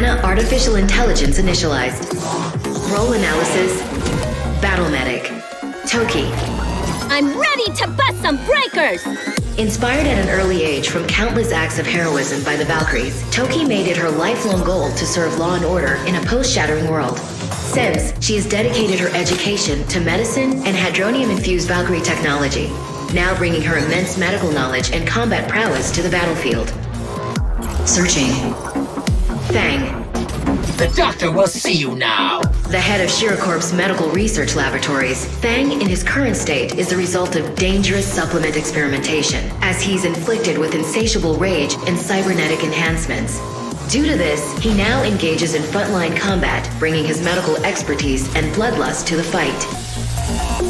HANA Artificial Intelligence initialized. Role analysis. Battle Medic. Toki. I'm ready to bust some breakers! Inspired at an early age from countless acts of heroism by the Valkyries, Toki made it her lifelong goal to serve law and order in a post-shattering world. Since, she has dedicated her education to medicine and hadronium-infused Valkyrie technology, now bringing her immense medical knowledge and combat prowess to the battlefield. Searching. Fang. The doctor will see you now! The head of Shiracorp's medical research laboratories, Fang in his current state is the result of dangerous supplement experimentation, as he's inflicted with insatiable rage and cybernetic enhancements. Due to this, he now engages in frontline combat, bringing his medical expertise and bloodlust to the fight.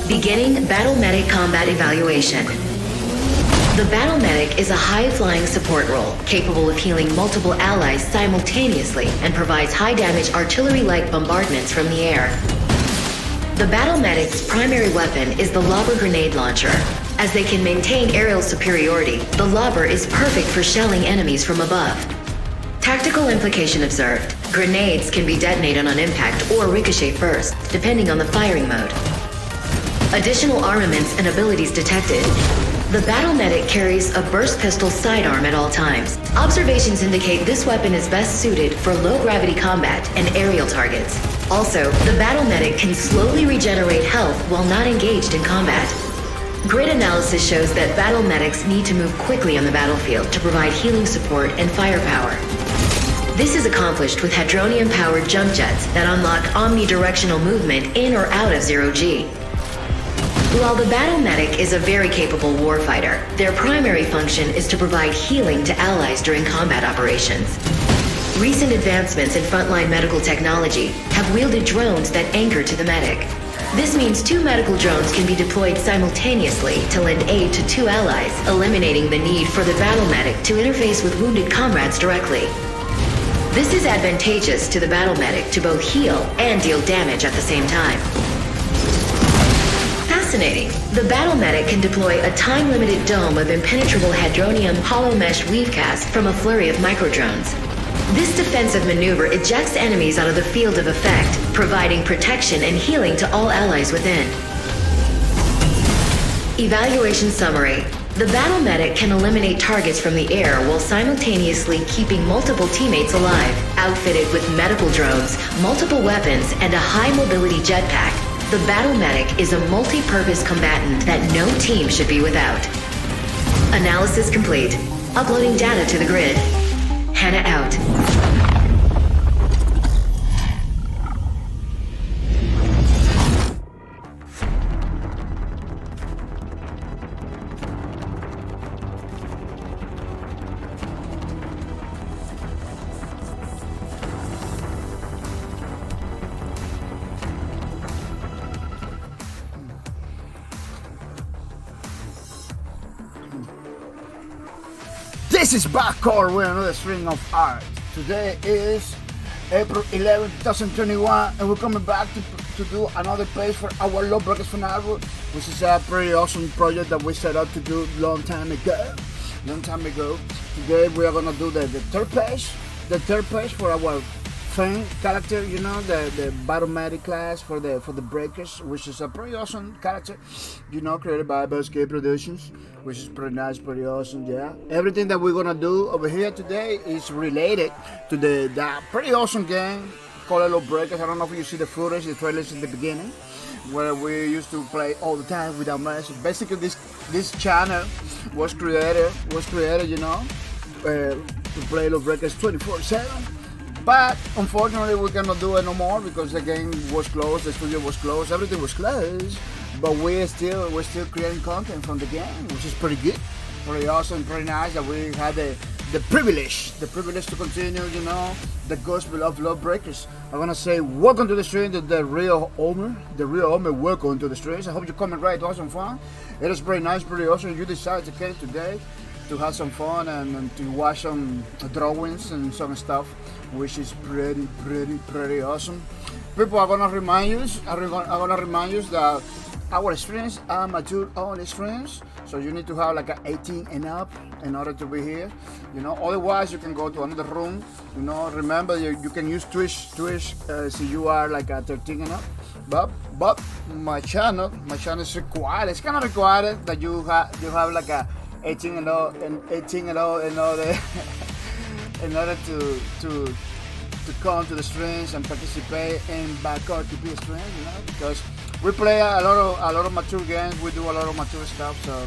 Beginning Battle Medic Combat Evaluation. The Battle Medic is a high-flying support role, capable of healing multiple allies simultaneously and provides high-damage artillery-like bombardments from the air. The Battle Medic's primary weapon is the Lobber grenade launcher. As they can maintain aerial superiority, the Lobber is perfect for shelling enemies from above. Tactical implication observed. Grenades can be detonated on impact or ricochet first, depending on the firing mode. Additional armaments and abilities detected. The Battle Medic carries a burst pistol sidearm at all times. Observations indicate this weapon is best suited for low-gravity combat and aerial targets. Also, the Battle Medic can slowly regenerate health while not engaged in combat. Grid analysis shows that Battle Medics need to move quickly on the battlefield to provide healing support and firepower. This is accomplished with hadronium-powered jump jets that unlock omnidirectional movement in or out of zero-G. While the Battle Medic is a very capable warfighter, their primary function is to provide healing to allies during combat operations. Recent advancements in frontline medical technology have wielded drones that anchor to the medic. This means 2 medical drones can be deployed simultaneously to lend aid to 2 allies, eliminating the need for the Battle Medic to interface with wounded comrades directly. This is advantageous to the Battle Medic to both heal and deal damage at the same time. Fascinating. The Battle Medic can deploy a time-limited dome of impenetrable hadronium hollow mesh weavecast from a flurry of microdrones. This defensive maneuver ejects enemies out of the field of effect, providing protection and healing to all allies within. Evaluation summary. The Battle Medic can eliminate targets from the air while simultaneously keeping multiple teammates alive. Outfitted with medical drones, multiple weapons, and a high-mobility jetpack, the Battle Medic is a multi-purpose combatant that no team should be without. Analysis complete. Uploading data to the grid. HANA out. This is Backcore with another string of art. Today is April 11, 2021, and we're coming back to do another page for our Lawbreakers Fanaro, which is a pretty awesome project that we set up to do long time ago. Today we are gonna do the third page for our Fang character, you know, the Battle Medic class for the Breakers, which is a pretty awesome character, you know, created by BSK Productions, which is pretty nice, pretty awesome, yeah. Everything that we're gonna do over here today is related to that pretty awesome game called Lawbreakers. I don't know if you see the footage, the trailers in the beginning, where we used to play all the time without mercy. Basically, this channel was created, you know, to play Lawbreakers 24/7. But unfortunately, we cannot do it no more because the game was closed, the studio was closed, everything was closed. But we're still creating content from the game, which is pretty good, pretty awesome, pretty nice that we had the privilege to continue, you know, the gospel of Lawbreakers. I'm gonna say welcome to the stream, the real Omer, welcome to the streams. I hope you're coming right to have some fun. It is pretty nice, pretty awesome. You decided to come today to have some fun and to watch some drawings and some stuff, which is pretty awesome. People, I'm gonna remind you that our strings are mature only strings, so you need to have like an 18 and up in order to be here. You know, otherwise you can go to another room. You know, remember you can use Twitch if you are like a 13 and up. But my channel is required. It's kind of required that you have like a 18 and up and 18 and up in order in order to come to the strings and participate in backcourt to be a string, you know, because we play a lot of mature games. We do a lot of mature stuff, so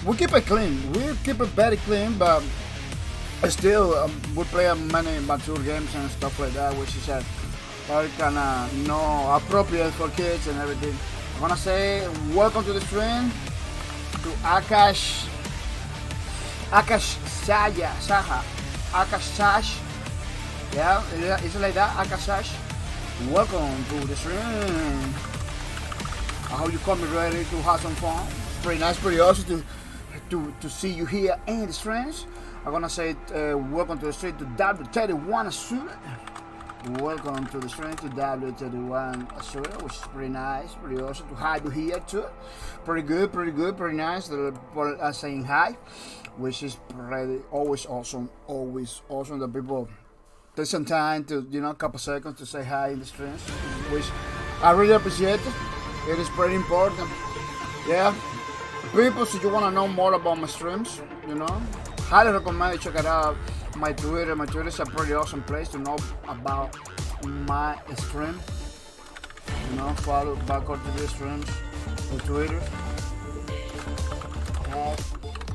we keep it clean. We keep it very clean, but still we play many mature games and stuff like that, which is very kind of appropriate for kids and everything. I wanna say welcome to the stream to Akash Sash. Yeah, it's like that, Akash. Welcome to the stream. I hope you come ready to have some fun. It's pretty nice, pretty awesome to see you here in the streams. I'm gonna say welcome to the stream to W31 Studio. Welcome to the stream to W31 Studio, which is pretty nice, pretty awesome to have you here too. Pretty good, pretty nice. For saying hi, which is always awesome that people take some time to, a couple seconds to say hi in the streams, which I really appreciate it. It is pretty important. Yeah, people, so you want to know more about my streams, highly recommend you check it out. My Twitter is a pretty awesome place to know about my stream. Follow backcourt to the streams on Twitter.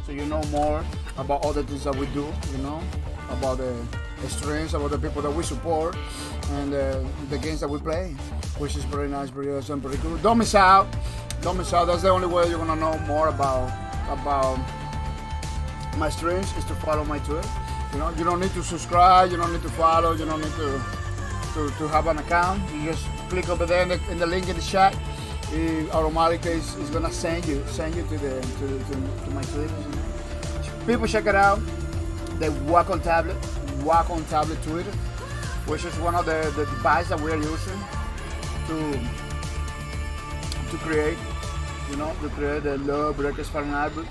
So you know more about other things that we do, about the streams, about the people that we support, and the games that we play, which is pretty nice, pretty awesome, pretty cool. Don't miss out. That's the only way you're gonna know more about my streams, is to follow my Twitter. You don't need to subscribe, you don't need to follow, you don't need to have an account. You just click over there in the link in the chat. It automatically is gonna send you to my Twitter. People, check it out. The Wacom tablet Twitter, which is one of the devices that we are using to create, the low breakers for an album,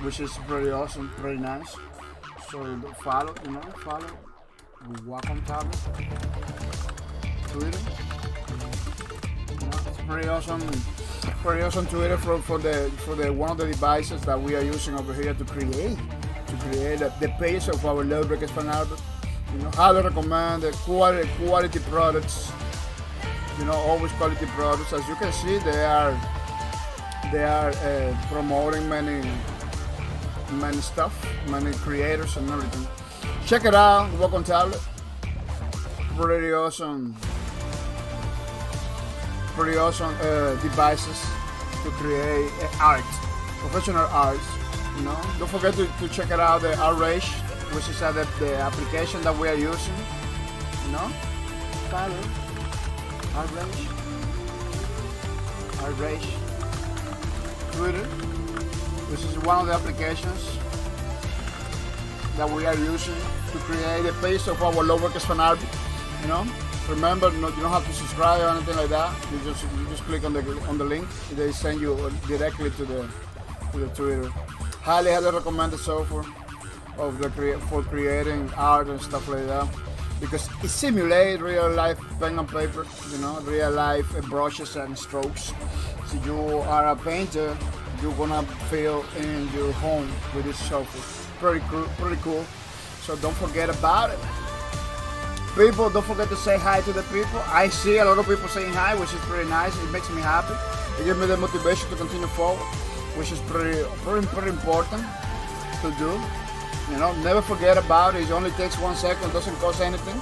which is pretty awesome, pretty nice. So follow the Wacom tablet Twitter. It's pretty awesome Twitter for the one of the devices that we are using over here to create the page of our low breakers fan album. Highly recommend the quality products. Always quality products. As you can see, they are promoting many stuff, many creators and everything. Check it out. Wacom tablet. Pretty awesome devices to create art, professional art. Don't forget to check it out, the Outrage, which is the application that we are using. Follow Outrage Twitter, which is one of the applications that we are using to create a page of our lowercase fan art. Remember, you don't have to subscribe or anything like that. You just click on the link. They send you directly to the Twitter. Highly recommend the software for creating art and stuff like that, because it simulates real life pen and paper, real life brushes and strokes. So you are a painter, you're gonna feel in your home with this software. Pretty cool. So don't forget about it. People, don't forget to say hi to the people. I see a lot of people saying hi, which is pretty nice. It makes me happy. It gives me the motivation to continue forward, which is pretty important to do. Never forget about it. It only takes 1 second, doesn't cost anything.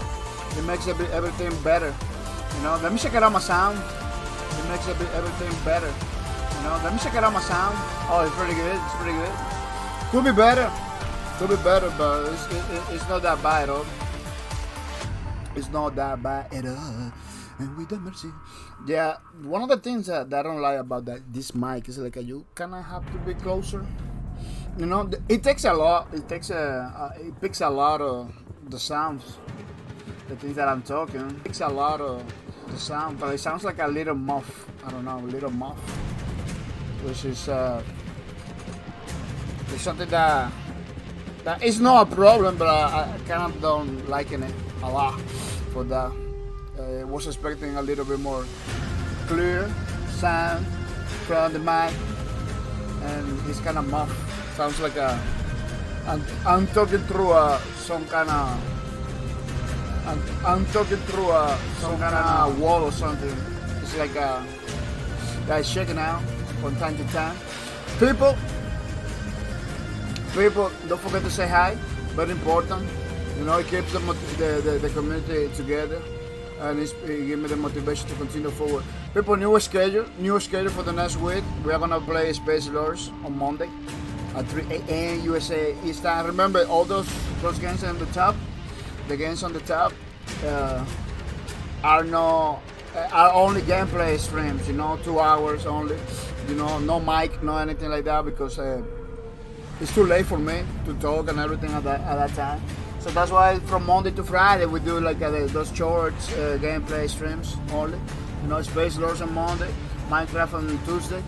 It makes everything better. Let me check it out my sound. It makes everything better. Let me check it out my sound. Oh, it's pretty good. Could be better, but it's not that bad at all. It's not that bad at all. And with the mercy. Yeah, one of the things that I don't like about this mic is like you kind of have to be closer. It takes a lot. It picks a lot of the sounds, the things that I'm talking. It takes a lot of the sound, but it sounds like a little muff. I don't know, a little muff, which is it's something that is not a problem, but I kind of don't liking it a lot for that. I was expecting a little bit more clear sound from the mic, and it's kind of muff. Sounds like I'm talking through some kind of some kind of wall or something. It's like that's shaking out from time to time. People, don't forget to say hi. Very important. You know, it keeps the community together, and it gives me the motivation to continue forward. People, new schedule for the next week. We are gonna play Space Lords on Monday at 3 a.m. USA East Time. Remember, all those games on the top, the games on the top are only gameplay streams. You know, 2 hours only. You know, no mic, no anything like that, because it's too late for me to talk and everything at that time. So that's why from Monday to Friday we do like those short gameplay streams only. You know, Space Lords on Monday, Minecraft on Tuesday,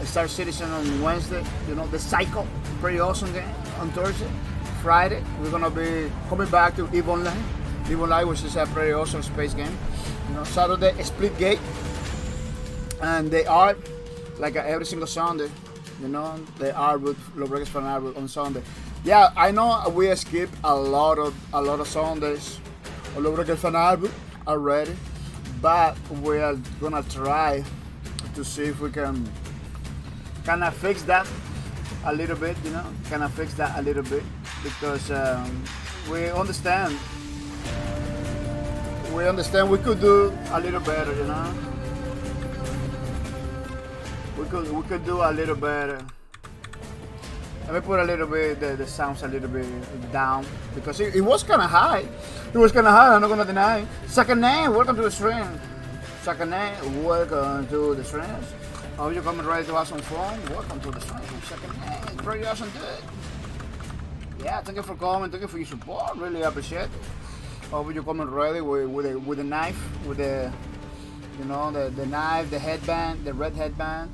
Star Citizen on Wednesday. You know, the Cycle, pretty awesome game on Thursday. Friday we're gonna be coming back to EVE Online. EVE Online, which is a pretty awesome space game. You know, Saturday Splitgate, and they are like every single Sunday. You know, they are with Lobregas Fanable on Sunday. Yeah, I know we skip a lot of Sundays on Lobregas Fanable already, but we are gonna try to see if we can kind of fix that a little bit. You know, kind of fix that a little bit, because we understand we could do a little better. You know. We could do a little better. Let me put a little bit the sounds a little bit down, because it was kind of high. It was kind of high. I'm not gonna deny. Second name, welcome to the stream. Second name, welcome to the stream. Oh, you coming ready to have some fun? Welcome to the stream. Second name, pretty awesome, good. Yeah, thank you for coming. Thank you for your support. Really appreciate it. Hope you coming ready with the knife, with the, you know, the knife, the headband, the red headband.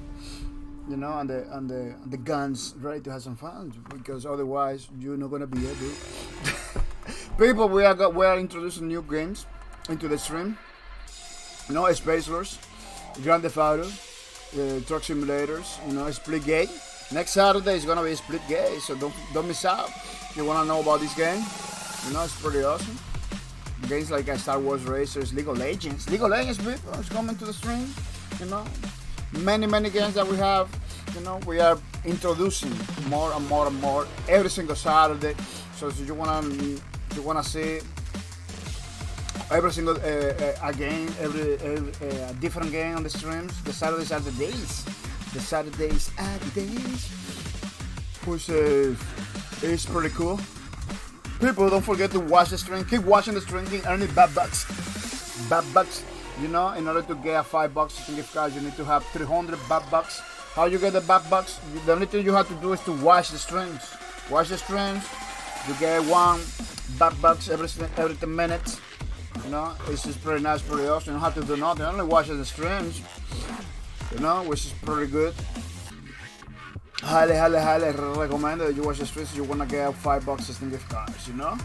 You know, and the guns, ready to have some fun, because otherwise you're not gonna be able. People, we are introducing new games into the stream. You know, Space Wars, Grand Theft Auto, Truck Simulators. You know, Splitgate. Next Saturday is gonna be Splitgate, so don't miss out. If you wanna know about this game, you know, it's pretty awesome. Games like Star Wars Racers, League of Legends, people is coming to the stream. You know. Many games that we have, you know, we are introducing more and more every single Saturday. So if you wanna see every single a game, every different game on the streams. The Saturdays are the days. Which is pretty cool. People, don't forget to watch the stream. Keep watching the stream. Keep earning bad bucks. You know, in order to get a $5 gift card, you need to have 300 bucks. How you get the bucks? The only thing you have to do is to watch the streams. Watch the streams. You get one bucks every 10 minutes. You know, it's just pretty nice, pretty awesome. You don't have to do nothing. Only watch the streams. You know, which is pretty good. Highly recommend that you watch the streams. You wanna get $5 gift cards. You know.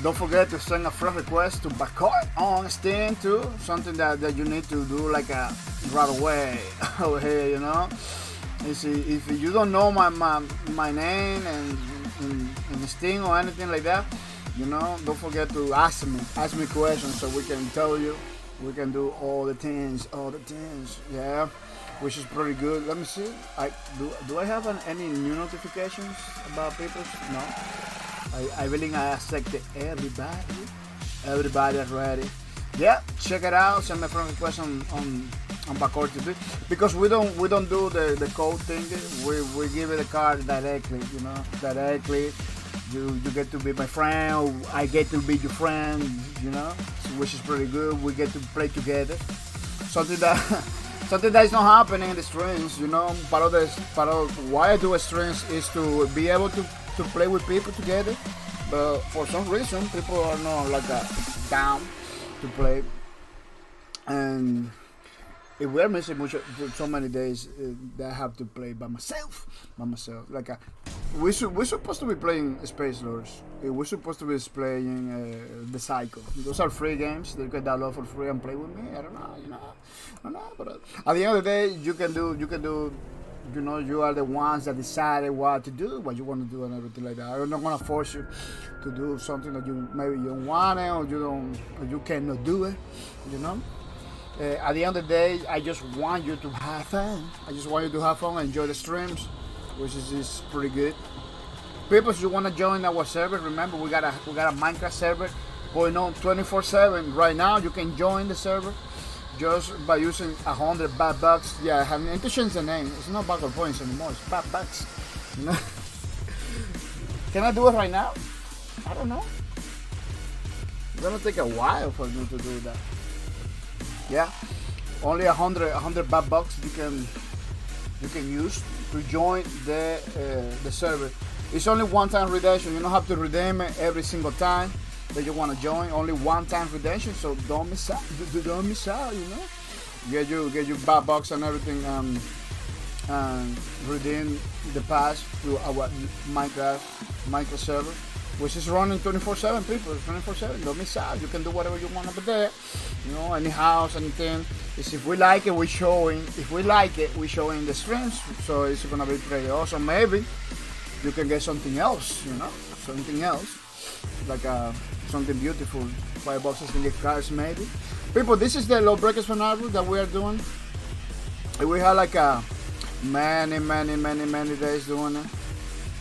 Don't forget to send a friend request to Backcourt on Steam too. Something that you need to do like right away over here, you know. You see, if you don't know my name and in Steam or anything like that, you know, don't forget to ask me questions so we can tell you. We can do all the things, yeah, which is pretty good. Let me see. Do I have any new notifications about people? No. I really accept everybody already. Yeah, check it out. Send me a friend request on Backcourt TV, because we don't do the code thing. We give it the card directly. You know, directly. You get to be my friend, or I get to be your friend. You know, which is pretty good. We get to play together. Something that is not happening in the streams. You know, part of why I do streams is to be able to play with people together, but for some reason people are not like that down to play And if we're missing so many days that I have to play by myself. Like we're supposed to be playing Space Lords. We're supposed to be playing The Cycle. Those are free games that you can download for free and play with me. I don't know. But at the end of the day, you can do. You know, you are the ones that decided what to do, what you want to do, and everything like that. I'm not gonna force you to do something that you maybe you don't want it, or you cannot do it. You know. At the end of the day, I just want you to have fun. I just want you to have fun and enjoy the streams, which is pretty good. People, if you want to join our server, remember we got a Minecraft server going on 24/7 right now. You can join the server just by using 100 bad bucks. Yeah, I need to change the name. It's not bug or points anymore. It's bad bucks. You know? Can I do it right now? I don't know. It's gonna take a while for me to do that. Yeah, only 100 bad bucks you can use to join the server. It's only one-time redemption. You don't have to redeem it every single time that you want to join. Only one-time redemption, so don't miss out. Don't miss out. You know, get your bad bucks and everything, and redeem the pass to our Minecraft server, which is running 24/7. People, 24/7. Don't miss out. You can do whatever you want over there. You know, any house, anything. It's if we like it, we're showing. If we like it, we're showing the streams. So it's gonna be pretty awesome. Maybe you can get something else. You know, something else like something beautiful. $5 in gift cards, maybe. People, this is the Low Breakers Fanable that we are doing. We had like many days doing it.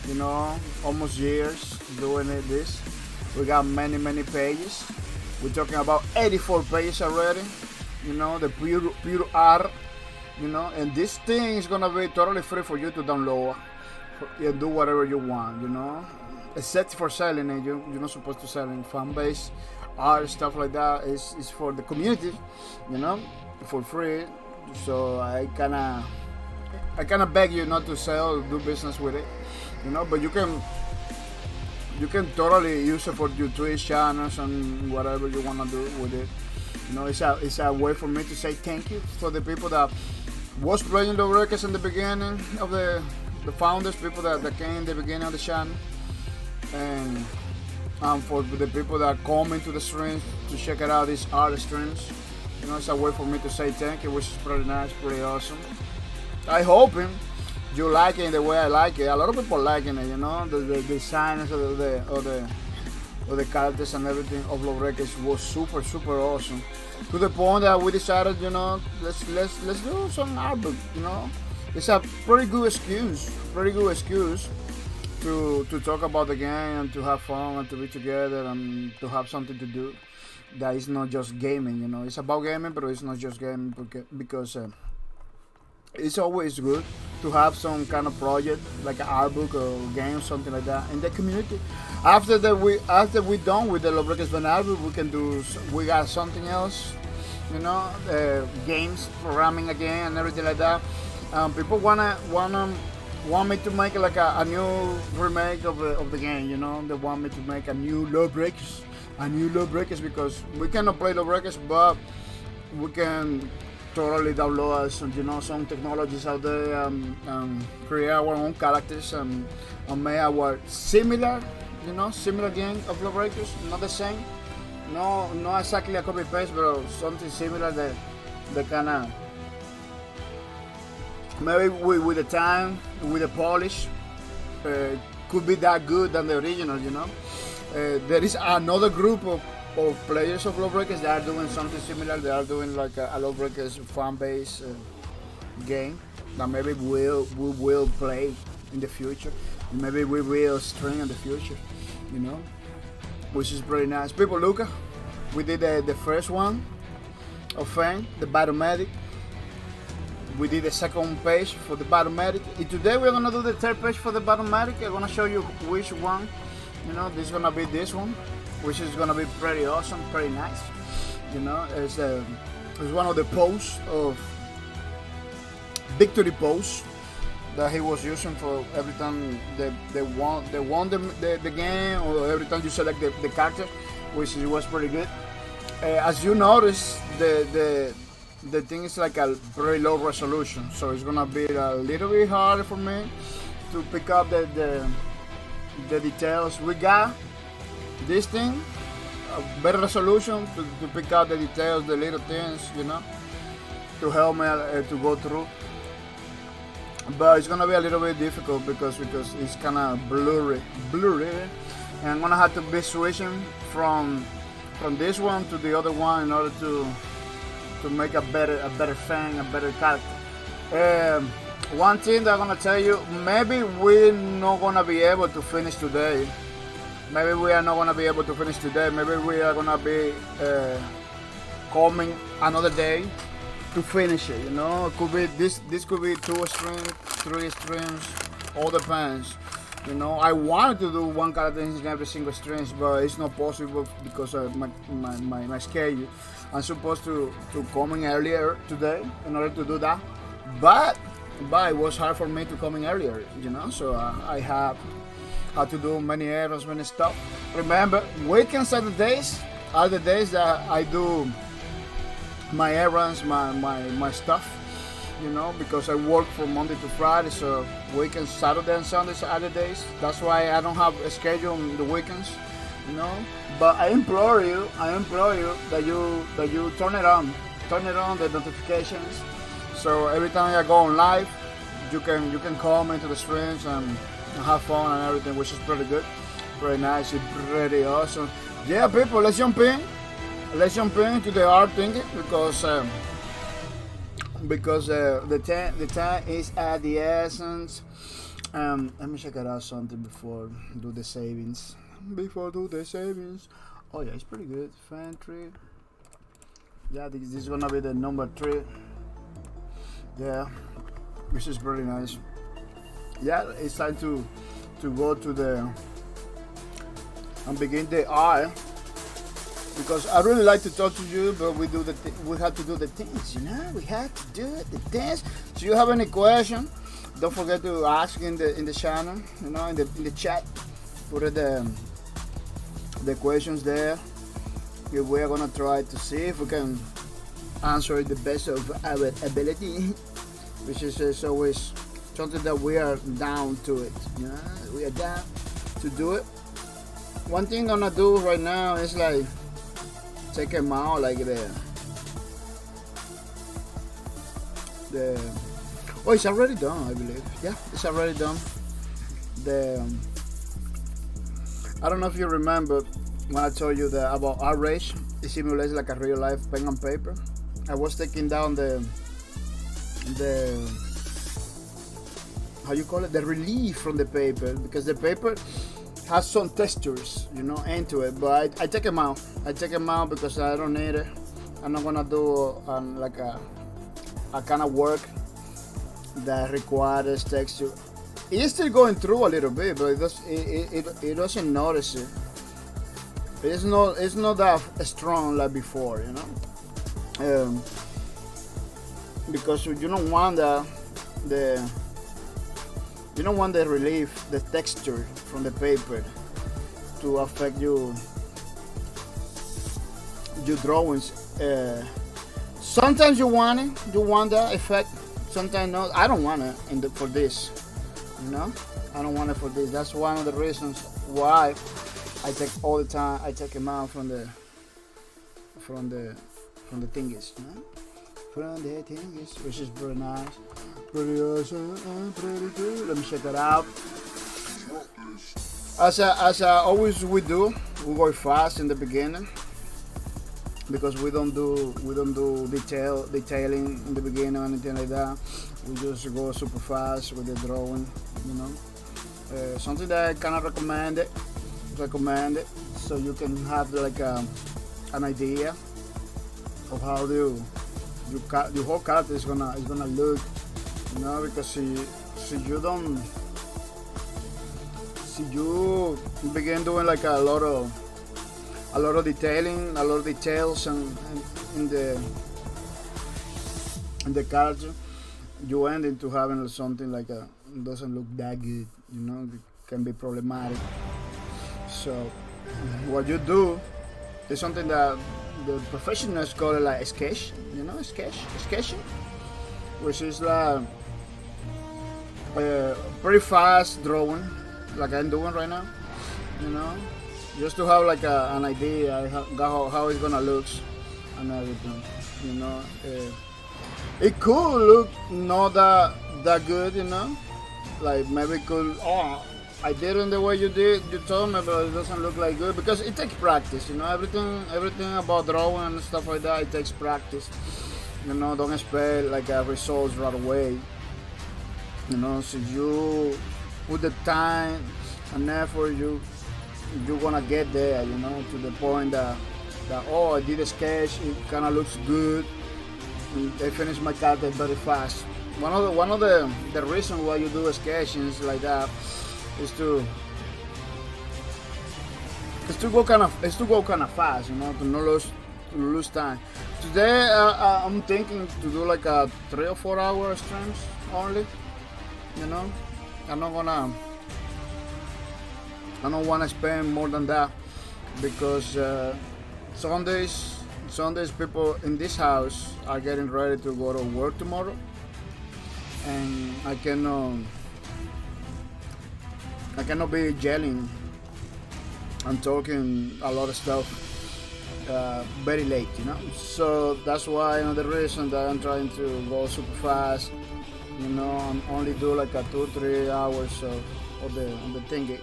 You know, almost years doing it. This we got many pages. We're talking about 84 pages already. You know, the pure art. You know, and this thing is gonna be totally free for you to download and do whatever you want. You know, except for selling it. You're not supposed to sell in fan base art, stuff like that. It's for the community. You know, for free. So I kinda beg you not to sell, do business with it. You know, but you can totally use it for your Twitch channels and whatever you want to do with it. You know, it's a way for me to say thank you for the people that was playing the records in the beginning of the founders, people that came in the beginning of the channel, and for the people that come into the streams to check it out, these art streams. You know, it's a way for me to say thank you, which is pretty nice, pretty awesome. I hope you like it the way I like it. A lot of people liking it, you know. The designs of the characters and everything of Low Records was super awesome. To the point that we decided, you know, let's do some art book, you know. It's a pretty good excuse to talk about the game and to have fun and to be together and to have something to do that is not just gaming, you know. It's about gaming, but it's not just gaming because it's always good to have some kind of project like an art book or game, something like that in the community. After we done with the Low Breakers Fanable, we got something else, you know, games, programming again, and everything like that. People want me to make like a new remake of the game, you know. They want me to make a new Low Breakers because we cannot play Low Breakers, but we can totally download some, you know, some technologies out there, create our own characters and make our similar game of Low Breakers, not the same, not exactly a copy paste, but something similar that kind of maybe with the time, with the polish, could be that good than the original, you know. There is another group of players of Low Breakers that are doing something similar. They are doing like a Low Breakers fan base game that maybe we will play in the future. Maybe we will stream in the future, you know, which is pretty nice. People, look, we did the first one of Fang, the Battle Medic. We did the second page for the Battle Medic. And today we're gonna do the third page for the Battle Medic. I'm gonna show you which one. You know, this is gonna be this one, which is gonna be pretty awesome, pretty nice. You know, it's one of the posts of victory posts that he was using for every time they won the game, or every time you select the character, which was pretty good. As you notice, the thing is like a very low resolution, so it's gonna be a little bit harder for me to pick up the details. We got this thing, a better resolution to pick out the details, the little things, you know, to help me to go through. But it's gonna be a little bit difficult because it's kind of blurry, and I'm gonna have to be switching from this one to the other one in order to make a better Fang, a better character. One thing that I'm gonna tell you, maybe we're not gonna be able to finish today. Maybe we are not gonna be able to finish today. Maybe we are gonna be coming another day to finish it. You know, it could be this could be 2 streams, 3 streams, all depends. You know, I wanted to do one character in every single stream, but it's not possible because of my schedule. I'm supposed to come in earlier today in order to do that, but it was hard for me to come in earlier, you know, so I have had to do many errands, many stuff. Remember, weekends are the days that I do my errands, my stuff, you know, because I work from Monday to Friday, so weekends, Saturday and Sundays are the days. That's why I don't have a schedule on the weekends, you know. But I implore you that you turn it on the notifications, so every time I go on live, you can come into the streams and have fun and everything, which is pretty good, pretty nice, and pretty awesome. Yeah, people, let's jump in to the art thing because the time is at the essence. Let me check it out something before do the savings. Oh yeah, it's pretty good. Fan tree. Yeah, this is gonna be the number 3. Yeah, which is pretty nice. Yeah, it's time to go to the and begin the art, because I really like to talk to you, but we have to do the things, you know. We have to do the things. So you have any question, don't forget to ask in the channel, you know, in the chat. Put the questions there. We're gonna try to see if we can answer it the best of our ability, which is always something that we are down to it. You know, we are down to do it. One thing I'm gonna do right now is like take them out, like oh, it's already done, I believe. Yeah, it's already done. I don't know if you remember when I told you that about R-Rage. It simulates like a real life pen and paper. I was taking down the how you call it, the relief from the paper, because the paper has some textures, you know, into it. But I take them out. Because I don't need it. I'm not gonna do like a kind of work that requires texture. It's still going through a little bit, but it doesn't notice it. It's not that strong like before, you know. Because you don't want the relief, the texture from the paper to affect your drawings. Sometimes you want that effect, sometimes not. I don't want it for this, you know. I don't want it for this. That's one of the reasons why I take all the time. I take them out from the thingies, you know? From the thingies, which is very nice. Pretty awesome and pretty good. Let me check that out. As I always we go fast in the beginning, because we don't do detailing in the beginning or anything like that. We just go super fast with the drawing, you know. Something that I kind of recommend it, so you can have like an idea of how your whole character is gonna look. You know, because you begin doing like a lot of detailing, a lot of details, and in the character, you end into having something like doesn't look that good. You know, it can be problematic. So what you do is something that the professionals call it like sketch, sketching, which is like pretty fast drawing, like I'm doing right now, just to have like an idea how it's gonna look and everything, it could look not that good, like maybe it could, I did it the way you told me, but it doesn't look like good because it takes practice, everything about drawing and stuff like that, it takes practice, don't expect like a results right away, so you put the time and effort, you're gonna get there, to the point that I did a sketch, it kind of looks good, and I finished my character very fast. One of the reasons why you do sketches like that is to go kind of fast, to not lose time. Today I'm thinking to do like a 3 or 4 hour streams only. I don't wanna spend more than that because Sundays people in this house are getting ready to go to work tomorrow, and I cannot be yelling and talking a lot of stuff very late, So that's why another reason that I'm trying to go super fast, and only do like a 2-3 hours of the thingy,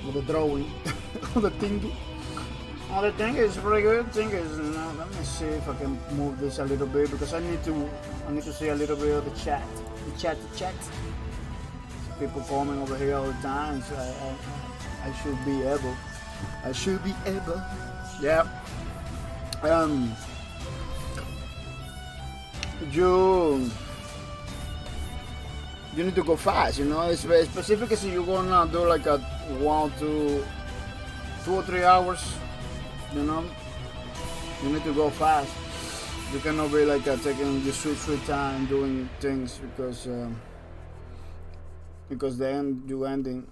of the drawing, of the thingy. The thing is pretty good. Thing is, let me see if I can move this a little bit because I need to see a little bit of the chat. The chat. People coming over here all the time, so I should be able. Yeah. You need to go fast, Specifically, if you're gonna do like a 2 or 3 hours, you need to go fast. You cannot be like taking your sweet time doing things because then you're ending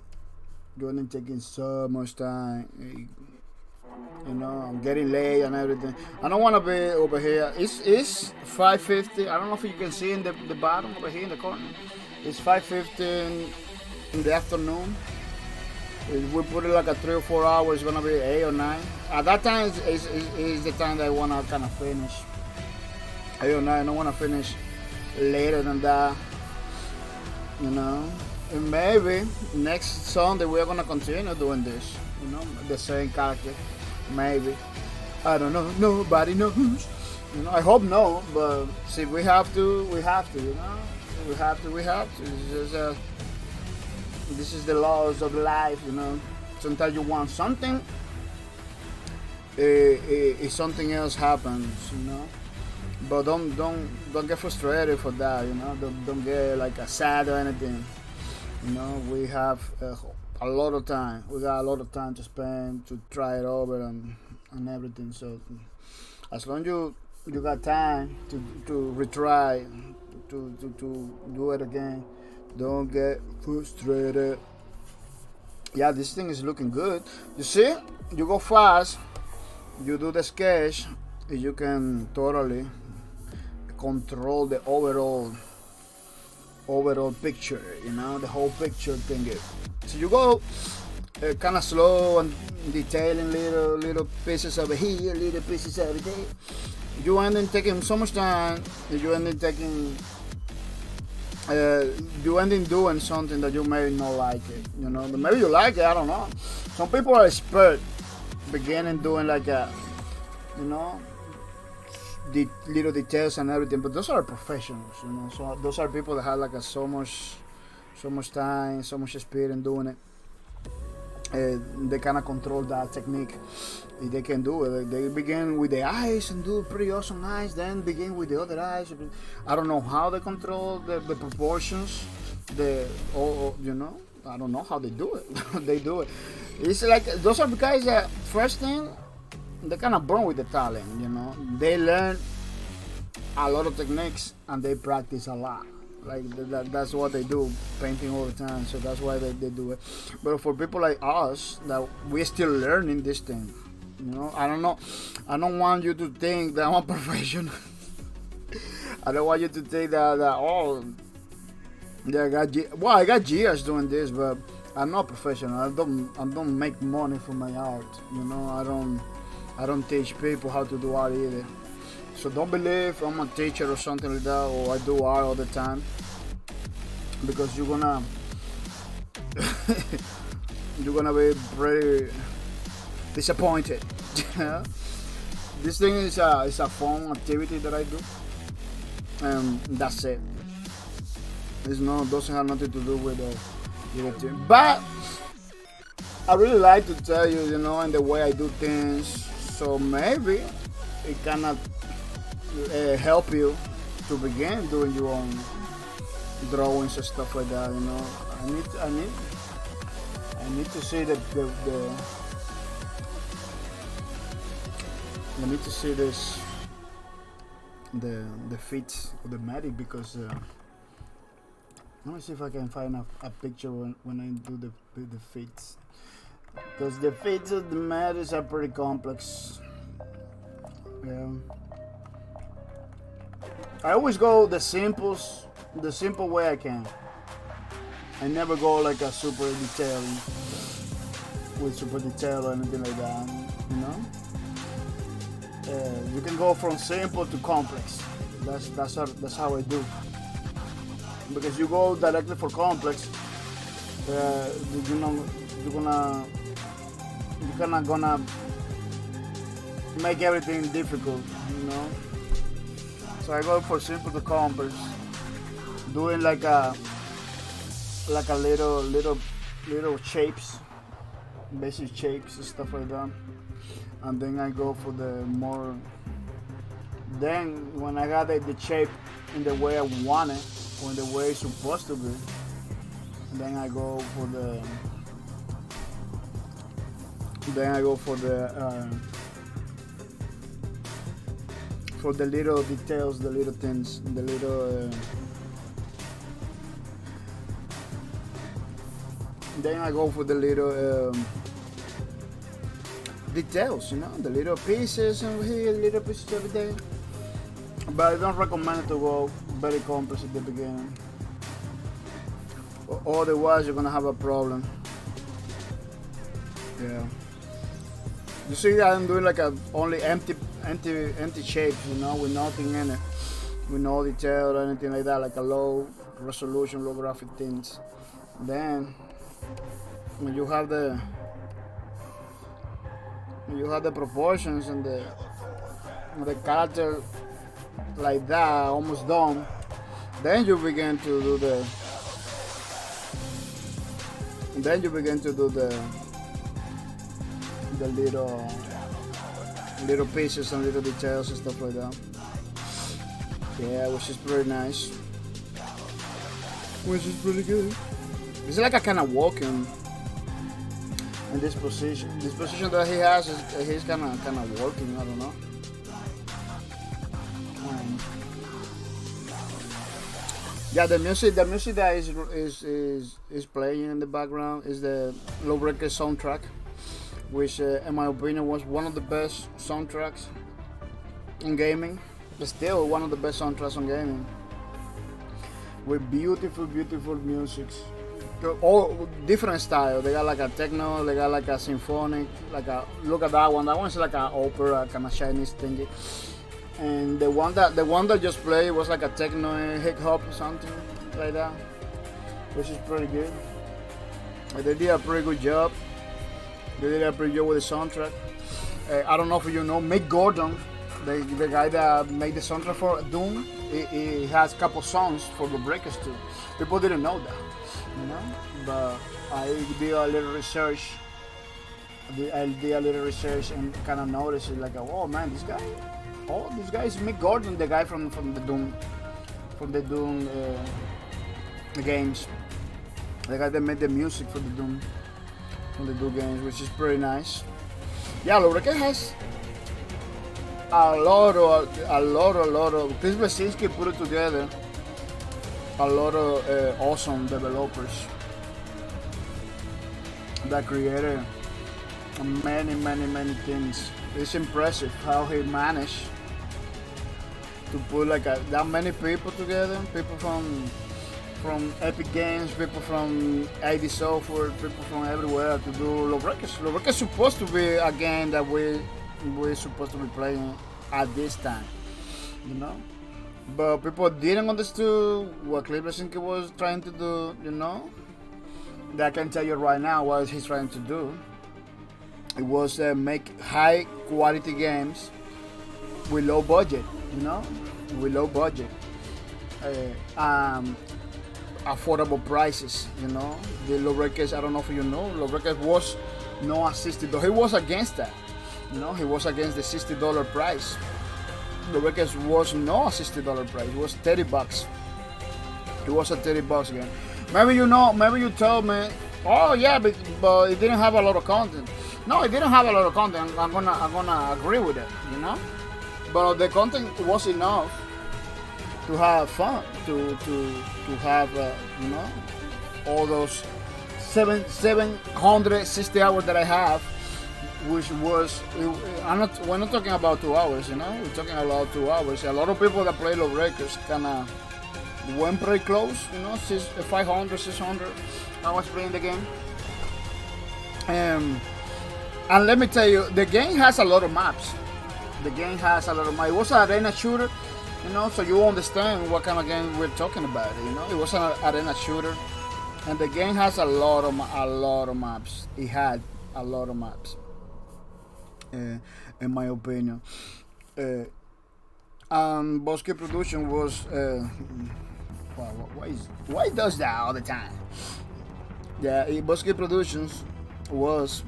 taking so much time. I'm getting late and everything. I don't want to be over here. It's 5:50. I don't know if you can see in the bottom over here in the corner. It's 5:50 in the afternoon. If we put it like a 3 or 4 hours, it's gonna be 8 or 9. At that time is the time that I wanna kind of finish. 8 or 9. I don't wanna finish later than that. And maybe next Sunday we're gonna continue doing this. The same character. Maybe. I don't know. Nobody knows. I hope no. But see, we have to. We have to. We have to. It's just, this is the laws of life. Sometimes you want something. If something else happens, But don't get frustrated for that. Don't get like sad or anything. We have a lot of time. We got a lot of time to spend to try it over and everything. So as long as you got time to retry, to do it again, don't get frustrated. Yeah, this thing is looking good. You see, you go fast, you do the sketch, you can totally control the overall picture, the whole picture thing. So you go kind of slow and detailing little pieces over here, little pieces over there. You end up taking so much time. You end up doing something that you may not like it. Maybe you like it. I don't know. Some people are expert beginning doing like the little details and everything, but those are professionals, So those are people that have like so much time, so much experience doing it. They kind of control that technique. If they can do it, they begin with the eyes and do pretty awesome eyes, then begin with the other eyes. I don't know how they control the proportions. I don't know how they do it. They do it. It's like those are guys that first thing, they kind of born with the talent. They learn a lot of techniques and they practice a lot. Like that's what they do, painting all the time. So that's why they do it. But for people like us, that we're still learning this thing, You know, I don't know. I don't want you to think that I'm a professional. I don't want you to think that oh, yeah, I got years doing this, but I'm not professional. I don't make money from my art. You know, I don't teach people how to do art either. So don't believe I'm a teacher or something like that, or I do art all the time, because you're gonna be pretty disappointed. This thing is a fun activity that I do, and that's it. Doesn't have nothing to do with it. But I really like to tell you, you know, and the way I do things. So maybe it cannot help you to begin doing your own drawings and stuff like that. You know, I need to see the I need to see this the feet of the medic, because let me see if I can find a picture when I do the feet, because the feet of the medics are pretty complex. Yeah. I always go the simple way I can. I never go like a super detail or anything like that. You know, you can go from simple to complex. That's how I do. Because you go directly for complex, you're gonna make everything difficult. You know. So I go for simple to complex, doing like a little shapes, basic shapes and stuff like that, and then I go for the more. Then when I got the shape in the way I want it, or in the way it's supposed to be, then I go for the. For the little details, the little things, the little. Then I go for the little details, you know, the little pieces over here, little pieces over there. But I don't recommend it to go very complex at the beginning. Otherwise, you're gonna have a problem. Yeah. You see that I'm doing like only empty shapes, you know, with nothing in it, with no detail or anything like that, like a low resolution, low graphic things. Then when you have the proportions and the character like that, almost done, then you begin to do the little pieces and little details and stuff like that. Yeah, which is pretty nice. Which is pretty good. It's like a kind of walking in this position. This position that he has is he's kind of walking. I don't know. Yeah, the music that is playing in the background is the Lawbreaker soundtrack, which in my opinion was one of the best soundtracks on gaming. But still one of the best soundtracks on gaming, with beautiful music, all different style. They got like a techno, they got like a symphonic, like a, look at that one's like an opera kind of Chinese thingy. And the one that just played was like a techno hip hop or something like that, which is pretty good. They did a pretty good job. They did a pretty good with the soundtrack. I don't know if you know Mick Gordon, the guy that made the soundtrack for Doom. He has a couple songs for the Breakers too. People didn't know that, you know. But I did a little research. And kind of noticed it, like, oh man, this guy is Mick Gordon, the guy from the Doom, games. The guy that made the music for the Doom, from the Doom games, which is pretty nice. Yeah, Lawbreaker has a lot of Chris Blesinski put it together. A lot of awesome developers that created many things. It's impressive how he managed to put like that many people together. People from Epic Games, people from ID Software, people from everywhere to do Lawbreakers. Lawbreakers is supposed to be a game that we're supposed to be playing at this time, you know. But people didn't understand what Cliff Bleszinski was trying to do, you know. That I can tell you right now what he's trying to do. It was make high quality games with low budget, you know, with low budget, affordable prices, you know. The Lawbreakers, I don't know if you know, Lawbreakers was no assisted. He was against that, you know. He was against the $60 price. Lawbreakers was no $60 price. It was $30. It was a $30 game. Maybe you know. Maybe you tell me, oh yeah, but it didn't have a lot of content. No, it didn't have a lot of content. I'm gonna agree with it, you know. But the content was enough to have fun, to have you know, all those 760 hours that I have, which was we're not talking about 2 hours, you know. We're talking about 2 hours. A lot of people that play Lawbreakers kinda went pretty close, you know, 500, 600 hours playing the game. And let me tell you, the game has a lot of maps. The game has a lot of maps. It was an arena shooter, you know, so you understand what kind of game we're talking about. You know, it was an arena shooter, and the game has a lot of maps. It had a lot of maps, in my opinion. Bosque Production was why does that all the time? Yeah, Bosque Productions was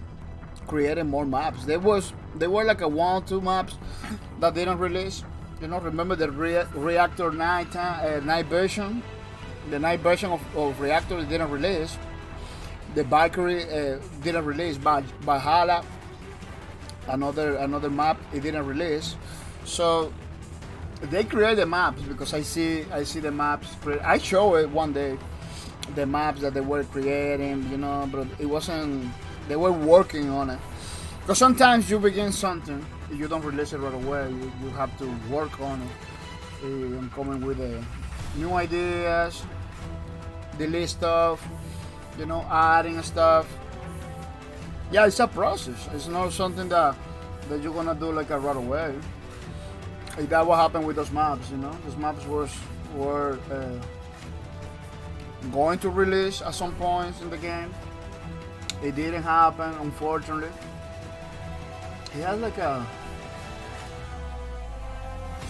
creating more maps. They were like a 1 or 2 maps that didn't release. You know, remember the Reactor 9 version? The 9 version of Reactor didn't release. The Valkyrie didn't release. Valhalla, another map, it didn't release. So they create the maps because I see the maps. I show it one day, the maps that they were creating, you know, but it wasn't. They were working on it. Because sometimes you begin something, you don't release it right away. You have to work on it. And coming with new ideas, delete stuff, you know, adding stuff. Yeah, it's a process. It's not something that you're gonna do like right away. That's what happened with those maps, you know. Those maps were going to release at some points in the game. It didn't happen, unfortunately. He has like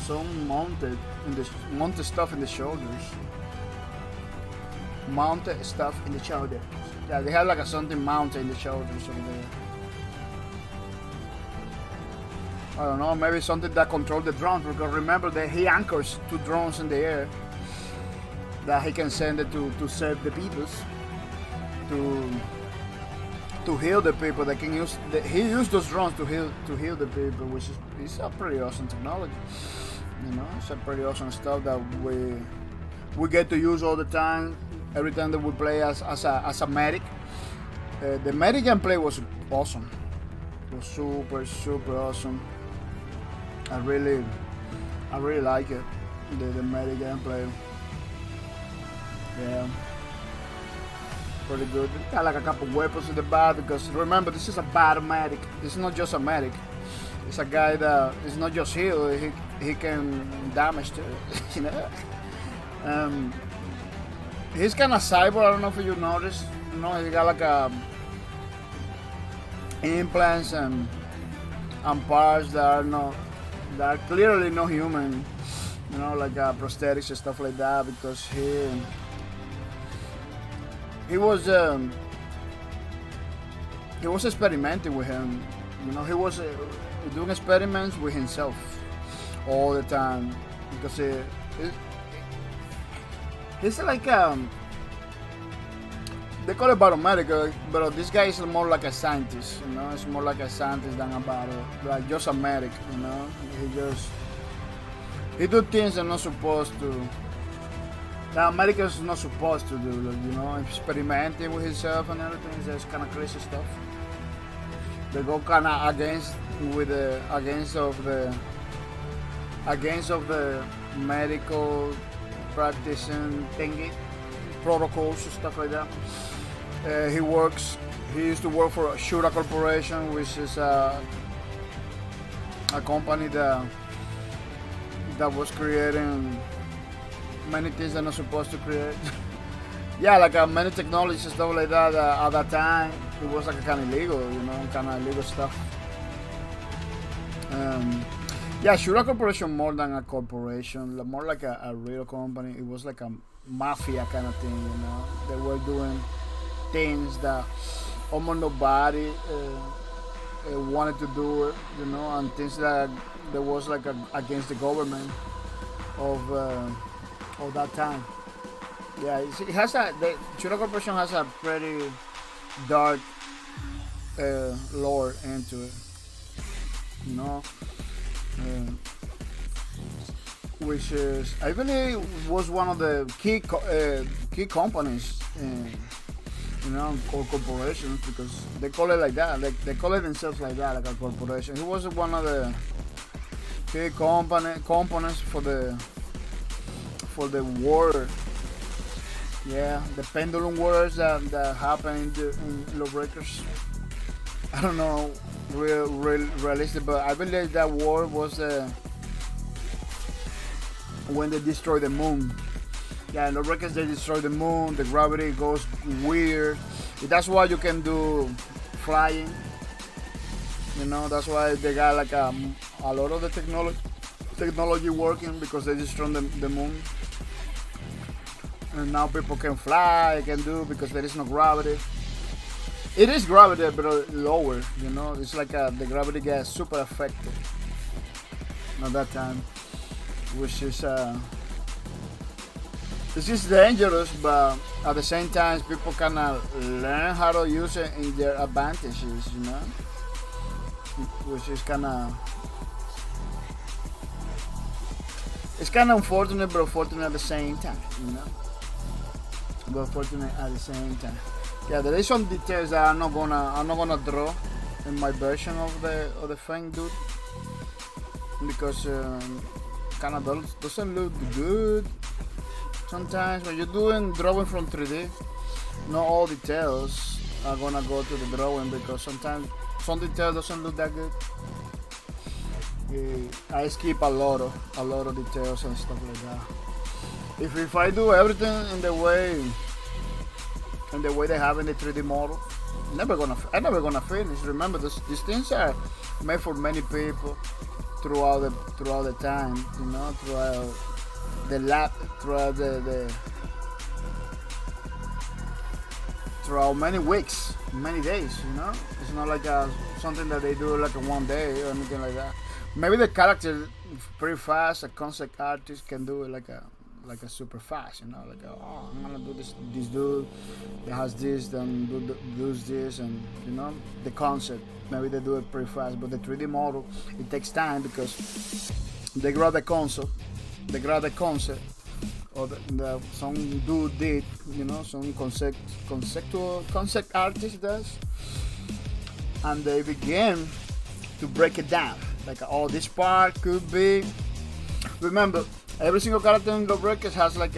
some mounted stuff in the shoulders. Mounted stuff in the shoulders. Yeah, they have like something mounted in the shoulders over there. I don't know, maybe something that controls the drones, because remember that he anchors 2 drones in the air that he can send it to save the peoples, to heal the people. That can use he used those drones to heal the people, which is a pretty awesome technology. You know, it's a pretty awesome stuff that we get to use all the time. Every time that we play as a medic, the medic gameplay was awesome. It was super awesome. I really like it. The medic gameplay. Yeah. Pretty good. Got like a couple weapons in the back, because remember, this is a battle medic. It's not just a medic. It's a guy that is not just heal. He can damage too. You know. He's kind of cyber. I don't know if you noticed. You know, he got like implants and parts that are clearly not human. You know, like prosthetics and stuff like that, because he was experimenting with him. You know, he was doing experiments with himself all the time, because he's like they call it biomedical, but this guy is more like a scientist. You know, it's more like a scientist than like just a medic. You know, he do things they're not supposed to. That Americans not supposed to do, you know, experimenting with himself and everything. That's kind of crazy stuff. they go kind of against of the medical practicing thingy protocols and stuff like that. He used to work for Shura Corporation, which is a company that was creating many things they're not supposed to create. Yeah, like many technologies and stuff like that. At that time, it was like kind of illegal, kind of illegal stuff. Yeah, Shura Corporation more than a corporation, more like a real company. It was like a mafia kind of thing, They were doing things that almost nobody wanted to do it, and things that was like against the government of that time. Yeah, it has the Shura Corporation has a pretty dark lore into it, which is, I believe, was one of the key companies or corporations, because they call it like that. Like they call it themselves like that, like a corporation. It was one of the key components for the war. Yeah, the pendulum wars that happened in Lawbreakers. I don't know, realistic, but I believe that war was when they destroyed the moon. Yeah, in Lawbreakers they destroy the moon. The gravity goes weird. That's why you can do flying. That's why they got like a lot of the technology working, because they destroyed the moon. And now people can fly, because there is no gravity. It is gravity, but lower, It's like the gravity gets super affected at that time, which is this is dangerous, but at the same time, people can learn how to use it in their advantages, which is it's kind of unfortunate, but fortunate at the same time, But fortunate at the same time. Yeah, there is some details that I'm not gonna draw in my version of the thing, dude, because kind of doesn't look good. Sometimes when you're doing drawing from 3D, not all details are gonna go to the drawing, because sometimes some details doesn't look that good. I skip a lot of details and stuff like that. If I do everything in the way they have in the 3D model, I'm never gonna finish. Remember, these things are made for many people throughout the time, throughout the lab, throughout many weeks, many days. It's not like something that they do like in one day or anything like that. Maybe the character pretty fast. A concept artist can do it like a super fast, I'm gonna do this dude that has this, then does this, and the concept. Maybe they do it pretty fast, but the 3D model, it takes time, because they grab the concept, or some dude did, some concept artist does, and they begin to break it down. Like, this part could be. Remember, every single character in Lawbreakers has like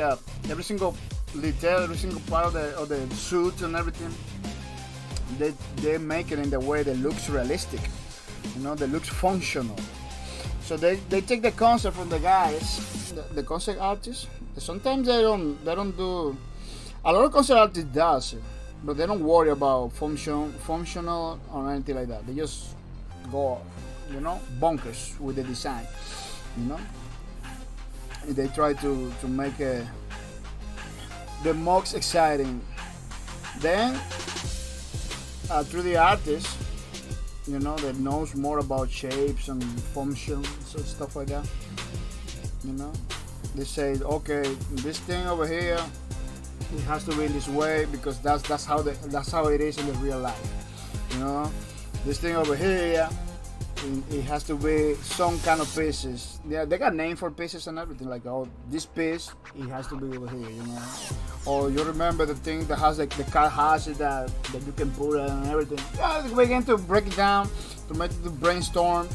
every single detail, every single part of the suit and everything. They make it in the way that looks realistic, that looks functional. So they take the concept from the guys, the concept artists. Sometimes they don't do. A lot of concept artists does it, but they don't worry about functional or anything like that. They just go, bonkers with the design, They try to make the most exciting. Then a 3D artist, that knows more about shapes and functions and stuff like that. They say, okay, this thing over here, it has to be in this way, because that's how it is in the real life. This thing over here, it has to be some kind of pieces. Yeah, they got name for pieces and everything. Like, oh, this piece, it has to be over here, you know. Or you remember the thing that has like the car has it that you can put it and everything. Yeah, we begin to break it down, to make it to brainstorm,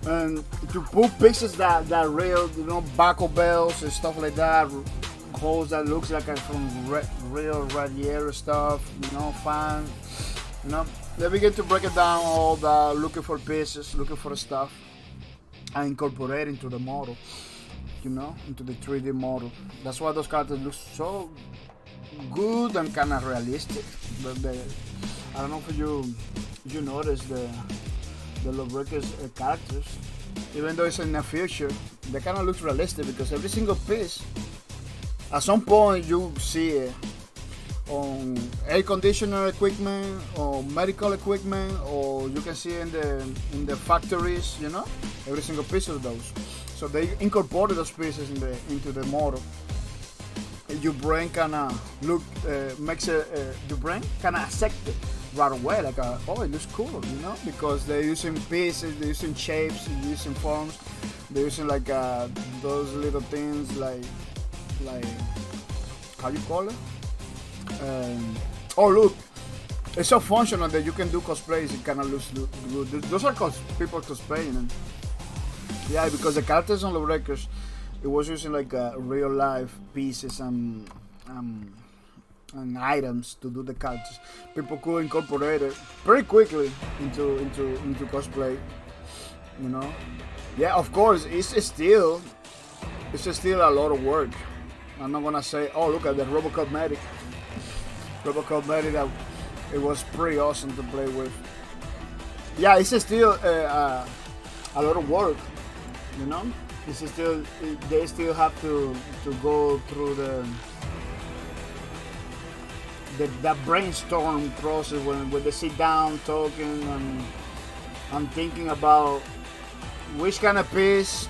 and to put pieces that real, you know, buckle bells and stuff like that. Holes that looks like from real radiator stuff, you know, fan, you know. They begin to break it down all that, looking for pieces, looking for stuff, and incorporate into the model, you know, into the 3D model. That's why those characters look so good and kind of realistic. But I don't know if you notice the Lawbreakers characters, even though it's in the future, they kind of look realistic because every single piece, at some point you see it on air conditioner equipment or medical equipment, or you can see it in the factories, you know, every single piece of those. So they incorporated those pieces into the model. Your brain kind of makes your brain kind of accept it right away, like oh, it looks cool, you know, because they're using pieces, they're using shapes, they're using forms, they're using like those little things like how you call it? Oh look, it's so functional that you can do cosplays. It kind of looks good. Those are people cosplaying, and yeah, because the characters on the records, it was using like real life pieces and items to do the characters. People could incorporate it very quickly into cosplay. You know, yeah, of course, it's still a lot of work. I'm not gonna say, oh, look at the Robocop Medic. Robocop Medic, that it was pretty awesome to play with. Yeah, it's still a lot of work, you know. They still have to go through the brainstorm process when they sit down talking and thinking about which kind of piece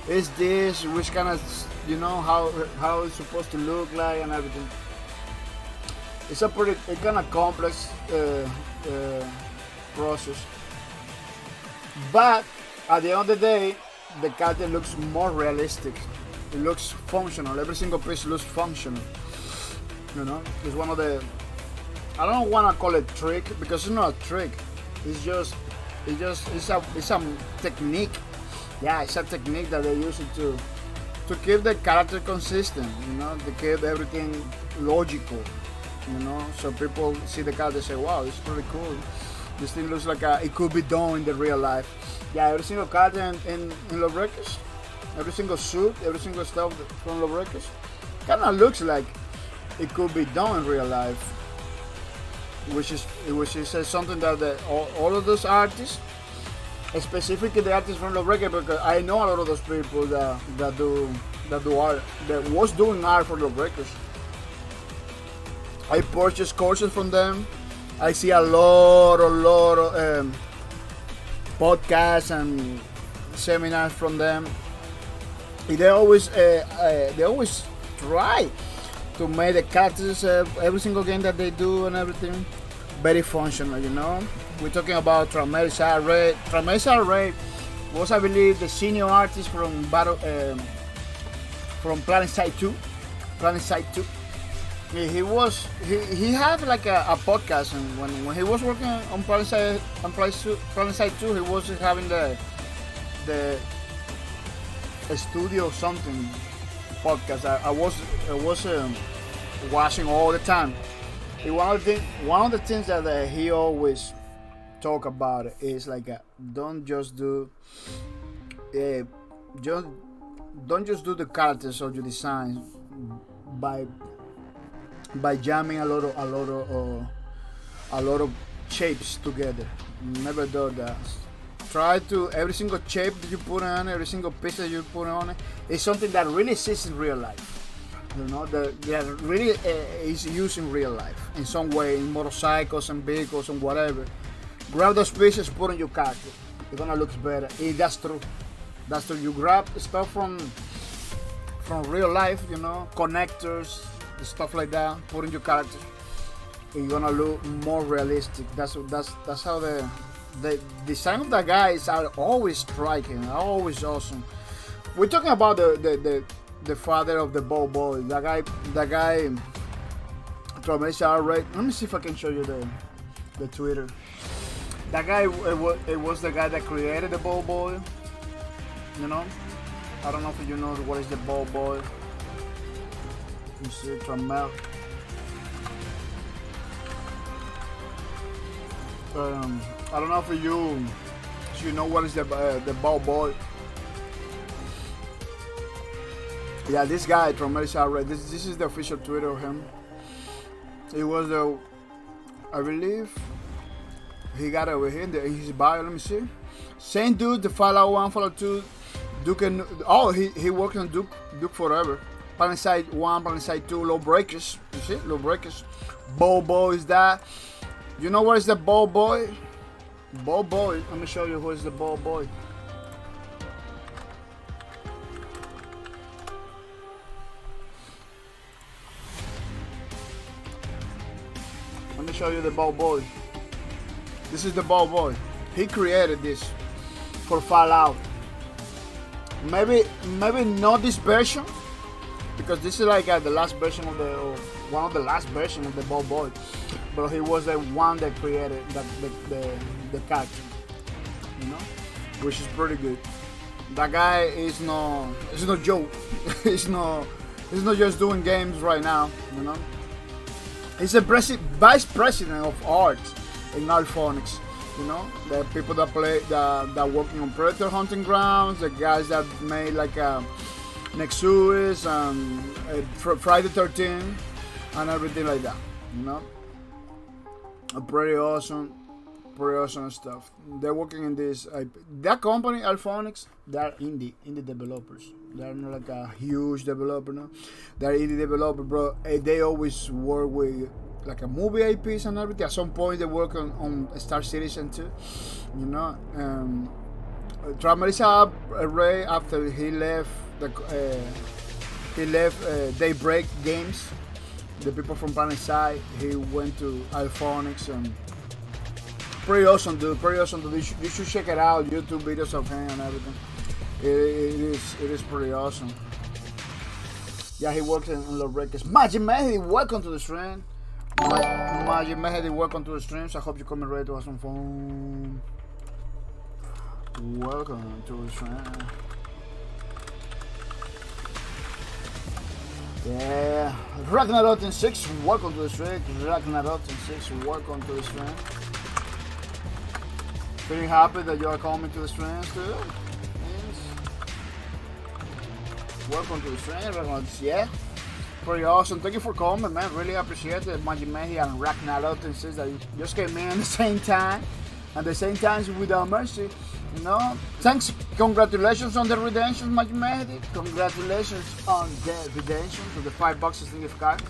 is this, which kind of, you know, how it's supposed to look like and everything. It's a kind of complex process, but at the end of the day, the character looks more realistic. It looks functional. Every single piece looks functional. You know, it's one of the, I don't want to call it trick because it's not a trick. It's a technique. Yeah, it's a technique that they use it to keep the character consistent, you know, to keep everything logical, you know, so people see the character and say, wow, this is pretty cool. This thing looks like it could be done in the real life. Yeah, every single character in Lawbreakers, every single suit, every single stuff from Lawbreakers kind of looks like it could be done in real life, which is something that all of those artists, specifically the artists from Lawbreakers, because I know a lot of those people that do art, that was doing art for Lawbreakers. I purchased courses from them. I see a lot of podcasts and seminars from them. They always try to make the characters every single game that they do and everything very functional, you know. We're talking about Tramelsa Ray. Tramelsa Ray was, I believe, the senior artist from Planet Side 2. Planet Side 2. He had like a podcast, and when he was working on Planet Side 2, he was having the studio something podcast. I was watching all the time. One of the things that he always talk about is like don't just do the characters or your designs by jamming a lot of shapes together. Never do that. Try to, every single shape that you put on, every single piece that you put on it is something that really exists in real life. You know, that really is used in real life in some way, in motorcycles and vehicles and whatever. Grab those pieces, put on your character. It's gonna look better. That's true. That's true. You grab stuff from real life, you know, connectors, stuff like that. Put in your character. It's gonna look more realistic. That's how the the design of the guys are always striking, always awesome. We're talking about the father of the ball boy, the guy from HR, right? Let me see if I can show you the Twitter. That guy, it was the guy that created the ball boy. You know, I don't know if you know what is the ball boy. You see Trammell. I don't know if you know what is the ball boy. Yeah, this guy from Trammell. This is the official Twitter of him. He was I believe he got over here in his bio. Let me see. Same dude, the Fallout 1, Fallout 2, Duke and he worked on Duke Forever. Planet 1, Planet 2, Low Breakers. You see, Low Breakers. Ball boy is that. You know what is the ball boy? Ball boy. Let me show you who is the ball boy. Let me show you the ball boy. This is the ball boy. He created this for Fallout. Maybe not this version, because this is like the last version of one of the last versions of the ball boy. But he was the one that created the character, you know, which is pretty good. That guy is no joke. He's not just doing games right now, you know. He's a vice president of art in Alphonics. You know, the people that play that working on Predator Hunting Grounds, the guys that made like Nexus and Friday 13 and everything like that. You know, pretty awesome stuff. They're working in this. That company, Alphonics, they're indie developers. They're not like a huge developer, no. They're indie developer, bro. They always work with like a movie IPs and everything. At some point, they work on Star Citizen too. You know, Tramarisa Ray, after he left Daybreak Games, the people from Planet Side, he went to Alphonics and pretty awesome dude. You should check it out. YouTube videos of him and everything. It is pretty awesome. Yeah, he works in Low Breakers. Majid Mehdi, welcome to the stream. Majid Mehdi, welcome to the streams. I hope you're coming ready to have some fun. Welcome to the stream. Yeah, Ragnarok in 6, welcome to the stream. Ragnarok in 6, welcome to the stream. Feeling happy that you are coming to the streams too. Welcome to the stream, yeah. Pretty awesome. Thank you for coming, man. Really appreciate it. Majid Mehdi and Ragnarok says that you just came in at the same time. At the same time, without mercy. You know? Thanks. Congratulations on the redemption, Majid Mehdi. Congratulations on the redemption to the $5 in gift card.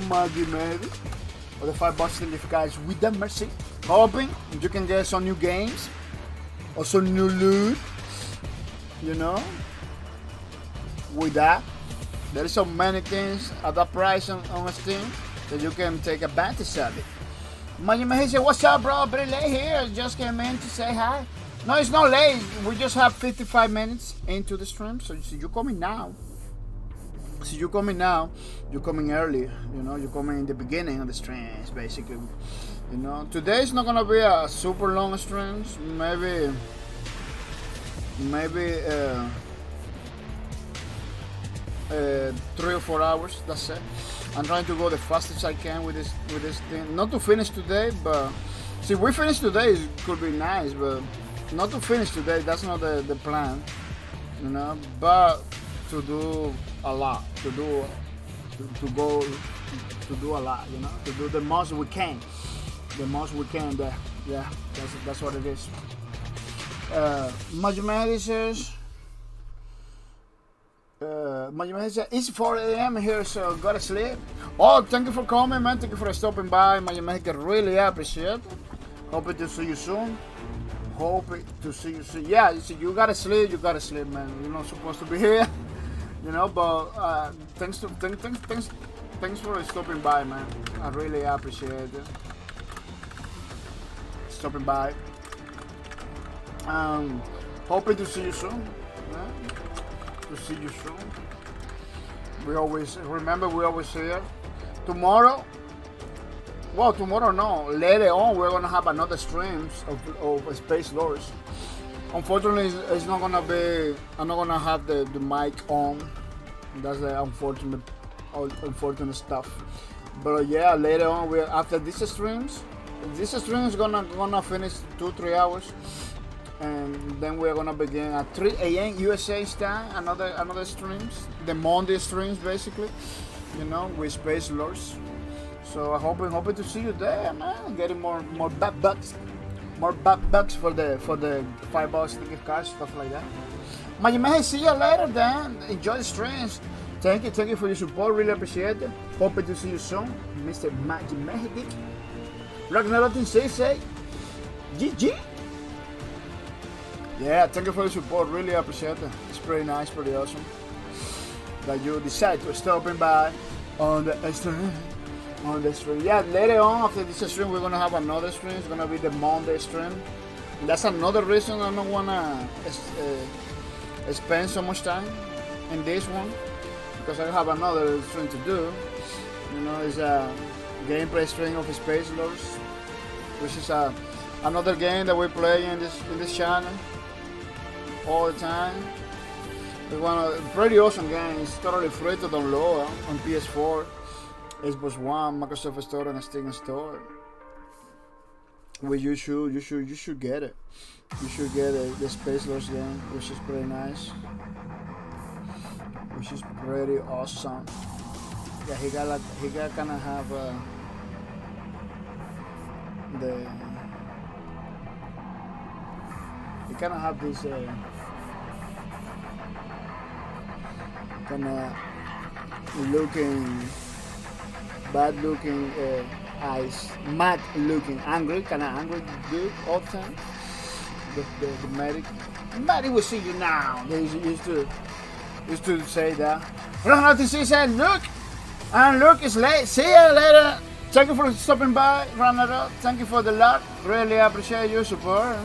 Majid Mehdi. For the $5 in gift cards without mercy. Hoping you can get some new games. Also new loot, you know. With that, there is so many things at that price on Steam that you can take advantage of it. Majid Mehdi said, "What's up, bro? Pretty late here. Just came in to say hi." No, it's not late. We just have 55 minutes into the stream, so you're coming now. So you're coming now. You're coming early. You know, you're coming in the beginning of the streams, basically. You know, today is not gonna be a super long stream. Maybe 3 or 4 hours. That's it. I'm trying to go the fastest I can with this thing. Not to finish today, but see, we finish today, it could be nice, but not to finish today. That's not the plan. You know, but to do a lot, to do a lot. You know, to do the most we can. The most we can there. Yeah, that's what it is. Majid Mehdi says, it's 4 a.m. here, so gotta sleep. Oh, thank you for coming, man. Thank you for stopping by. Majid Mehdi, really appreciate it. Hope to see you soon. Yeah, you gotta sleep, man. You're not supposed to be here. You know, but thanks for stopping by, man. I really appreciate it. stopping by. Hoping to see you soon. To see you soon. We always here. Tomorrow. Well, tomorrow no. Later on, we're gonna have another streams of Space Lords. Unfortunately, it's not gonna be. I'm not gonna have the mic on. That's the unfortunate stuff. But yeah, later on, after this stream is gonna finish 2-3 hours, and then we're gonna begin at 3 a.m. USA time. Another streams, the Monday streams basically. You know, with Space Lords. So I'm hoping to see you there, man. Getting more bucks for the $5 ticket cards, stuff like that. Man, see you later then. Enjoy the streams. Thank you for your support. Really appreciate it. Hoping to see you soon, Mr. Magic Magic. Ragnarok say GG. Yeah, thank you for your support. Really appreciate it. It's pretty nice, pretty awesome that you decide to stopping by on the stream. Yeah, later on after this stream we're gonna have another stream. It's gonna be the Monday stream. And that's another reason I don't wanna spend so much time in this one, because I have another stream to do. You know, it's a gameplay stream of Space Lords, which is another game that we play in this channel all the time. It's one of pretty awesome games. It's totally free to download on PS4. Xbox One, Microsoft Store, and Steam Store. Well, you should get it. You should get the Space Lords game, which is pretty nice, which is pretty awesome. Yeah, he got kind of have he kind of have this kind of bad looking eyes, mad looking, angry, kind of angry dude all the time. The medic will see you now. They used to say that. Well, nothing to say, look, and look, it's late. See you later. Thank you for stopping by, Ranado. Thank you for the love. Really appreciate your support.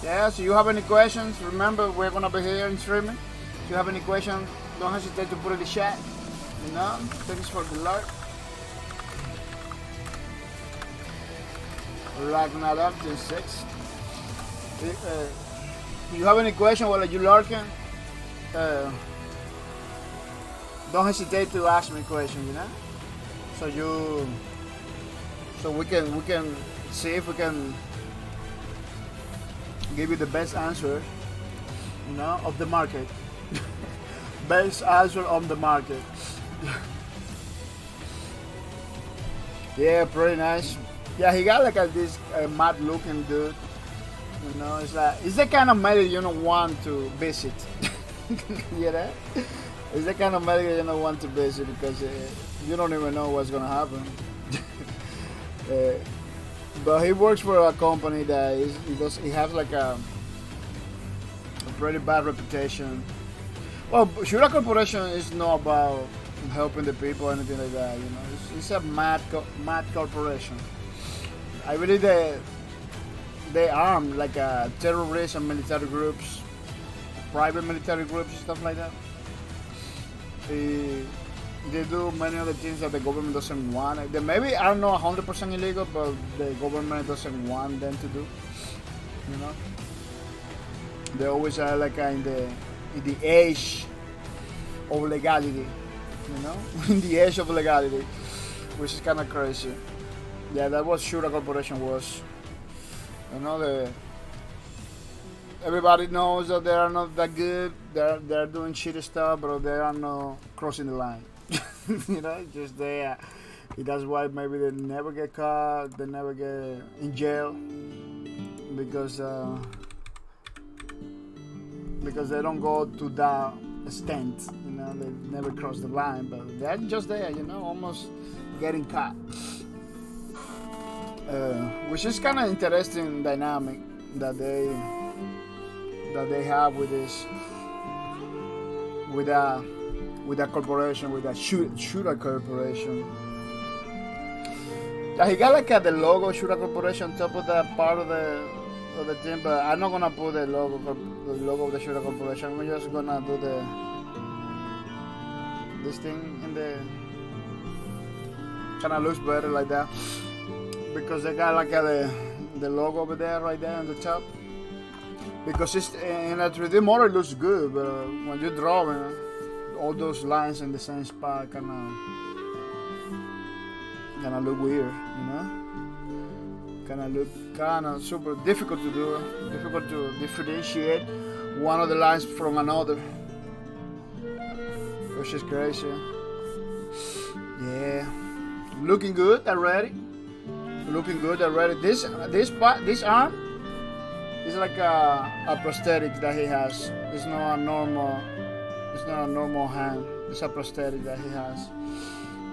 Yeah, so you have any questions, remember we're gonna be here in streaming. If you have any questions, don't hesitate to put it in the chat. You know, thanks for the love. Ragnarok 6. You have any question while you're lurking? Don't hesitate to ask me questions, you know. So we can see if we can give you the best answer, you know, of the market. Best answer on the market. Yeah, pretty nice. Yeah, he got like this mad looking dude. You know, it's the kind of medic you don't want to visit. You know? It's the kind of medic you don't want to visit because you don't even know what's gonna happen. But he works for a company that he has like a pretty bad reputation. Well, Shura Corporation is not about helping the people or anything like that. You know, it's a mad corporation. I believe they arm like terrorist and military groups, private military groups, stuff like that. They do many other things that the government doesn't want. They maybe are not 100% illegal, but the government doesn't want them to do. You know, they always are like in the edge of legality. You know, in the edge of legality, which is kind of crazy. Yeah, that was Shura Corporation was. You know, everybody knows that they are not that good. They're doing shitty stuff, but they are not crossing the line. You know, just they. That's why maybe they never get caught. They never get in jail because they don't go to that extent. You know, they never cross the line, but they're just there. You know, almost getting caught. Which is kind of interesting dynamic that they have with this with a corporation, with a shooter corporation. He got like the logo Shura Corporation on top of that part of the thing, but I'm not gonna put the logo of the Shura Corporation. I'm just gonna do this thing in the kind of looks better like that, because they got like the logo over there right there on the top. Because it's in a 3D model it looks good, but when you draw all those lines in the same spot kinda look weird, you know? Kinda super difficult to do, difficult to differentiate one of the lines from another, which is crazy. Yeah, looking good already. This arm is like a prosthetic that he has. It's not a normal hand. It's a prosthetic that he has.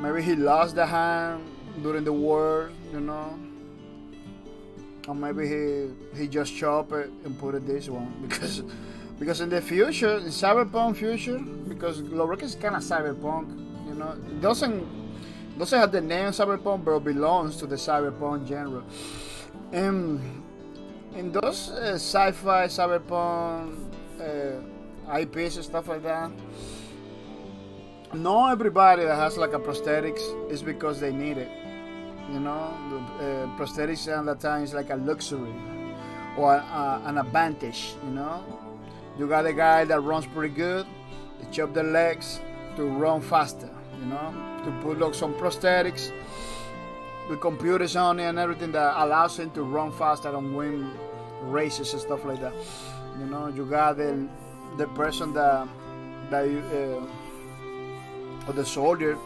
Maybe he lost the hand during the war, you know. Or maybe he just chopped it and put it this one because in the future, in cyberpunk future, because Lowbrook is kind of cyberpunk, you know. It doesn't have the name cyberpunk, but belongs to the cyberpunk genre. In those sci-fi cyberpunk IPs and stuff like that, not everybody that has like a prosthetics is because they need it. You know, prosthetics at that time is like a luxury or an advantage. You know, you got a guy that runs pretty good, they chop the legs to run faster. You know, to put like some prosthetics with computers on it and everything that allows him to run faster and win races and stuff like that. You know, you got the person or the soldier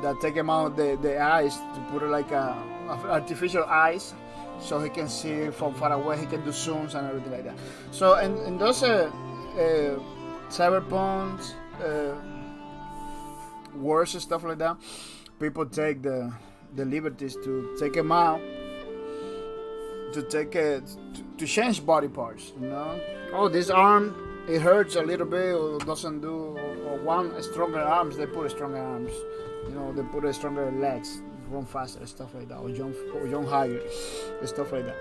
that take him out the eyes to put it like artificial eyes, so he can see from far away. He can do zooms and everything like that. So in those cyberpunk wars and stuff like that, people take the liberties to take him out, to change body parts. You know, oh, this arm, it hurts a little bit or doesn't do, or one stronger arms, they put stronger arms. You know, they put stronger legs, run faster, stuff like that, or jump higher, stuff like that.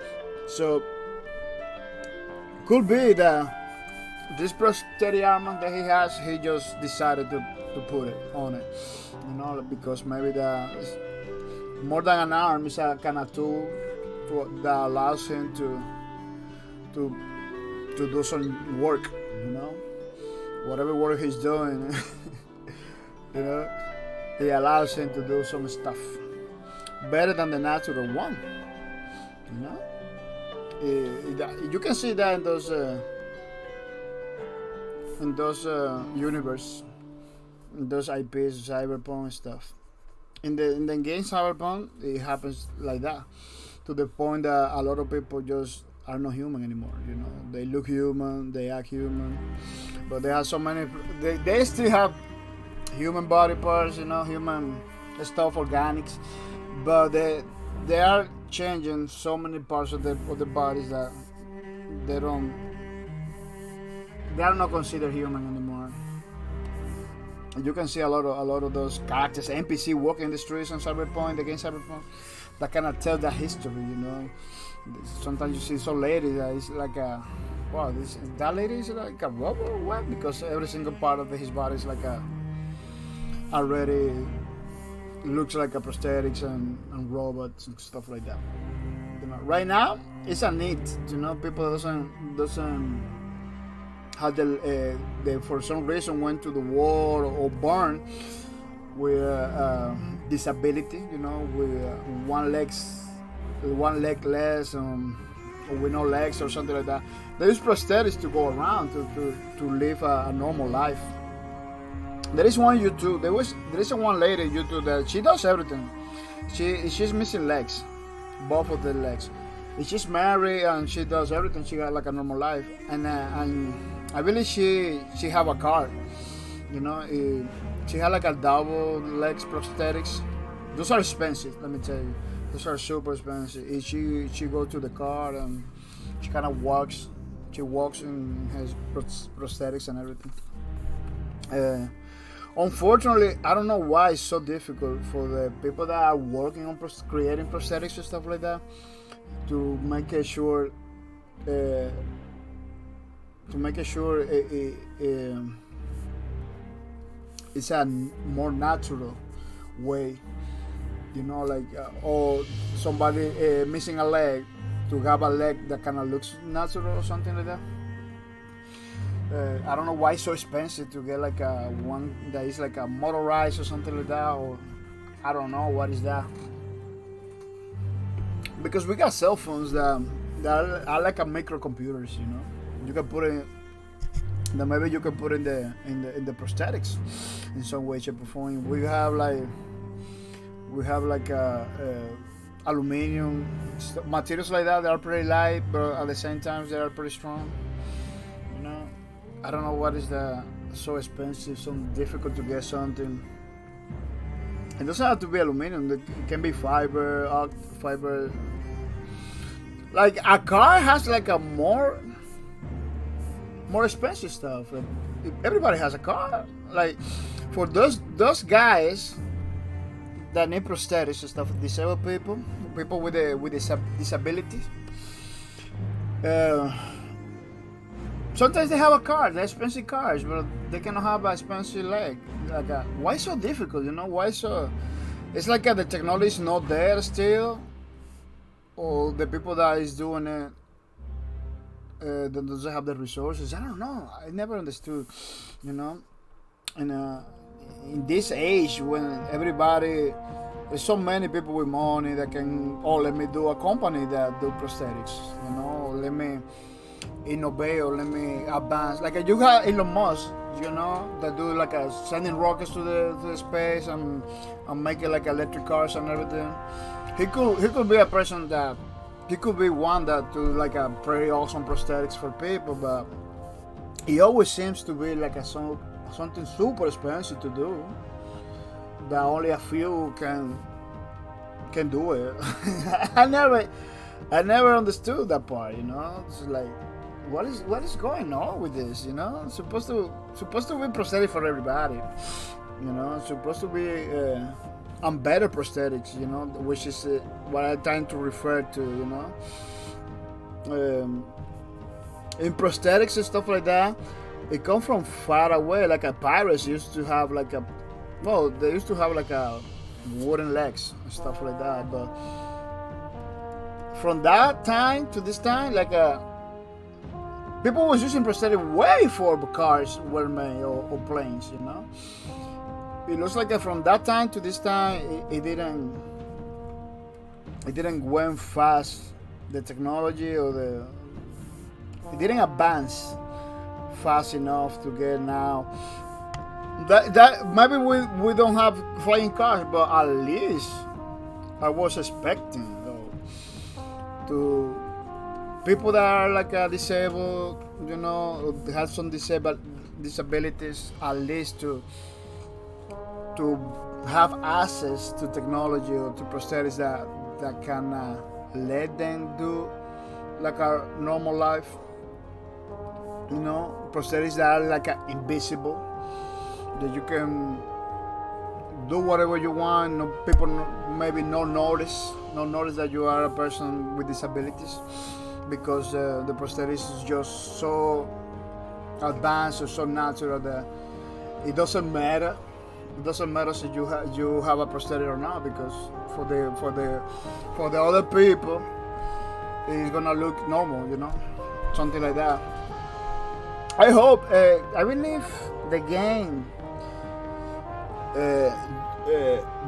So could be that this prosthetic arm that he has, he just decided to put it on it. You know, because maybe more than an arm, is a kind of tool that allows him to do some work. You know, whatever work he's doing, you know, it allows him to do some stuff better than the natural one. You know, you can see that in those universe, in those IPs, cyberpunk stuff. In the game cyberpunk, it happens like that, to the point that a lot of people just are not human anymore. You know, they look human, they act human, but they have so many. They still have human body parts, you know, human stuff, organics, but they are changing so many parts of the bodies that they are not considered human anymore. You can see a lot of those characters, NPC walking in the streets on Cyberpunk, the game Cyberpunk, that kind of tell that history, you know. Sometimes you see some lady that is like that lady is like a robot or what? Because every single part of his body is like already looks like a prosthetics and robots and stuff like that. You know, right now it's a need, you know, people doesn't have they for some reason went to the war or born with disability, you know, with one leg less, or with no legs or something like that. There is prosthetics to go around to live a normal life. There is one YouTube. There is one lady YouTube that she does everything. She's missing legs, both of the legs. She's married and she does everything. She got like a normal life, and I believe she have a car. You know, she had like a double legs prosthetics. Those are expensive. Let me tell you, those are super expensive. She go to the car and she kind of walks. She walks in has prosthetics and everything. Unfortunately, I don't know why it's so difficult for the people that are working on creating prosthetics and stuff like that to make it sure to make it sure it's a more natural way, like or somebody missing a leg to have a leg that kind of looks natural or something like that. I don't know why it's so expensive to get like a one that is like a motorized or something like that, or I don't know what is that. Because we got cell phones that are like a microcomputers, You can put it that maybe you can put in the prosthetics in some way, shape, or form. We have like aluminum materials like that are pretty light, but at the same time they are pretty strong. I don't know what is so expensive, so difficult to get something. It doesn't have to be aluminum. It can be fiber. Like a car has like a more expensive stuff. Like, everybody has a car. Like for those guys that need prosthetics and stuff, disabled people with disabilities. Sometimes they have a car, they're expensive cars, but they cannot have an expensive leg. Like, why so difficult? Why so? It's like the technology is not there still, or the people that is doing it that doesn't have the resources. I don't know. I never understood, And in this age when there's so many people with money that can, let me do a company that do prosthetics. Let me innovate or let me advance. Like you got Elon Musk, that do like sending rockets to the space and making like electric cars and everything. He could be a person that he could be one that do like a pretty awesome prosthetics for people, but he always seems to be like something super expensive to do that only a few can do it. I never understood that part. It's like, what is going on with this? It's supposed to be prosthetic for everybody. It's supposed to be better prosthetics. Which is what I'm trying to refer to. In prosthetics and stuff like that, it comes from far away. Like pirates used to have they used to have like a wooden legs and stuff like that. But from that time to this time, like people was using prosthetic way before cars were made or planes. It looks like from that time to this time, it didn't went fast. The technology it didn't advance fast enough to get now. That maybe we don't have flying cars, but at least I was expecting to people that are like disabled, have some disabilities, at least to have access to technology or to prosthetics that can let them do like a normal life. Prosthetics that are like invisible, that you can do whatever you want. People maybe not notice that you are a person with disabilities, because the prosthetics is just so advanced or so natural that it doesn't matter. It doesn't matter if you have a prosthetic or not, because for the other people, it's gonna look normal, something like that. I hope. I believe the game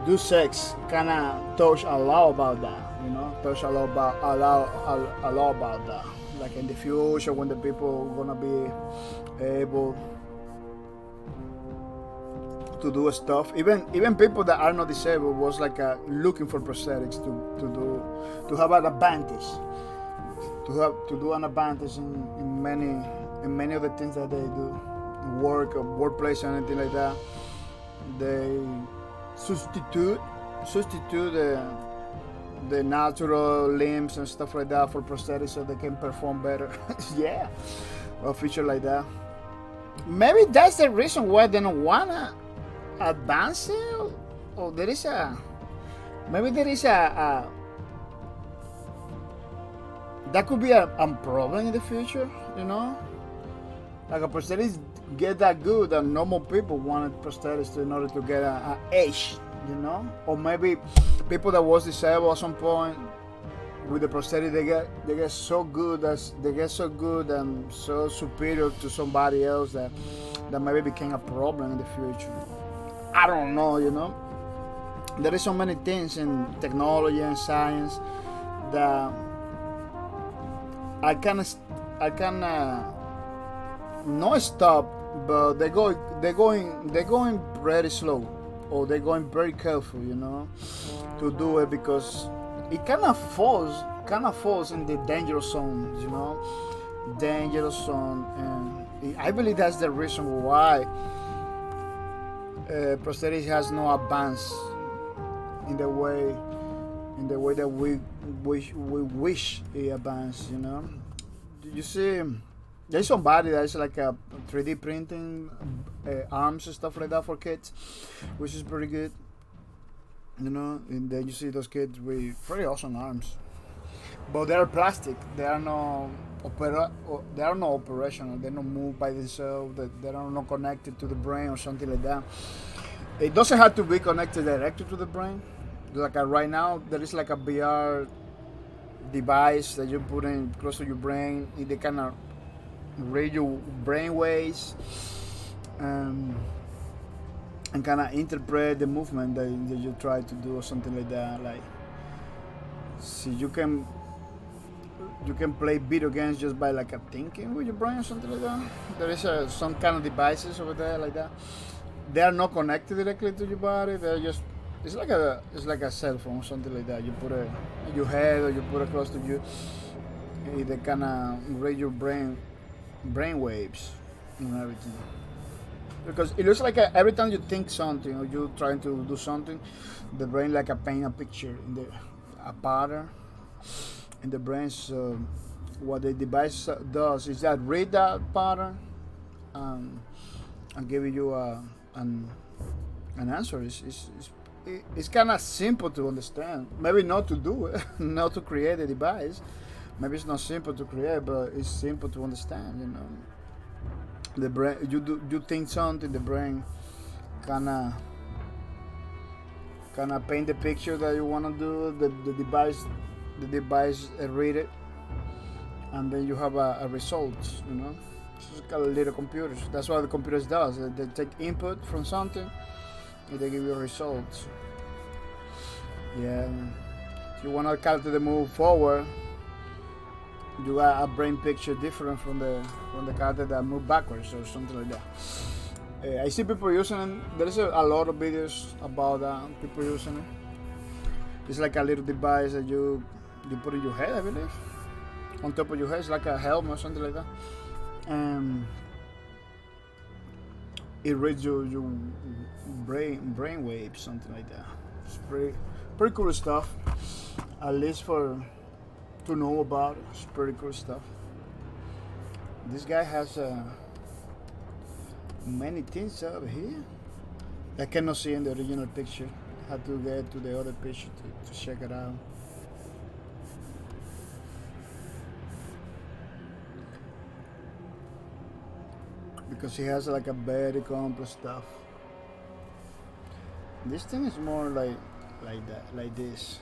Deus Ex kind of touch a lot about that, touch a lot about that. Like in the future, when the people are gonna be able to do stuff, even people that are not disabled was like looking for prosthetics to have an advantage, to do an advantage in many of the things that they do, work or workplace or anything like that. They substitute the natural limbs and stuff like that for prosthetics so they can perform better. Yeah, a feature like that. Maybe that's the reason why they don't wanna advanced, or there is a, maybe there is a that could be a problem in the future, you know? Like a prosthetics get that good that normal people wanted prosthetics in order to get a edge, you know? Or maybe people that was disabled at some point with the prosthetic, they get so good and so superior to somebody else that maybe became a problem in the future. I don't know, you know? There is so many things in technology and science that I can not stop, but they're going pretty slow, or they're going very careful, you know, to do it, because it kind of falls in the dangerous zone, you know, dangerous zone, and I believe that's the reason why prosthetics has no advance in the way that we wish it advance, you know. You see, there's somebody that's like a 3D printing arms and stuff like that for kids, which is pretty good, you know. And then you see those kids with pretty awesome arms, but they're plastic. They are no operational. They don't move by themselves. They are not connected to the brain or something like that. It doesn't have to be connected directly to the brain. Like right now, there is like a VR device that you put in close to your brain. They kind of read your brain waves and kind of interpret the movement that you try to do or something like that. Like, see, you can play video games just by like a thinking with your brain or something like that. There is some kind of devices over there like that. They are not connected directly to your body. They're just it's like a cell phone or something like that. You put it in your head or you put it close to you. They kind of read your brain waves and everything. Because it looks like every time you think something or you're trying to do something, the brain like a paint a picture in a pattern in the brain. So what the device does is that read that pattern and give you an answer. It's kind of simple to understand. Maybe not to do it, not to create a device. Maybe it's not simple to create, but it's simple to understand. You know, the brain. You think something, the brain kind of paint the picture that you want to do. The device read it, and then you have a result. You know, it's just called little computers. That's what the computers does. They take input from something. And they give you results. Yeah. If you want to calculate the move forward, you got a brain picture different from the character that move backwards or something like that. I see people using it. There's a lot of videos about that. People using it. It's like a little device that you put in your head, I believe. On top of your head, it's like a helmet or something like that. It reads your brain waves, something like that. It's pretty cool stuff. At least to know about it. It's pretty cool stuff. This guy has many things over here. I cannot see in the original picture. I have to get to the other picture to check it out. Because he has like a very complex stuff. This thing is more like that, like this.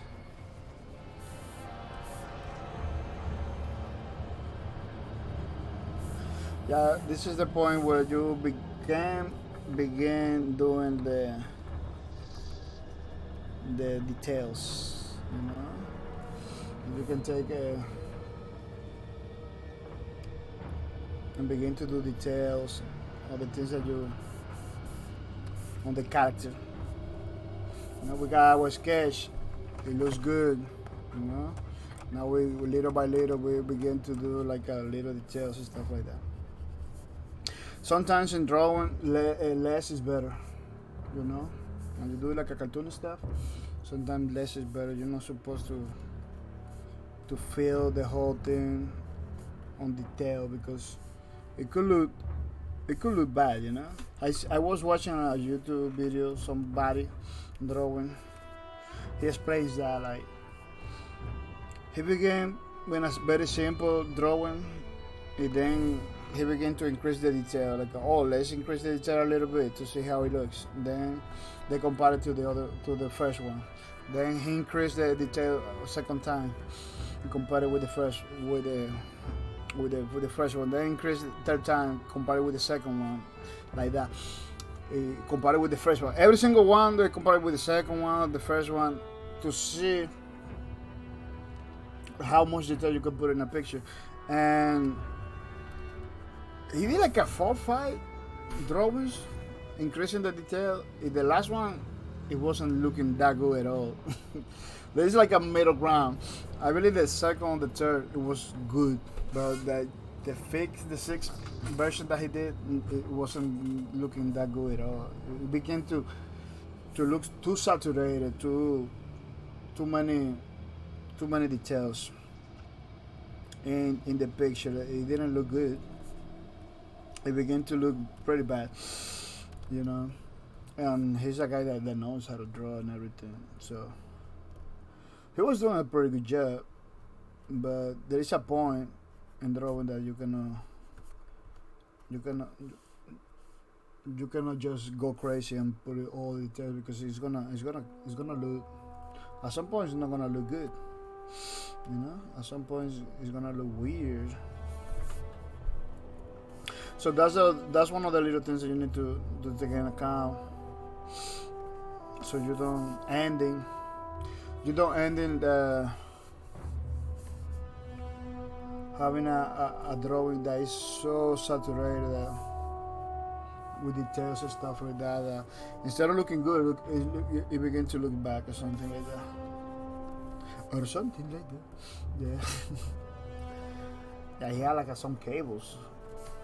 Yeah, this is the point where you begin doing the details. You know, you can take and begin to do details of the things that you on the character. You know, we got our sketch. It looks good. You know. Now we little by little we begin to do like little details and stuff like that. Sometimes in drawing, less is better. You know. When you do like a cartoon stuff, sometimes less is better. You're not supposed to fill the whole thing on detail because it could look it could look bad, you know. I was watching a YouTube video, somebody drawing. He explains that like he began with a very simple drawing, and then he began to increase the detail. Like, oh, let's increase the detail a little bit to see how it looks. Then they compare it to the first one. Then he increased the detail a second time and compared it with the first with the first one. Then increased the third time, compared it with the second one, like that. Compare it with the first one. Every single one they compare it with the second one, the first one, to see how much detail you can put in a picture. And he did like a 4 or 5 drawings, increasing the detail. In the last one, it wasn't looking that good at all. There's like a middle ground. I believe the second, the third, it was good, but the sixth version that he did, it wasn't looking that good at all. It began to look too saturated, too many details in the picture. It didn't look good. It began to look pretty bad, you know. And he's a guy that knows how to draw and everything, so he was doing a pretty good job. But there is a point in drawing that you cannot just go crazy and put it all detail, because it's gonna look, at some point it's not gonna look good, you know. At some point it's gonna look weird. So that's one of the little things that you need to take into account, so you don't end in the having a drawing that is so saturated with details and stuff like that. Instead of looking good, it begins to look bad or something like that. Or something like that. Yeah. Yeah, he had like some cables.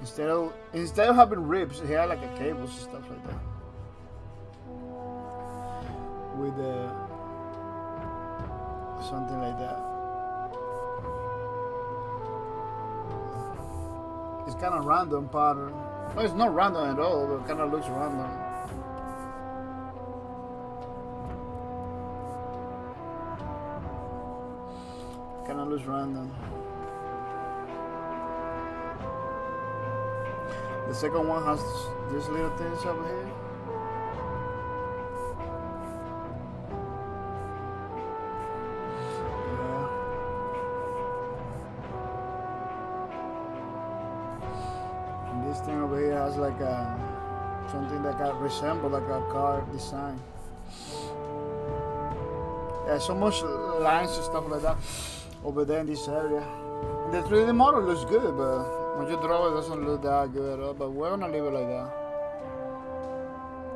Instead of having ribs, he had like a cables and stuff like that. With something like that. It's kind of random pattern. No, it's not random at all, but it kind of looks random. Kind of looks random. The second one has these little things over here. This thing over here has like something that can resemble like a car design. Yeah, so much lines and stuff like that over there in this area. The 3D model looks good, but when you draw it, doesn't look that good at all. But we're gonna leave it like that.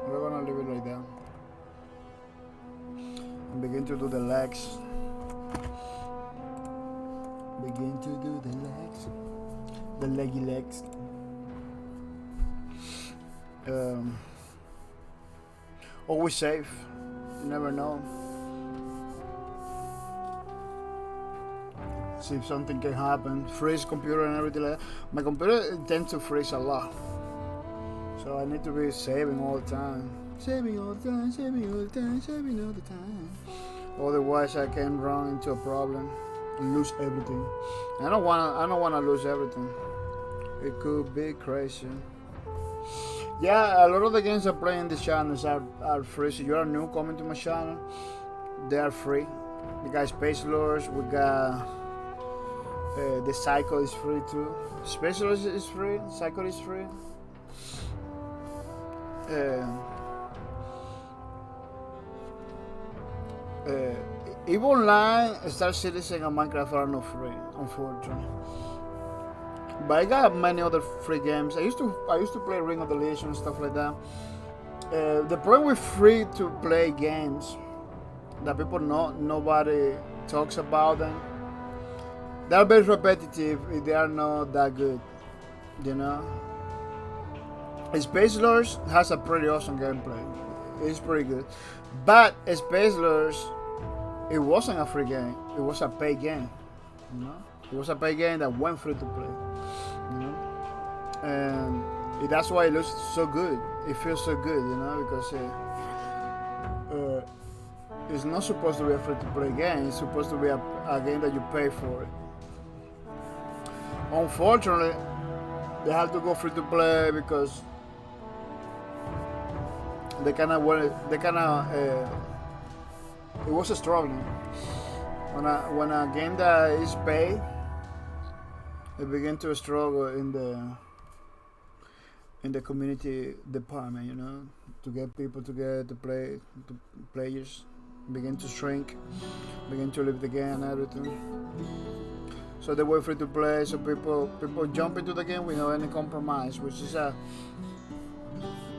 We're gonna leave it like that. And begin to do the legs. Begin to do the legs. The leggy legs. Always safe. You never know. See if something can happen. Freeze computer and everything like that. My computer tends to freeze a lot, so I need to be saving all the time. Saving all the time. Saving all the time. Saving all the time. Otherwise, I can run into a problem and lose everything. I don't wanna lose everything. It could be crazy. Yeah, a lot of the games I play in this channels are free. So you are new coming to my channel, they are free. We got Space Lords, we got the Cycle is free too. Space Lords is free, Cycle is free. EVE Online, Star Citizen, and Minecraft are not free, unfortunately. But I got many other free games. I used to play Ring of the Legion and stuff like that. The problem with free to play games that people nobody talks about them. They're very repetitive. They are not that good, you know. Space Lords has a pretty awesome gameplay. It's pretty good, but Space Lords, it wasn't a free game. It was a paid game, you know. It was a paid game that went free to play, you know. And That's why it looks so good. It feels so good, because it's not supposed to be a free-to-play game. It's supposed to be a game that you pay for. Unfortunately, they have to go free-to-play because they kind of it was a struggle when a game that is paid, it begin to struggle in the community department, to get people together to play. Players begin to shrink, begin to leave the game and everything. So they were free to play. So people jump into the game without any compromise, which is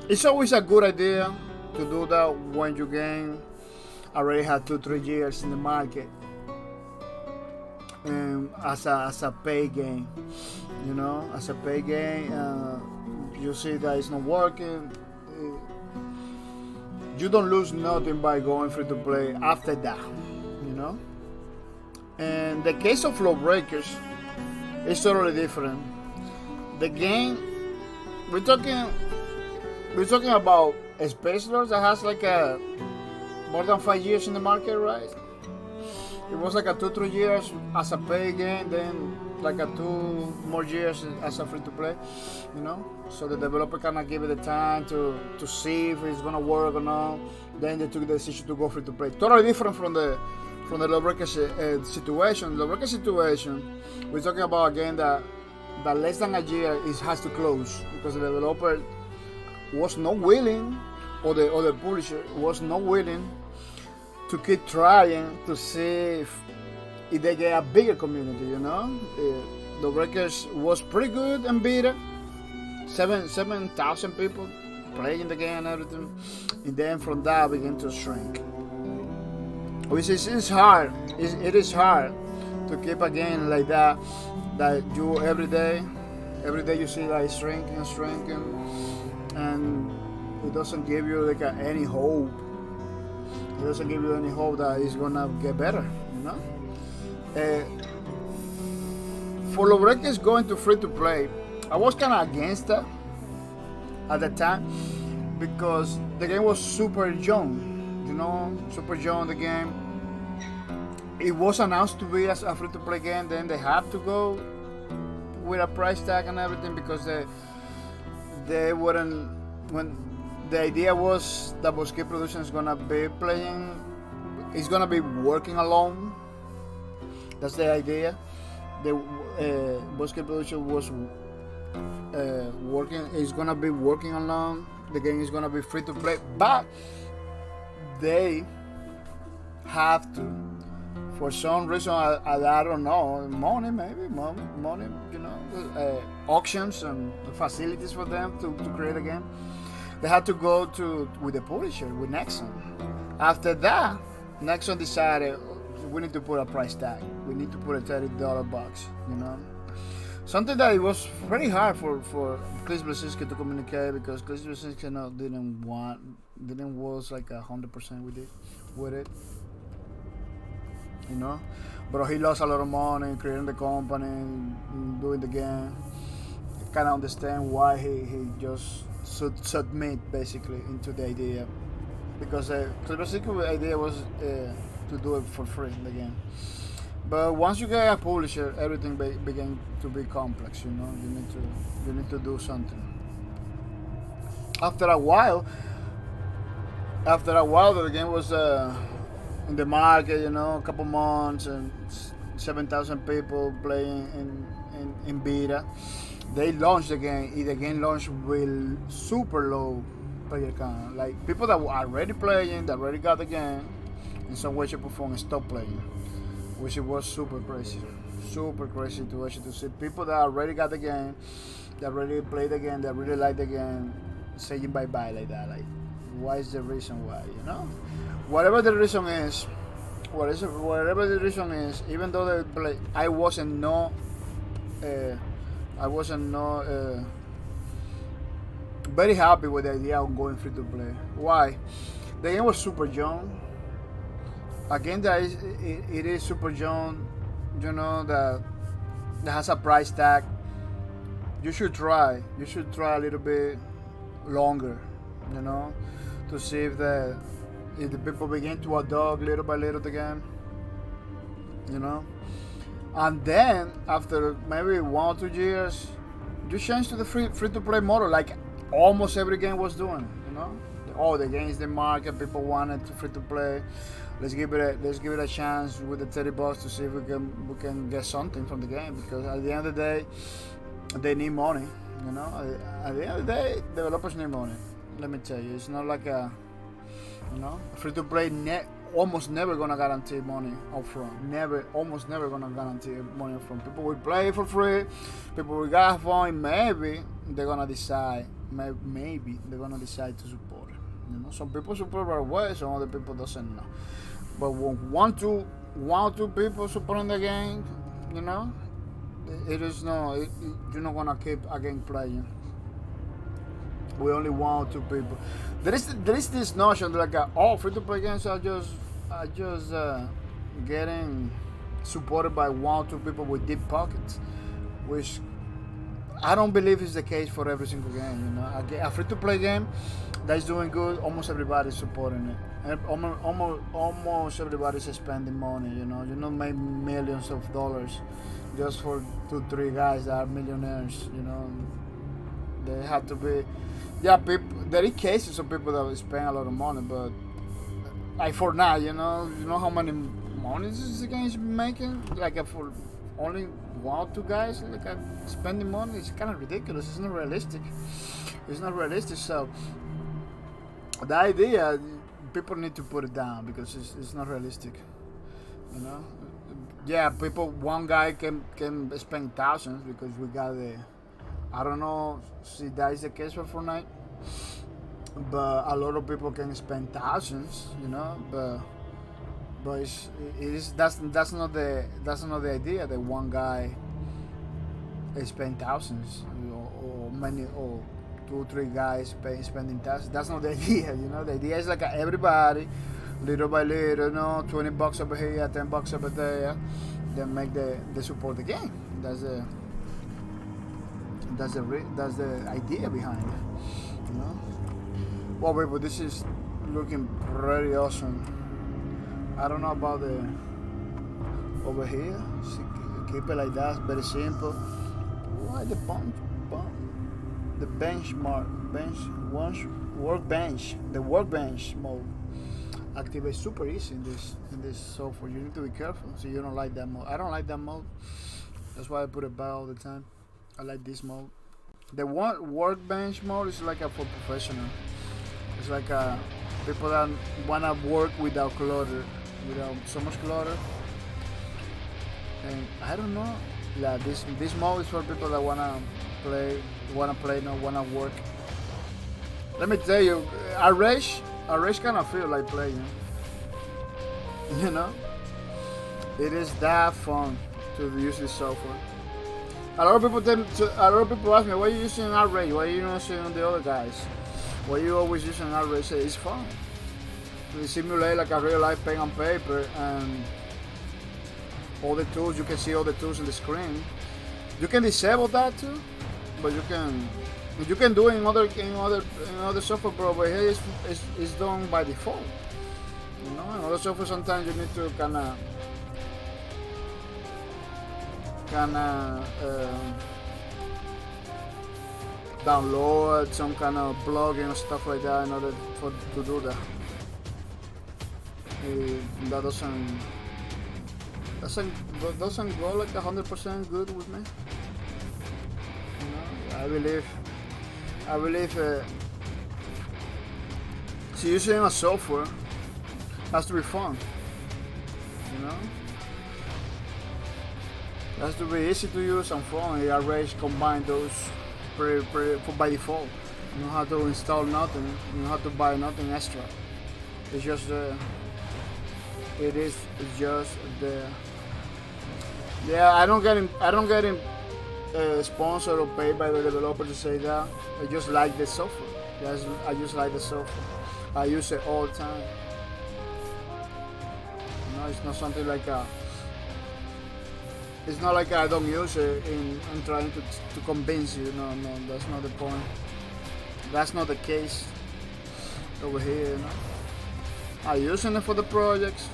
it's always a good idea to do that when your game already had 2-3 years in the market, and as a pay game, as a pay game, you see that it's not working. You don't lose nothing by going free to play after that, And the case of Lawbreakers is totally different. The game we're talking about a Space Lords that has like a more than 5 years in the market, right? It was like a 2-3 years as a pay game, then like a 2 more years as a free to play, So the developer kind of gave it the time to see if it's gonna work or not. Then they took the decision to go free to play. Totally different from the Lawbreaker situation. Lawbreaker situation, we're talking about a game that less than a year has to close because the developer was not willing, or the publisher was not willing to keep trying to see if they get a bigger community, The Breakers was pretty good in beta. 7,000 people playing the game and everything. And then from that began to shrink. Which is hard. It is hard to keep a game like that you every day you see that it's shrinking, and it doesn't give you like any hope. It doesn't give you any hope that it's gonna get better, For Lawbreakers going to free to play, I was kind of against that at the time because the game was super young, super young. The game, it was announced to be as a free to play game, then they have to go with a price tag and everything because they wouldn't. When the idea was that Bosque Production is gonna be working alone. That's the idea. The Bosque Production was is gonna be working alone. The game is gonna be free to play, but they have to, for some reason, I don't know, money, auctions and facilities for them to create a game. They had to go with the publisher, with Nexon. After that, Nexon decided we need to put a price tag. We need to put a $30 box, Something that it was very hard for Chris Blasinski to communicate because Chris Blasinski didn't was like 100% with it, But he lost a lot of money creating the company, doing the game. Kind of understand why he just submit basically into the idea because Chris Blasinski's idea was to do it for free in the game. But once you get a publisher, everything began to be complex. You need to do something. After a while, the game was in the market. A couple months and 7,000 people playing in beta. They launched the game. The game launched with super low player count. Like people that were already playing, that already got the game, in some way, shape, or form, stopped playing. Which it was super crazy to actually see people that already got the game, that already played the game, that really like the game, saying bye-bye like that. Like, what is the reason why? Whatever the reason is, even though they play, I wasn't very happy with the idea of going free to play. Why? The game was super young. Again, it is super young, that has a price tag. you should try. You should try a little bit longer, you know, to see if the people begin to adopt little by little the game, you know. And then after maybe 1 or 2 years, you change to the free to play model, like almost every game was doing, you know. Oh, the game's the market, people wanted to free to play. Let's give it a chance with the $30 to see if we can get something from the game, because at the end of the day, they need money, you know. At the end of the day, developers need money. Let me tell you, it's not like a, you know, free to play almost never gonna guarantee money upfront. Almost never gonna guarantee money upfront. People will play for free. People will get fun. Maybe they're gonna decide. Maybe they're gonna decide to support it. You know, some people support right away. Some other people doesn't know. But when one or two people supporting the game, you know, you're not gonna keep a game playing. We only 1 or 2 people. There is this notion that like free to play games are just getting supported by 1 or 2 people with deep pockets, which I don't believe is the case for every single game. You know, a free to play game that's doing good, almost everybody's supporting it. Almost everybody's spending money. You know, make millions of dollars just for 2-3 guys that are millionaires. You know, they have to be. Yeah, there is cases of people that spend a lot of money, but like for now, you know how many money is the game making? Like for only 1 or 2 guys like spending money, it's kind of ridiculous. It's not realistic. So the idea, people need to put it down because it's not realistic. You know, yeah, one guy can spend thousands because we got the. I don't know if that is the case for Fortnite, but a lot of people can spend thousands, you know. But that's not the idea that one guy spend thousands or 2 or 3 guys spending thousands. That's not the idea, you know. The idea is like everybody, little by little, you know, $20 over here, $10 over there, then make they support the game. That's the idea behind it, you know. Well, people, this is looking pretty awesome. I don't know about the over here. Keep it like that. Very simple. Why the workbench mode activates super easy in this software. You need to be careful so you don't like that mode. I don't like that mode. That's why I put it back all the time. I like this mode. The workbench mode is like for professional. It's like people that wanna work without clutter, without so much clutter. And I don't know. Yeah, this mode is for people that wanna play, not wanna work. Let me tell you, a race kind of feel like playing. You know, it is that fun to use this software. A lot of people ask me, why are you using Array? Why are you not using the other guys? Why are you always using Array? Say it's fun. We simulate like a real life pen and paper, and all the tools. You can see all the tools on the screen. You can disable that too, but you can do it in other software. But over here it's done by default. You know, in other software sometimes you need to kind of download some kind of plugin or stuff like that in order to do that. That doesn't go like 100% good with me. You know, I believe so using a software has to be fun. You know. It has to be easy to use and fun. The arrays combine those by default. You don't have to install nothing. You don't have to buy nothing extra. It's just it's just the. Yeah, I don't get sponsored or paid by the developer to say that. I just like the software. I just like the software. I use it all the time. You know, it's not something like It's not like I don't use it in trying to convince you. No, that's not the point. That's not the case over here. You know, I'm using it for the projects.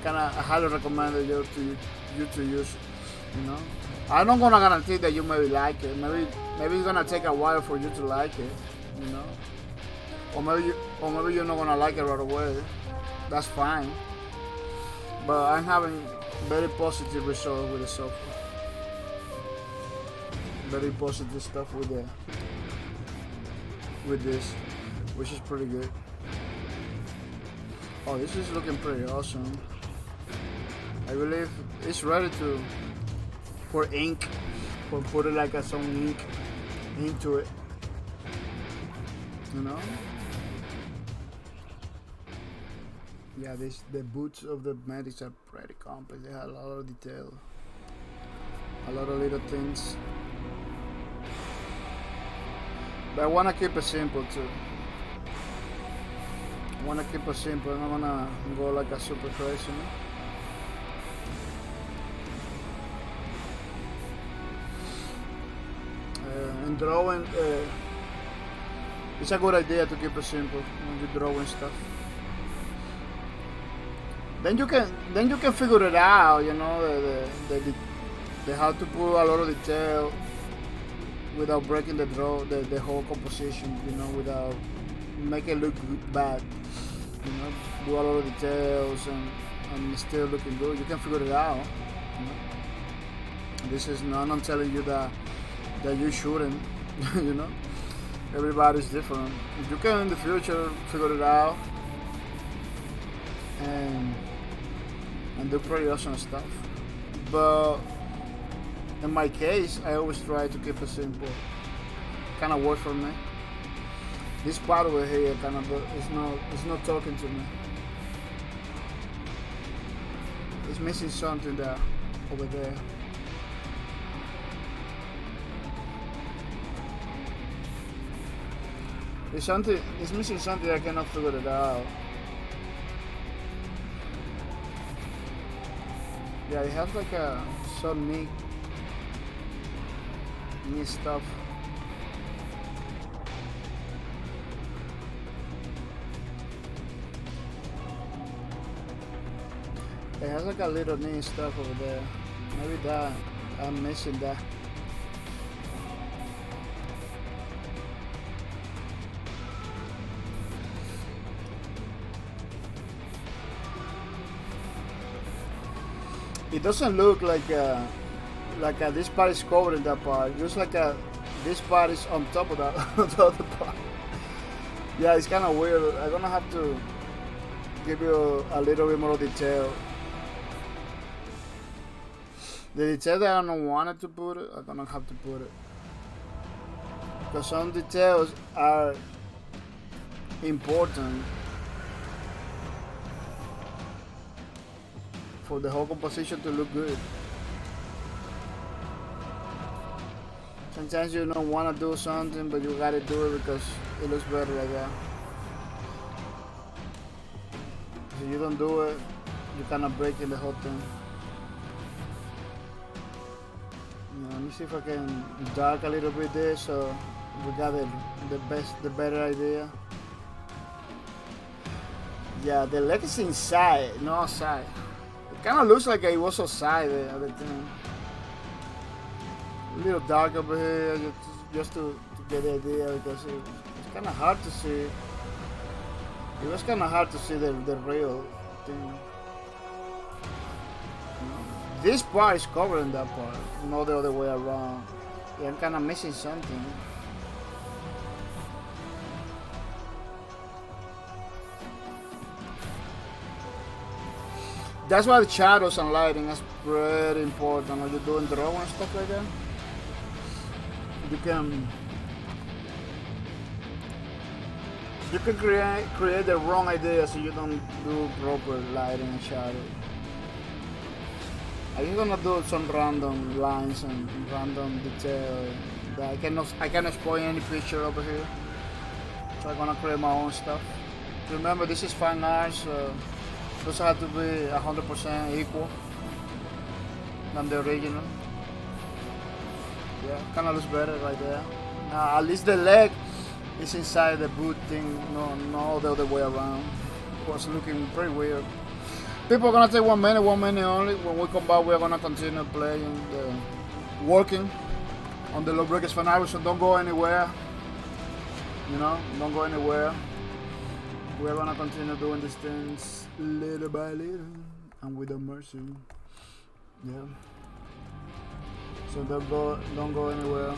I highly recommend you to use it. You know, I'm not gonna guarantee that you maybe like it. Maybe it's gonna take a while for you to like it. You know, or maybe you're not gonna like it right away. That's fine. But I'm having very positive results with the software. Very positive stuff with this, which is pretty good. Oh, this is looking pretty awesome. I believe it's ready for ink, for putting like some ink into it. You know? Yeah, the boots of the medics are pretty complex. They have a lot of detail, a lot of little things. But I wanna keep it simple too. I wanna keep it simple. I'm not gonna go like a super crazy. And drawing, it's a good idea to keep it simple when you're drawing stuff. Then you can figure it out, you know, the how to put a lot of detail without breaking the whole composition, you know, without making it look bad, you know, do a lot of details and still looking good. You can figure it out. You know? This is not, I'm telling you that you shouldn't, you know. Everybody's different. You can in the future figure it out and do pretty awesome stuff. But in my case, I always try to keep it simple. Kind of works for me. This part over here it's not talking to me. It's missing something there, over there. It's missing something. I cannot figure it out. Yeah, it has like some neat stuff. It has like a little neat stuff over there. Maybe that I'm missing that. It doesn't look like this part is covering that part. It looks like this part is on top of that the other part. Yeah, it's kind of weird. I'm gonna have to give you a little bit more detail. The detail that I don't want to put it, I'm gonna have to put it. Because some details are important for the whole composition to look good. Sometimes you don't want to do something, but you gotta do it because it looks better like that. If you don't do it, you kind of breaking the whole thing. Let me see if I can dark a little bit there so we got the better idea. Yeah, the leg is inside, not outside. It kind of looks like it was outside the other thing. A little dark over here just to get the idea because it's kind of hard to see. It was kind of hard to see the real thing. This part is covering that part, not the other way around. Yeah, I'm kind of missing something. That's why the shadows and lighting is pretty important when you're doing drawing and stuff like that. You can create the wrong idea so you don't do proper lighting and shadow. I'm just gonna do some random lines and random detail. I cannot spoil any picture over here. So I'm gonna create my own stuff. Remember, this is fine art, so it doesn't have to be 100% equal. than the original. Yeah, kind of looks better right there. At least the leg is inside the boot thing, no the other way around. It was looking pretty weird. People are gonna take 1 minute only. When we come back, we're gonna continue playing, working on the Lawbreakers finale. So don't go anywhere. Don't go anywhere. We're gonna continue doing these things little by little and without mercy. Yeah. So don't go anywhere.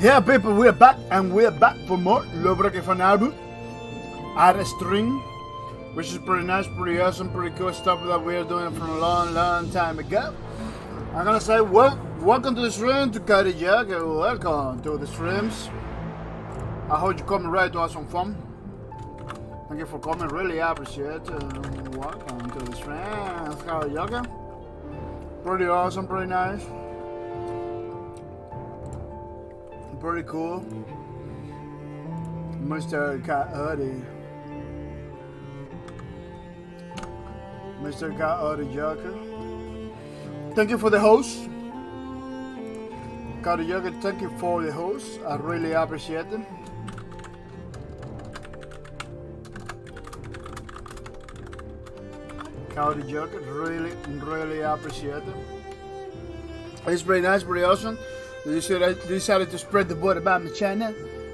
Yeah, people, we're back, and we're back for more Lobroke Fan album. Add a string, which is pretty nice, pretty awesome, pretty cool stuff that we are doing from a long time ago. I'm gonna say, welcome to the stream to Cody Jack, and welcome to the streams. I hope you come ready to have some fun. Thank you for coming, really appreciate it. Welcome to the streams, Cody Jack. Pretty awesome, pretty nice. Pretty cool. Mr. Coyote. Mr. Coyote Joker. Thank you for the host. Coyote Joker, thank you for the host. I really appreciate it. Coyote Joker, really appreciate it. It's pretty nice, pretty awesome. You decided to spread the word about my channel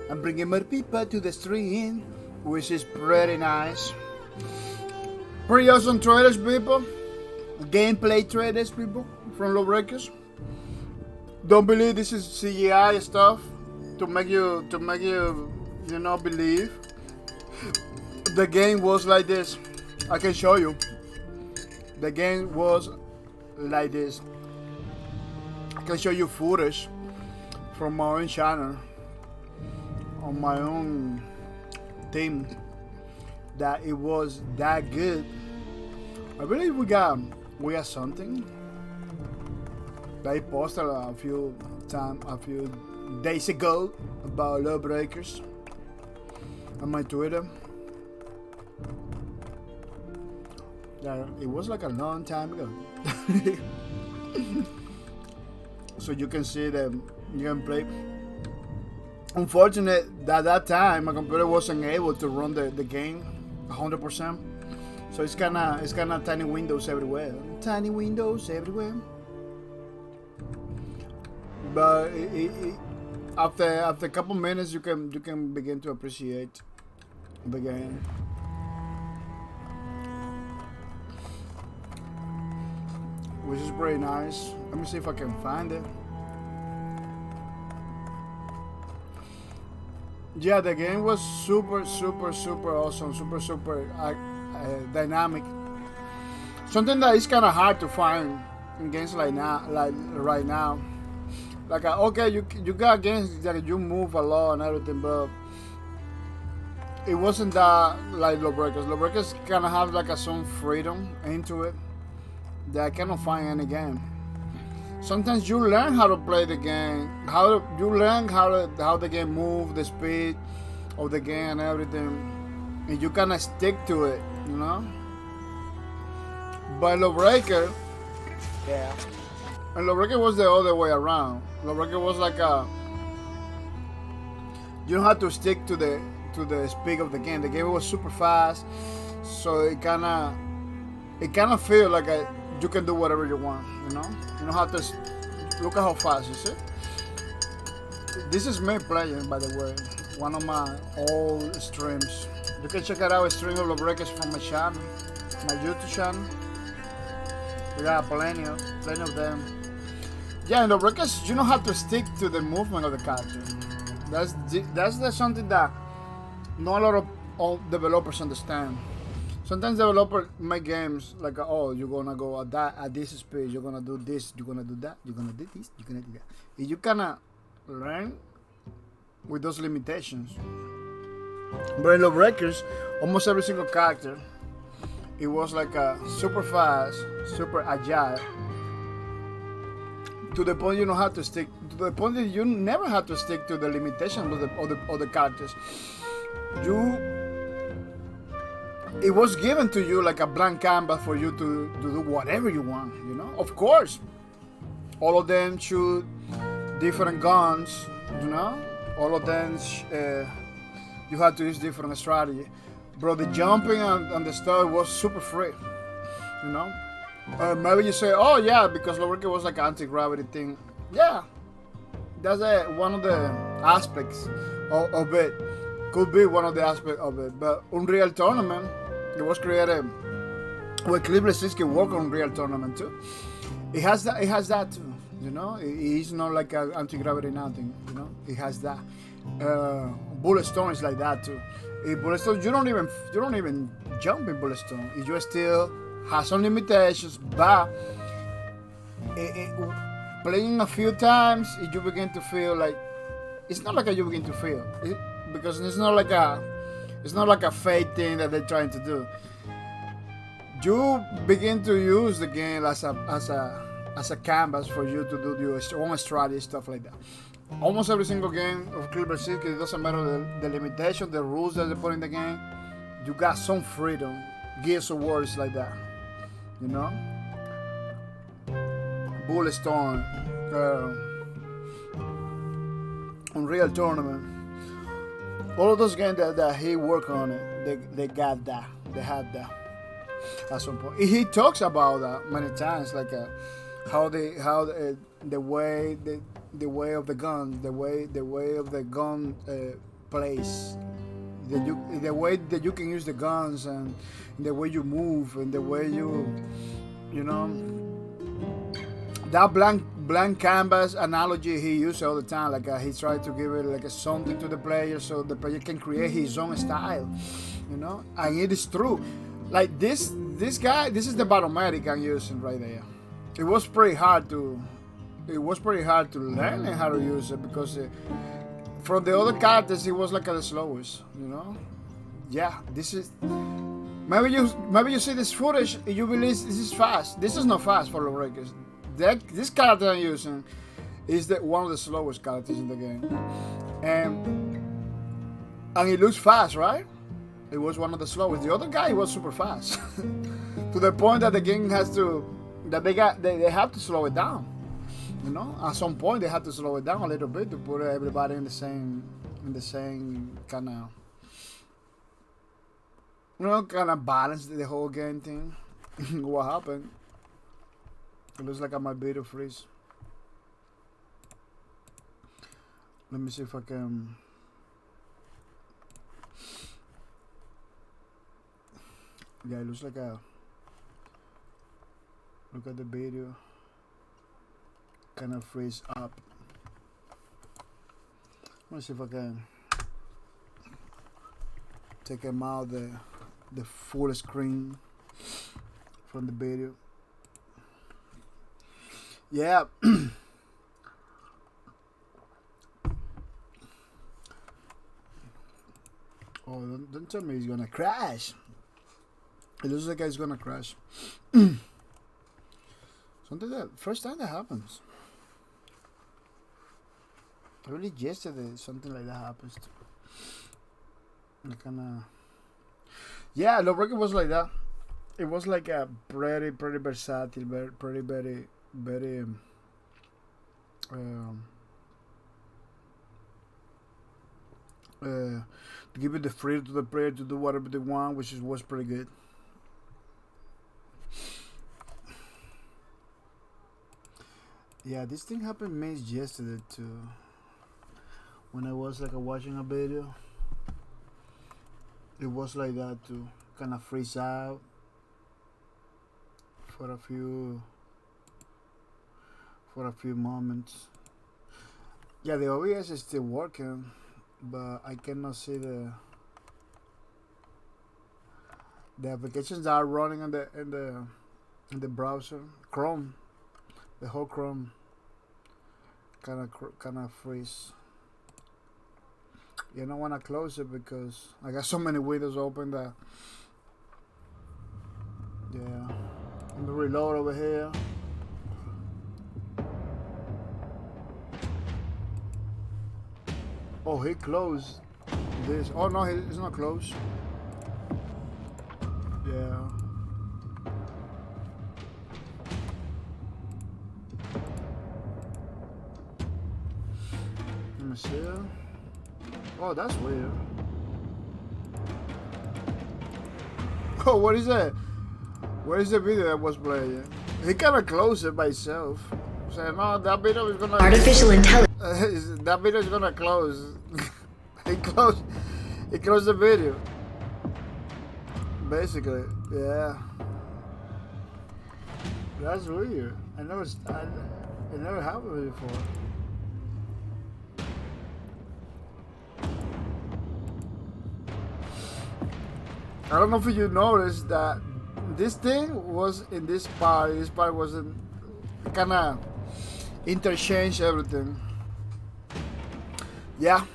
and bringing more people to the stream, which is pretty nice. Pretty awesome trailers, people. Gameplay trailers, people, from Lawbreakers. Don't believe this is CGI stuff to make you believe. The game was like this. I can show you. The game was like this. I can show you footage from my own channel, on my own team, that it was that good. I believe we got something that I posted a few days ago about Lawbreakers on my Twitter. Yeah, it was like a long time ago. So you can see the gameplay. Unfortunately, at that time my computer wasn't able to run the game 100%. So it's kinda tiny windows everywhere. Tiny windows everywhere. But after a couple minutes, you can begin to appreciate the game. Which is pretty nice. Let me see if I can find it. Yeah, the game was super awesome, super dynamic. Something that is kind of hard to find in games like right now. Like okay, you got games that you move a lot and everything, but it wasn't that like Lawbreakers. Lawbreakers kind of have like some freedom into it that I cannot find any game. Sometimes you learn how to play the game, how the game moves, the speed of the game and everything, and you kind of stick to it, you know. But Lawbreaker, yeah, and Lawbreaker was the other way around. Lawbreaker was like you don't have to stick to the speed of the game. The game was super fast, so it kind of feel like you can do whatever you want, you know? You don't have to look at how fast, you see? This is me playing, by the way, one of my old streams. You can check it out, a stream of Lawbreakers from my channel, my YouTube channel. We got plenty of them. Yeah, in Lawbreakers, you don't have to stick to the movement of the character. That's something that not a lot of developers understand. Sometimes developers make games like, oh, you're gonna go at this speed, you're gonna do this, you're gonna do that, you're gonna do this, you're gonna do that. And you kinda learn with those limitations. But in Lawbreakers, almost every single character, it was like a super fast, super agile. To the point you don't have to stick. To the point that you never have to stick to the limitations of the characters. It was given to you like a blank canvas for you to do whatever you want, you know? Of course, all of them shoot different guns, you know? All of them, you had to use different strategy. Bro, the jumping and the stuff was super free, you know? Maybe you say, oh yeah, because Lawbreaker was like an anti-gravity thing. Yeah, that's one of the aspects of it. Could be one of the aspects of it. But Unreal Tournament, it was created with Cliff Lesinski work on Unreal Tournament too. It has that too. You know, he's not like an anti-gravity nothing. You know, he has that. Bullet Stone is like that too. In Bullet Stone, you don't even jump in Bullet Stone. You still has some limitations, but playing a few times, you begin to feel like it's not like you begin to feel because it's not like a fake thing that they're trying to do. You begin to use the game as a canvas for you to do your own strategy, stuff like that. Almost every single game of Cleaver City, it doesn't matter the limitation, the rules that they put in the game. You got some freedom. Gears of War is like that, you know. Bullet Storm, Unreal Tournament. All of those games that he worked on it, they got that. They had that at some point. He talks about that many times, like how the way of the gun, the way of the gun plays, the way that you can use the guns, and the way you move, and the way you know, that blank canvas analogy he uses all the time. Like he tried to give it like something to the player, so the player can create his own style, you know. And it is true. Like this guy, this is the barometric I'm using right there. It was pretty hard to learn how to use it because from the other characters he was like the slowest, you know. Yeah, this is maybe you see this footage and you believe this is fast. This is not fast for the breakers. This character I'm using is one of the slowest characters in the game, and it looks fast, right? It was one of the slowest. The other guy was super fast to the point that the game has to they have to slow it down. You know, at some point they have to slow it down a little bit to put everybody in the same kind of, you know, kind of balance the whole game thing. What happened? It looks like I might be to freeze. Let me see if I can. Yeah, it looks like look at the video. Kind of freeze up. Let me see if I can take him out the full screen from the video. Yeah. Oh, don't tell me he's gonna crash. It looks like it's gonna crash. Something that first time that happens. Really, yesterday something like that happens. Yeah, Lawbreaker was like that. It was like a pretty versatile, very to give it the freedom to the player to do whatever they want, which was pretty good. Yeah, this thing happened me yesterday too. When I was like watching a video, it was like that too. Kind of freeze out for a few moments. Yeah, the OBS is still working, but I cannot see the applications that are running in the browser. Chrome, the whole Chrome kind of freeze. You don't want to close it because I got so many windows open that. Yeah, let me reload over here. Oh, he closed this. Oh no, it's not closed. Yeah. Let me see. Oh, that's weird. Oh, what is that? Where is the video that was playing? He kind of closed it by himself. Saying, no, that video is gonna. Artificial intelligence. That video is gonna close. He closed the video. Basically, yeah. That's weird. I never. It never happened before. I don't know if you noticed that this thing was in this part. This part wasn't kind of interchange everything. Yeah,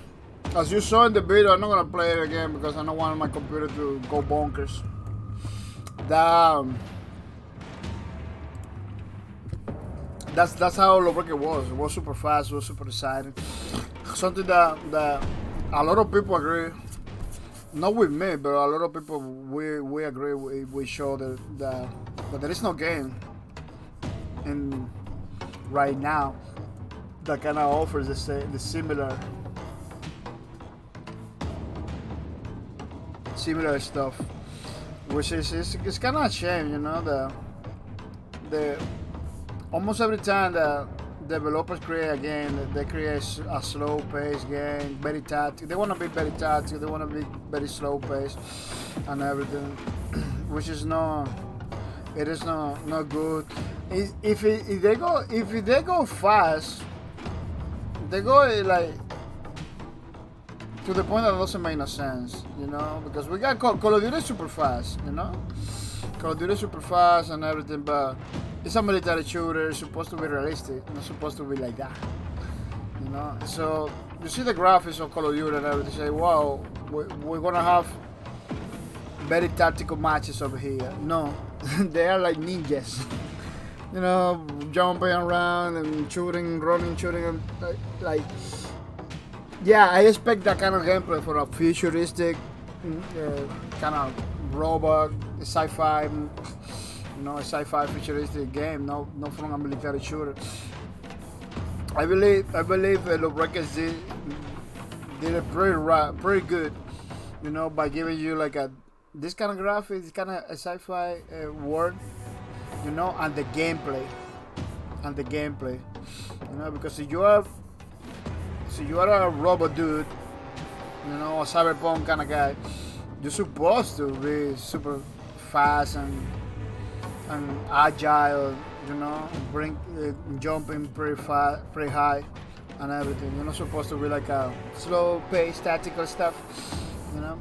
as you saw in the video, I'm not gonna play it again because I don't want my computer to go bonkers. That's how Lowbreaker was. It was super fast. It was super exciting. Something that a lot of people agree. Not with me, but a lot of people we agree. We show that there is no game in right now that kind of offers the similar stuff, which is it's kind of a shame, you know. The almost every time that developers create a game, they create a slow-paced game, very tactical. They want to be very tactical. They want to be very slow-paced and everything, which is not. It is not good. If they go fast, they go like to the point that doesn't make no sense, you know. Because we got Call of Duty super fast, you know. Call of Duty super fast and everything, but it's a military shooter. It's supposed to be realistic. It's not supposed to be like that, you know. So you see the graphics of Call of Duty and everything. Say, wow, we're gonna have very tactical matches over here. No, they are like ninjas, you know, jumping around and shooting, running, shooting, and like. Yeah, I expect that kind of gameplay for a futuristic kind of robot, sci-fi, you know, a sci-fi futuristic game, not from a military shooter. I believe Lowbreakers did it pretty good, you know, by giving you like this kind of graphics, this kind of a sci-fi world, you know, and the gameplay, you know, because if you are a robot dude, you know, a cyberpunk kind of guy, you're supposed to be super fast and agile, you know, jumping pretty fast, pretty high, and everything. You're not supposed to be like a slow-paced, tactical stuff, you know.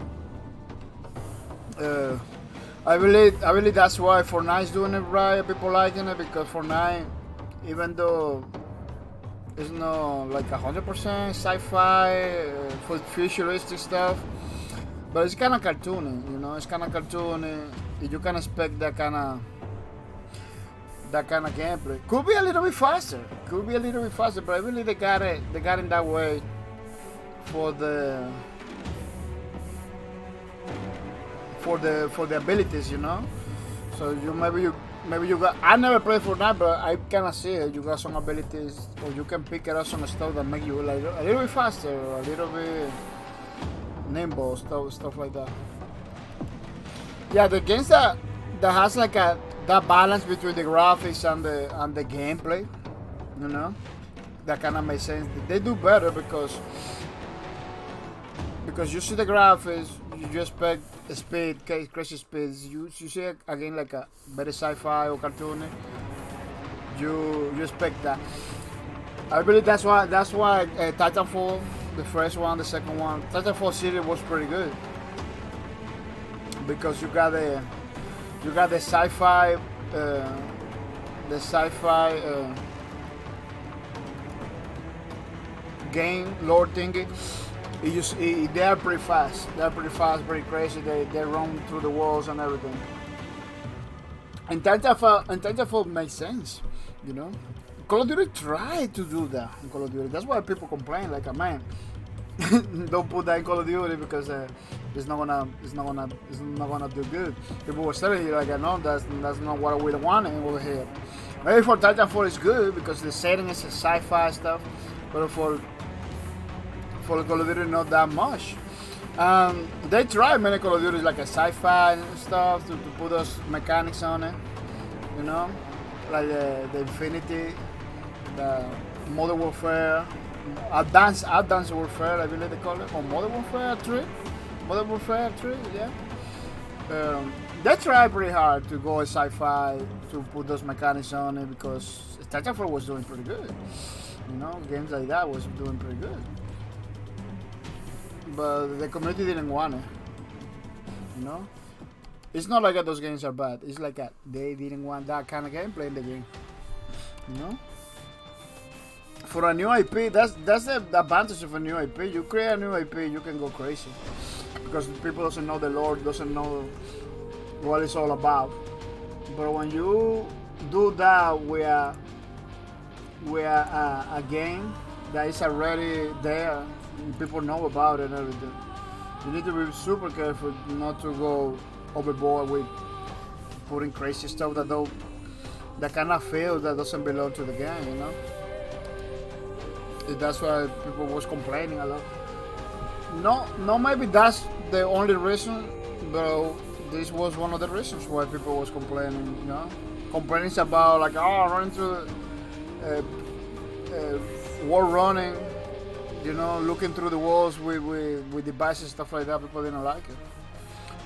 I believe that's why Fortnite's doing it right. People liking it because Fortnite, even though it's not like 100% sci-fi, futuristic stuff, but it's kind of cartoony, you know. It's kind of cartoony. You can expect that kind of gameplay. Could be a little bit faster. But I believe they got it in that way for the abilities, you know. So maybe you got. I never played Fortnite, but I kind of see it. You got some abilities, or you can pick it up some stuff that make you like a little bit faster, or a little bit nimble, stuff like that. Yeah, the games that has like that balance between the graphics and the gameplay, you know, that kind of makes sense. They do better because you see the graphics, you expect speed, crazy speeds. You see it again like a very sci-fi or cartoony. You expect that. I believe that's why Titanfall, the first one, the second one, Titanfall series was pretty good because you got the sci-fi game lore thingy. They are pretty fast. Pretty crazy. They run through the walls and everything. And Titanfall makes sense, you know. Call of Duty tried to do that in Call of Duty. That's why people complain, like, man, don't put that in Call of Duty because it's not gonna do good. People were telling you like, no, that's not what we want over here. Maybe for Titanfall it's good because the setting is sci-fi stuff, but for Call of Duty not that much. They try many Call of Duties like a sci-fi stuff to put those mechanics on it, you know, like the Infinity, the Modern Warfare, Advanced Warfare, I believe they call it, or Modern Warfare 3, yeah. They try pretty hard to go sci-fi to put those mechanics on it because Titanfall was doing pretty good. You know, games like that was doing pretty good. But the community didn't want it. You know? It's not like those games are bad. It's like they didn't want that kind of gameplay in the game. You know? For a new IP, that's the advantage of a new IP. You create a new IP, you can go crazy. Because people doesn't know the lore, doesn't know what it's all about. But when you do that with a game that is already there, and people know about it and everything, you need to be super careful not to go overboard with putting crazy stuff that kind of feel that doesn't belong to the game, you know. That's why people was complaining a lot. No, maybe that's the only reason, but this was one of the reasons why people was complaining. You know, complaints about like, oh, running through wall running, you know, looking through the walls with devices, stuff like that. People didn't like it.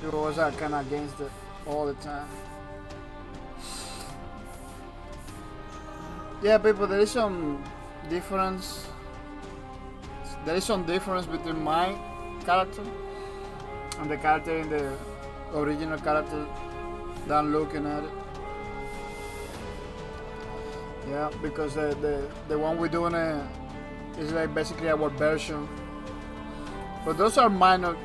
People was kind of against it all the time. Yeah, people, there is some difference. There is some difference between my character and the character in the original character that I'm looking at it. Yeah, because the one we're doing is like basically our version. But those are minor,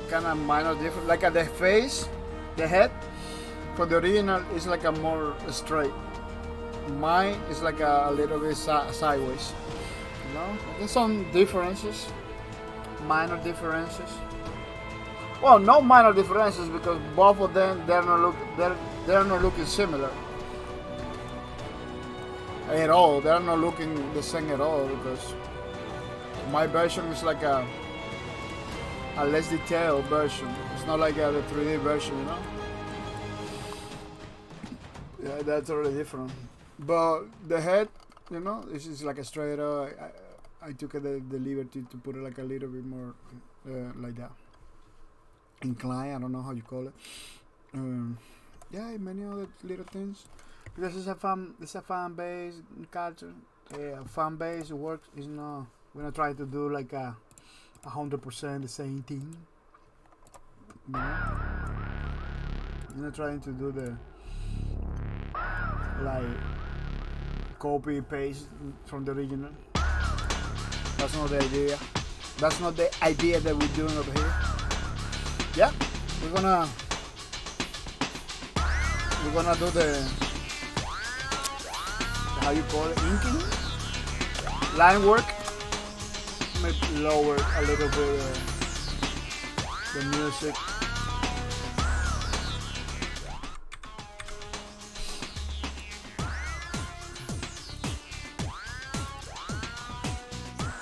kind of minor difference. Like at the face, the head, for the original is like a more straight. Mine is like a little bit sideways. You know, there's some differences, minor differences. Well, no minor differences because both of them they're not looking similar at all. They're not looking the same at all because my version is like a less detailed version. It's not like the 3D version, you know. Yeah, that's already different. But the head, you know, this is like a straight up. I took the liberty to put it like a little bit more like that. Incline, I don't know how you call it. Yeah, many other little things. Because it's a fan base culture. Fan base works. Is not. We're not trying to do like 100% the same thing. You know? We're not trying to do the like copy paste from the original. That's not the idea. That's not the idea that we're doing over here. Yeah, we're gonna do the, how you call it, inking, line work. Maybe lower a little bit the music.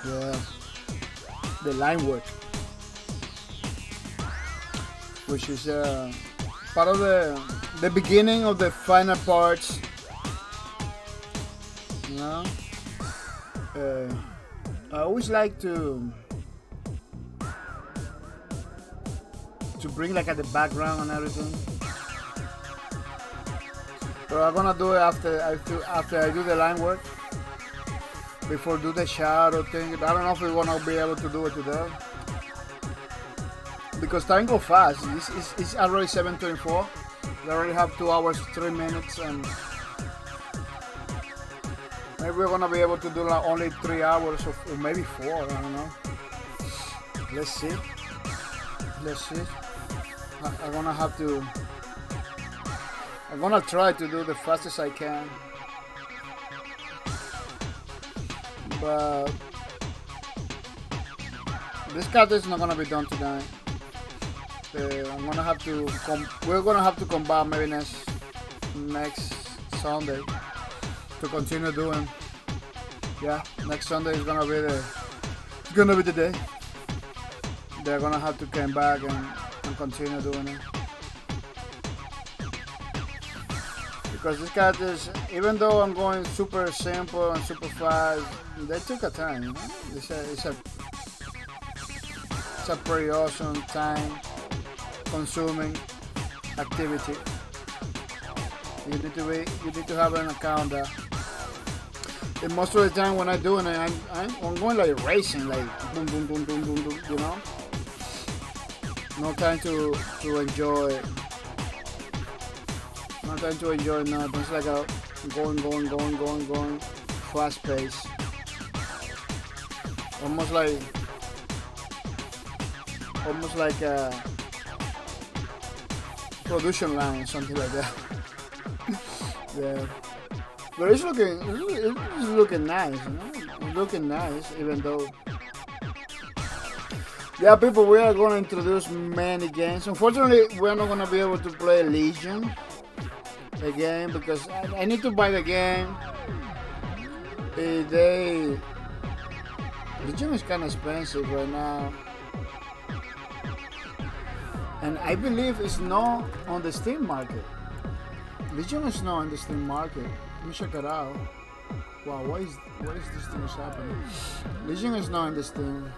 Yeah, the line work, which is part of the beginning of the final parts. You know, I always like to bring like at the background and everything. But I'm gonna do it after I do the line work. Before do the shadow thing. I don't know if we're gonna be able to do it today. Because time goes fast. It's already 7:24. We already have 2 hours, 3 minutes, and maybe we're gonna be able to do like only 3 hours or maybe 4. I don't know. Let's see. I'm gonna have to. I'm gonna try to do the fastest I can. But this card is not gonna be done tonight. I'm gonna have to. We're gonna have to come back maybe next Sunday to continue doing. Yeah, next Sunday is gonna be the day. They're gonna have to come back and continue doing it. Because this card is, even though I'm going super simple and super fast, they took a time, you know? It's a pretty awesome time consuming activity. You need to have an account that And most of the time when I'm doing it, I'm going like racing, like boom, boom, boom, boom, boom, boom, you know? No time to enjoy. No time to enjoy nothing. It's like a going, fast pace. Almost like a production line, something like that. Yeah. But it's looking nice, you know? It's looking nice, even though. Yeah, people, we are going to introduce many games. Unfortunately, we're not going to be able to play Legion again because I need to buy the game. Legion is kind of expensive right now. And I believe it's not on the Steam market. Legion is not on the Steam market. Let me check it out. Wow, what is this thing happening? Legion is not in the Steam.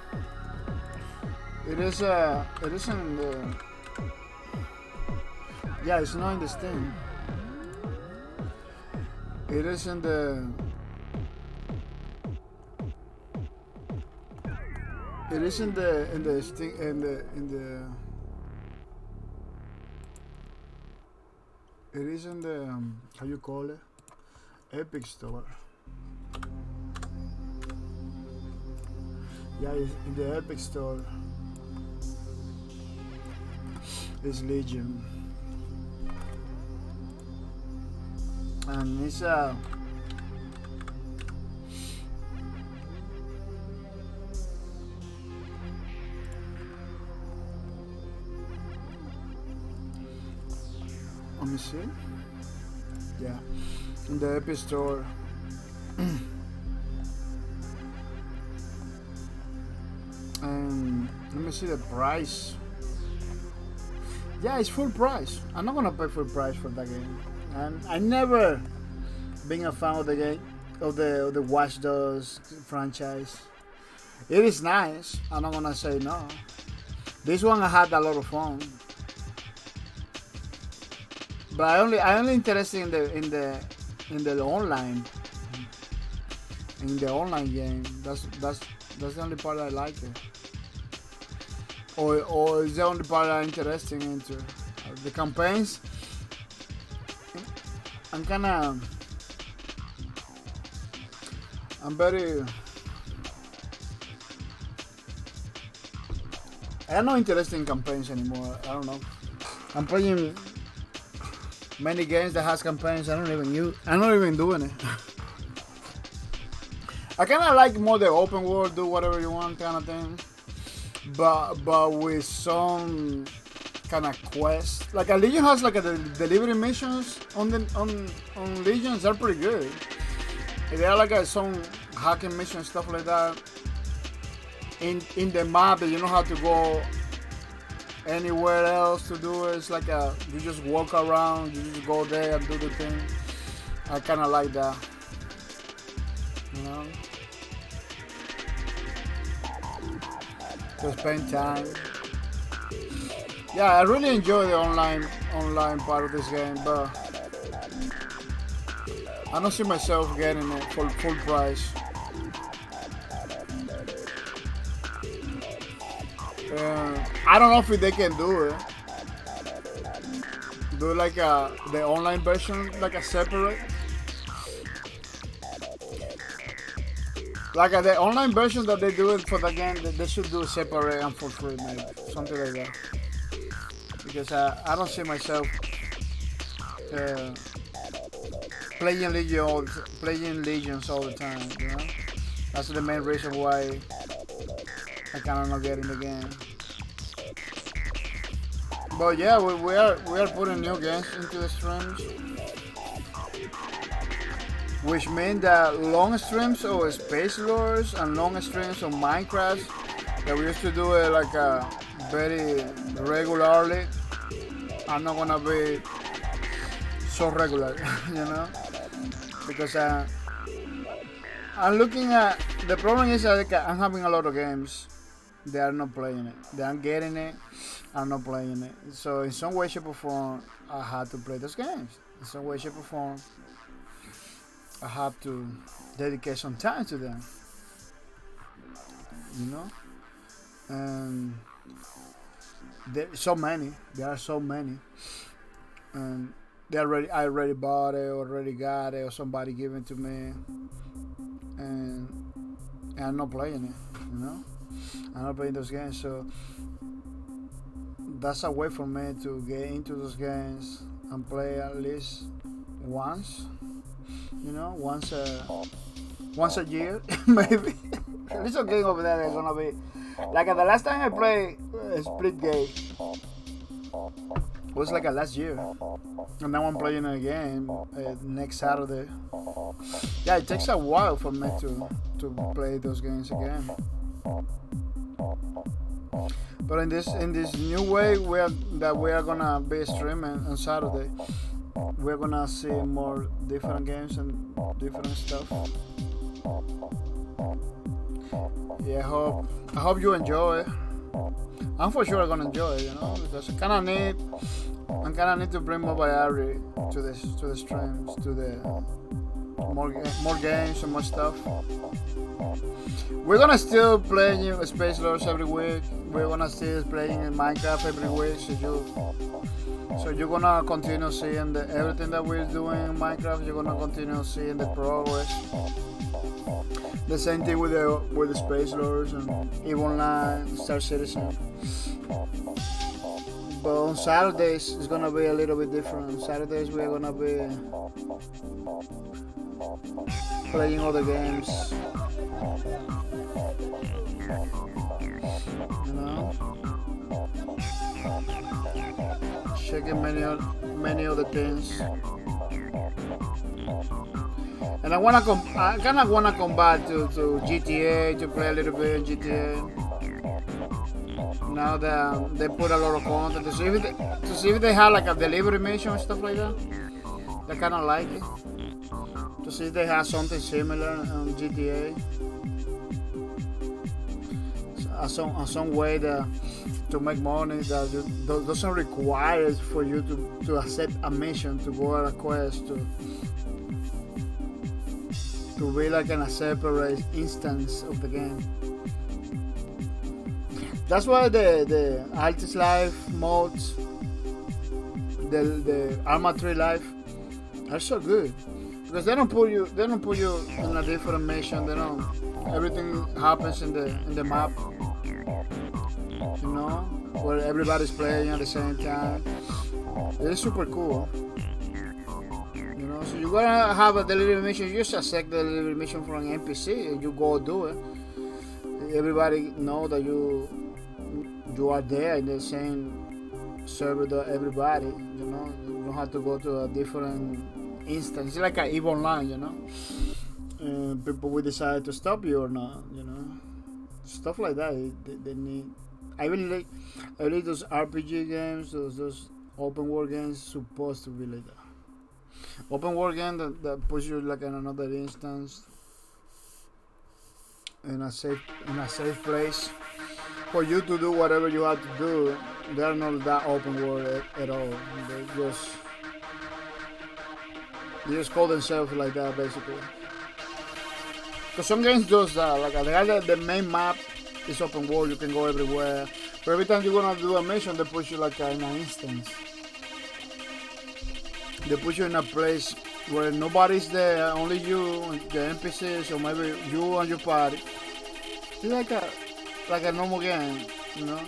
It is in the. Yeah, it's not in the Steam. It is in the. It is in the Steam in the. It is in the how you call it? Epic Store. Yeah, it's in the Epic Store. It's Legion. And it's let me see. Yeah, in the Epic Store. And let me see the price. Yeah, it's full price. I'm not gonna pay full price for that game. And I never been a fan of the game of the Watch Dogs franchise. It is nice. I'm not gonna say no. This one I had a lot of fun. But I only interested in the online game. That's the only part I like it. Or is the only part I'm interested into. The campaigns, I'm not interested in campaigns anymore. I don't know. I'm playing many games that has campaigns. I'm not even doing it. I kind of like more the open world, do whatever you want kind of thing. But with some kind of quest, like a Legion has like a delivery missions on Legions are pretty good. They are like some hacking mission stuff like that. In the map that you don't have to go anywhere else to do it. It's like you just walk around, you just go there and do the thing. I kind of like that, you know. To spend time. Yeah, I really enjoy the online part of this game, but I don't see myself getting it for full price. I don't know if they can do it. Do like the online version, like a separate. Like the online version that they do it for the game, they should do separate and for free, maybe something like that. Because I don't see myself playing Legions all the time. You know, that's the main reason why I kind of not get in the game. But yeah, we are putting new games into the streams, which means that long streams of Space Lords and long streams of Minecraft that we used to do it like very regularly are not gonna be so regular, you know, because I'm looking at the problem is that I'm having a lot of games. They are not playing it. They are getting it. I'm not playing it. So in some way, shape, or form, I had to play those games. In some way, shape, or form, I have to dedicate some time to them. You know, and there's so many. There are so many, and I already bought it, already got it, or somebody gave it to me, and I'm not playing it. You know, I'm not playing those games, so that's a way for me to get into those games and play at least once. You know, once a year, maybe. At least a game over there is gonna be like the last time I played Split Gate was like last year, and now I'm playing it again next Saturday. Yeah, it takes a while for me to play those games again. But in this new way we are gonna be streaming on Saturday, we're gonna see more different games and different stuff. Yeah, I hope you enjoy it. I'm for sure gonna enjoy it, you know, because I kinda need to bring more variety to the streams, to the more games and more stuff. We're gonna still play new Space Lords every week. We're gonna still playing in Minecraft every week. So you're gonna continue seeing everything that we're doing in Minecraft. You're gonna continue seeing the progress. The same thing with the Space Lords and EVE Online, Star Citizen. But on Saturdays it's gonna be a little bit different. On Saturdays we're gonna be playing other games. You know, checking many other things. And I kind of wanna come back to GTA to play a little bit of GTA. Now that they put a lot of content to see if they have like a delivery mission and stuff like that. I kind of like it. To see if they have something similar on GTA. Some way to make money that doesn't require for you to accept a mission, to go on a quest, to be like in a separate instance of the game. That's why the Artist Life modes, the Arma 3 Life are so good, because they don't put you in a different mission. Everything happens in the map. You know, where everybody's playing at the same time. It is super cool. You know, so you're gonna have a delivery mission. You just accept the delivery mission from an NPC and you go do it. Everybody know that you are there in the same server that everybody. You know, you don't have to go to a different instance. It's like an EVE Online, you know. And people will decide to stop you or not. You know, stuff like that. They need. I really like those RPG games, those open world games supposed to be like that. Open world game that puts you like in another instance, in a safe place for you to do whatever you have to do. They're not that open world at all. They just call themselves like that basically. Because some games does that. Like the main map is open world, you can go everywhere. But every time you're gonna do a mission, they put you like in an instance. They put you in a place where nobody's there, only you, the NPCs, or maybe you and your party. It's like a normal game, you know.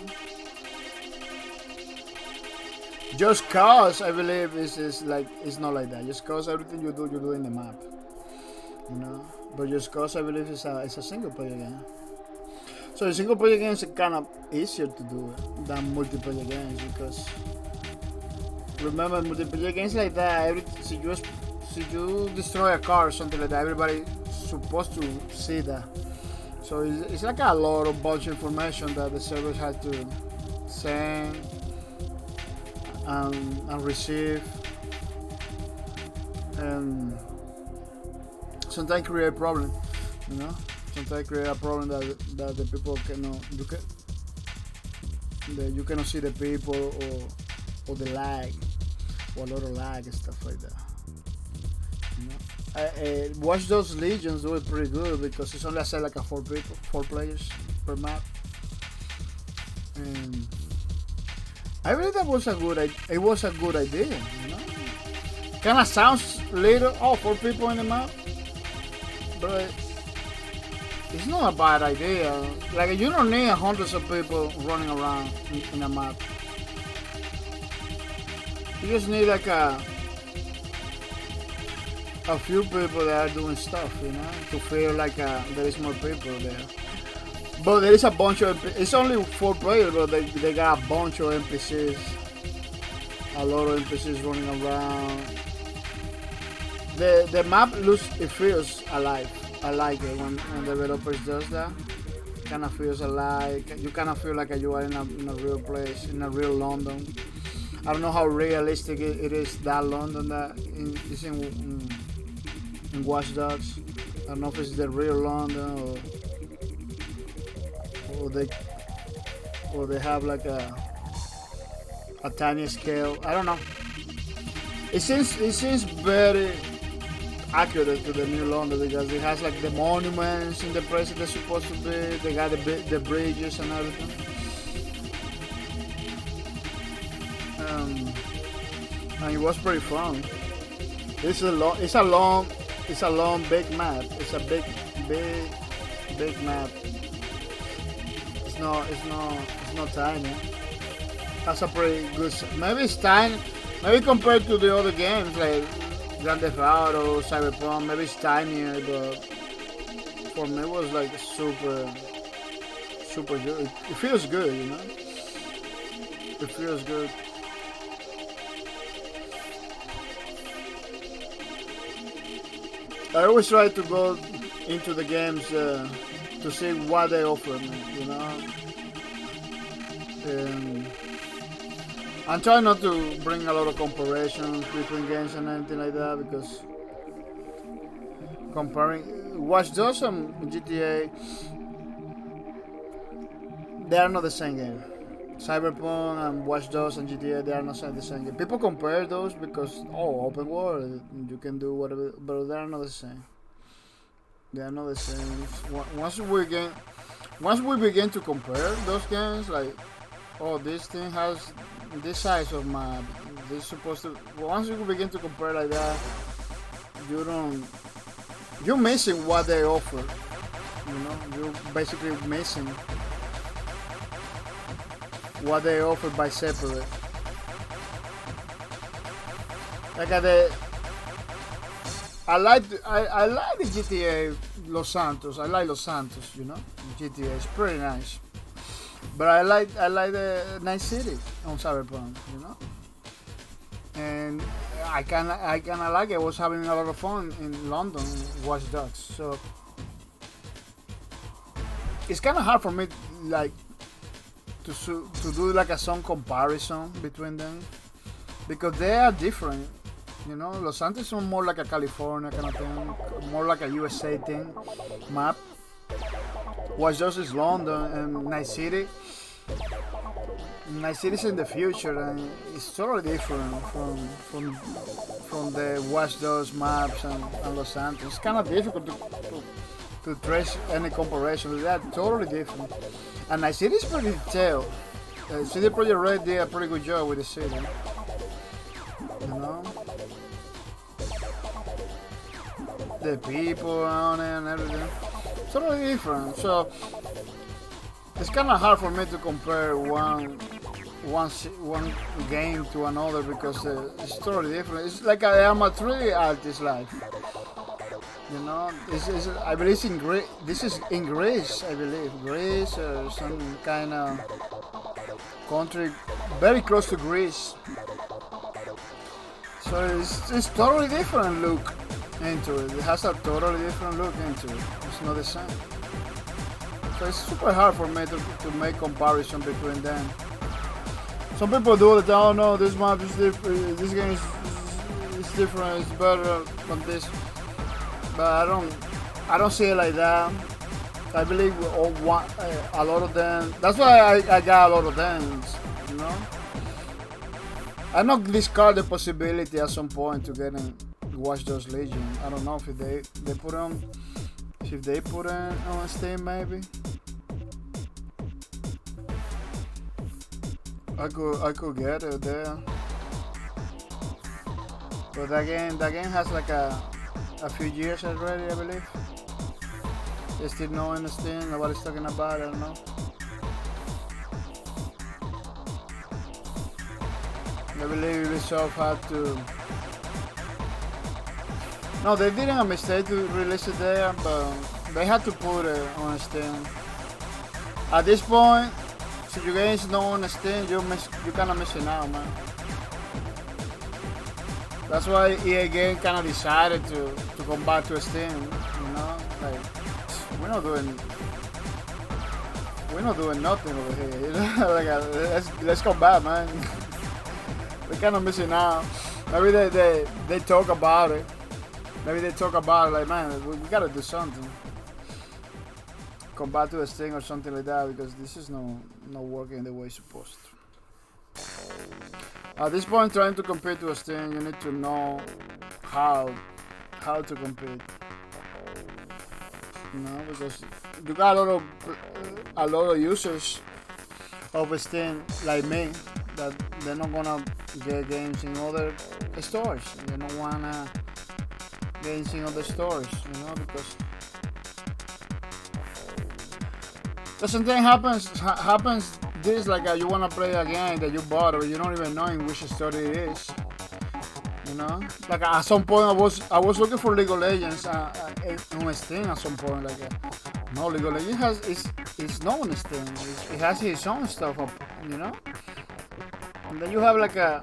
Just cause I believe it's not like that. Just cause everything you do in the map, you know. But just cause I believe it's a single player game. So the single player games are kind of easier to do than multiplayer games, because remember multiplayer games like that, if you destroy a car or something like that, everybody's supposed to see that. So it's like a lot of bunch of information that the servers had to send and receive, and sometimes create a problem, you know. Sometimes create a problem that the people cannot you cannot see the people, or the lag, or a lot of lag and stuff like that. You know? Watch Dogs Legions do it pretty good because it's only like a 4 players per map. And I believe that was a good idea, you know? Kinda sounds little, 4 people in the map, but it's not a bad idea. Like, you don't need hundreds of people running around in a map. You just need like a few people that are doing stuff, you know, to feel like there is more people there. But there is a bunch of, it's only 4 players, but they got a bunch of NPCs, a lot of NPCs running around. The map it feels alive. I like it when developers does that. Kind of feels alive. You kind of feel like you are in a real place, in a real London. I don't know how realistic it is that London that is in Watch Dogs. I don't know if it's the real London or they have like a tiny scale. I don't know. It seems very accurate to the new London because it has like the monuments in the place they're supposed to be. They got the bridges and everything. And it was pretty fun. It's a long big map. It's a big map. It's not tiny. That's a pretty good. Maybe it's tiny. Maybe compared to the other games like Grand Theft Auto, Cyberpunk, maybe it's tinier, but for me it was like super good. It feels good, you know? It feels good. I always try to go into the games to see what they offer me, you know? I'm trying not to bring a lot of comparisons between games and anything like that because comparing Watch Dogs and GTA, they are not the same game. Cyberpunk and Watch Dogs and GTA, they are not the same game. People compare those because open world, you can do whatever, but they are not the same. They are not the same. Once we begin to compare those games, like this thing has this size of map, this supposed to. Once you begin to compare like that, you're missing what they offer. You know, you're basically missing what they offer by separate. Like I like the GTA Los Santos. I like Los Santos. You know, GTA is pretty nice. But I like the Night City on Cyberpunk, you know, and I kinda like it. I was having a lot of fun in London, Watch Dogs. So it's kind of hard for me, like, to do like some comparison between them because they are different. You know, Los Santos is more like a California kind of thing, more like a USA thing map. Watch Dogs is London and Night City. Night City is in the future and it's totally different from the Watch Dogs maps and Los Santos. It's kind of difficult to trace any comparison. They are totally different. And Night City is pretty detailed. CD Projekt Red did a pretty good job with the city. You know? The people on it and everything. Totally different. So it's kind of hard for me to compare one game to another because it's totally different. It's like I am a 3D artist life. You know, I believe it's in Greece. This is in Greece, I believe. Greece or some kind of country very close to Greece. So it's totally different look into it. It has a totally different look into it. It's not the same. So it's super hard for me to make comparison between them. Some people do it. Oh no, this map is different. This game is different. It's better than this. But I don't see it like that. I believe a lot of them. That's why I got a lot of them. You know. I not discard the possibility at some point to getting Watch Dogs Legion. I don't know if they put on, if they put it on Steam maybe. I could get it there. But that game has like a few years already, I believe. It's still not in Steam. Nobody's talking about it. I don't know. I believe Ubisoft had to. No, they did a mistake to release it there, but they had to put it on Steam. At this point, if you guys don't on Steam, you kind of missing out, man. That's why EA game kind of decided to come back to Steam. You know, like we're not doing nothing over here. You know, like let's come back, man. We're kind of missing out. Maybe they talk about it. Maybe they talk about it like, man, we gotta do something. Come back to the Steam or something like that, because this is not working the way it's supposed to. At this point, trying to compete to a Steam, you need to know how to compete. You know, because you got a lot of users of Steam like me that they're not gonna get games in other stores. They don't wanna games in other stores, you know, because something happens this, like you wanna play a game that you bought but you don't even know in which store it is. You know, like at some point I was looking for League of Legends on Steam at some point. Like no, League of Legends it's not on Steam. It has its own stuff up, you know. And then you have like a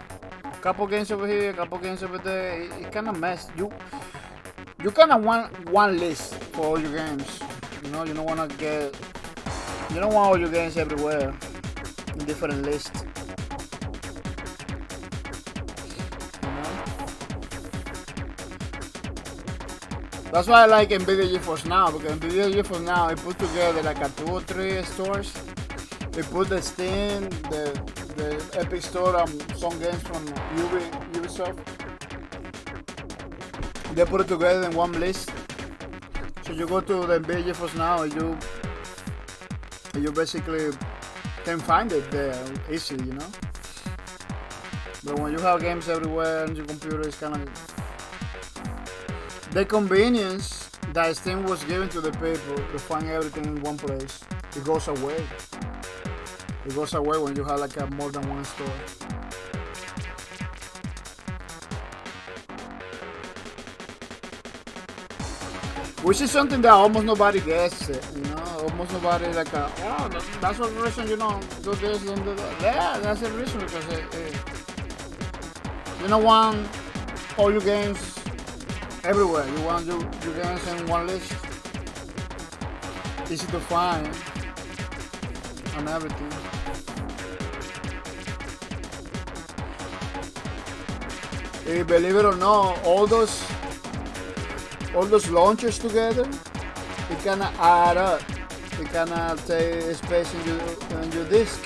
couple games over here, a couple games over there. It kind of mess. You kind of want one list for all your games. You know, you don't want all your games everywhere in different lists. You know? That's why I like NVIDIA GeForce Now, because NVIDIA GeForce Now, it put together like a 2 or 3 stores. They put the Steam, the Epic Store, some games from Ubisoft. They put it together in one list. So you go to the NVIDIA GeForce Now and you basically can find it there easily, you know. But when you have games everywhere on your computer, it's kind of the convenience that Steam was giving to the people to find everything in one place. It goes away. It goes away when you have like more than one store. Which is something that almost nobody gets, you know. Almost nobody like, that's the reason you don't do this and do that. Yeah, that's the reason, because you don't want all your games everywhere. You want your games in one list, easy to find, and everything. Believe it or not, all those launchers together, it kinda add up. It kinda take space in your disk.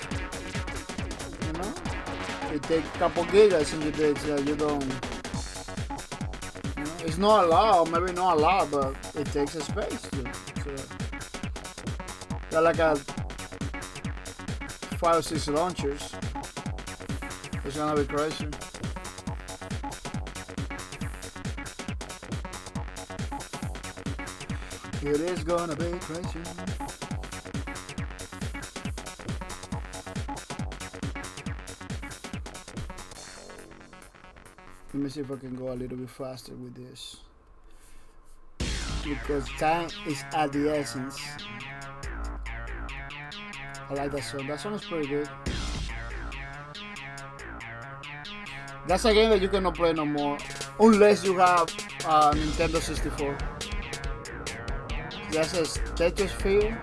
You know, it takes a couple gigas in your disk that you don't. You know, it's not a lot, maybe not a lot, but it takes a space. So like a 5 or 6 launchers. It's gonna be crazy. It is gonna be crazy. Let me see if I can go a little bit faster with this, because time is at the essence. I like that song. That song is pretty good. That's a game that you cannot play no more unless you have Nintendo 64. That's a Tetris feel.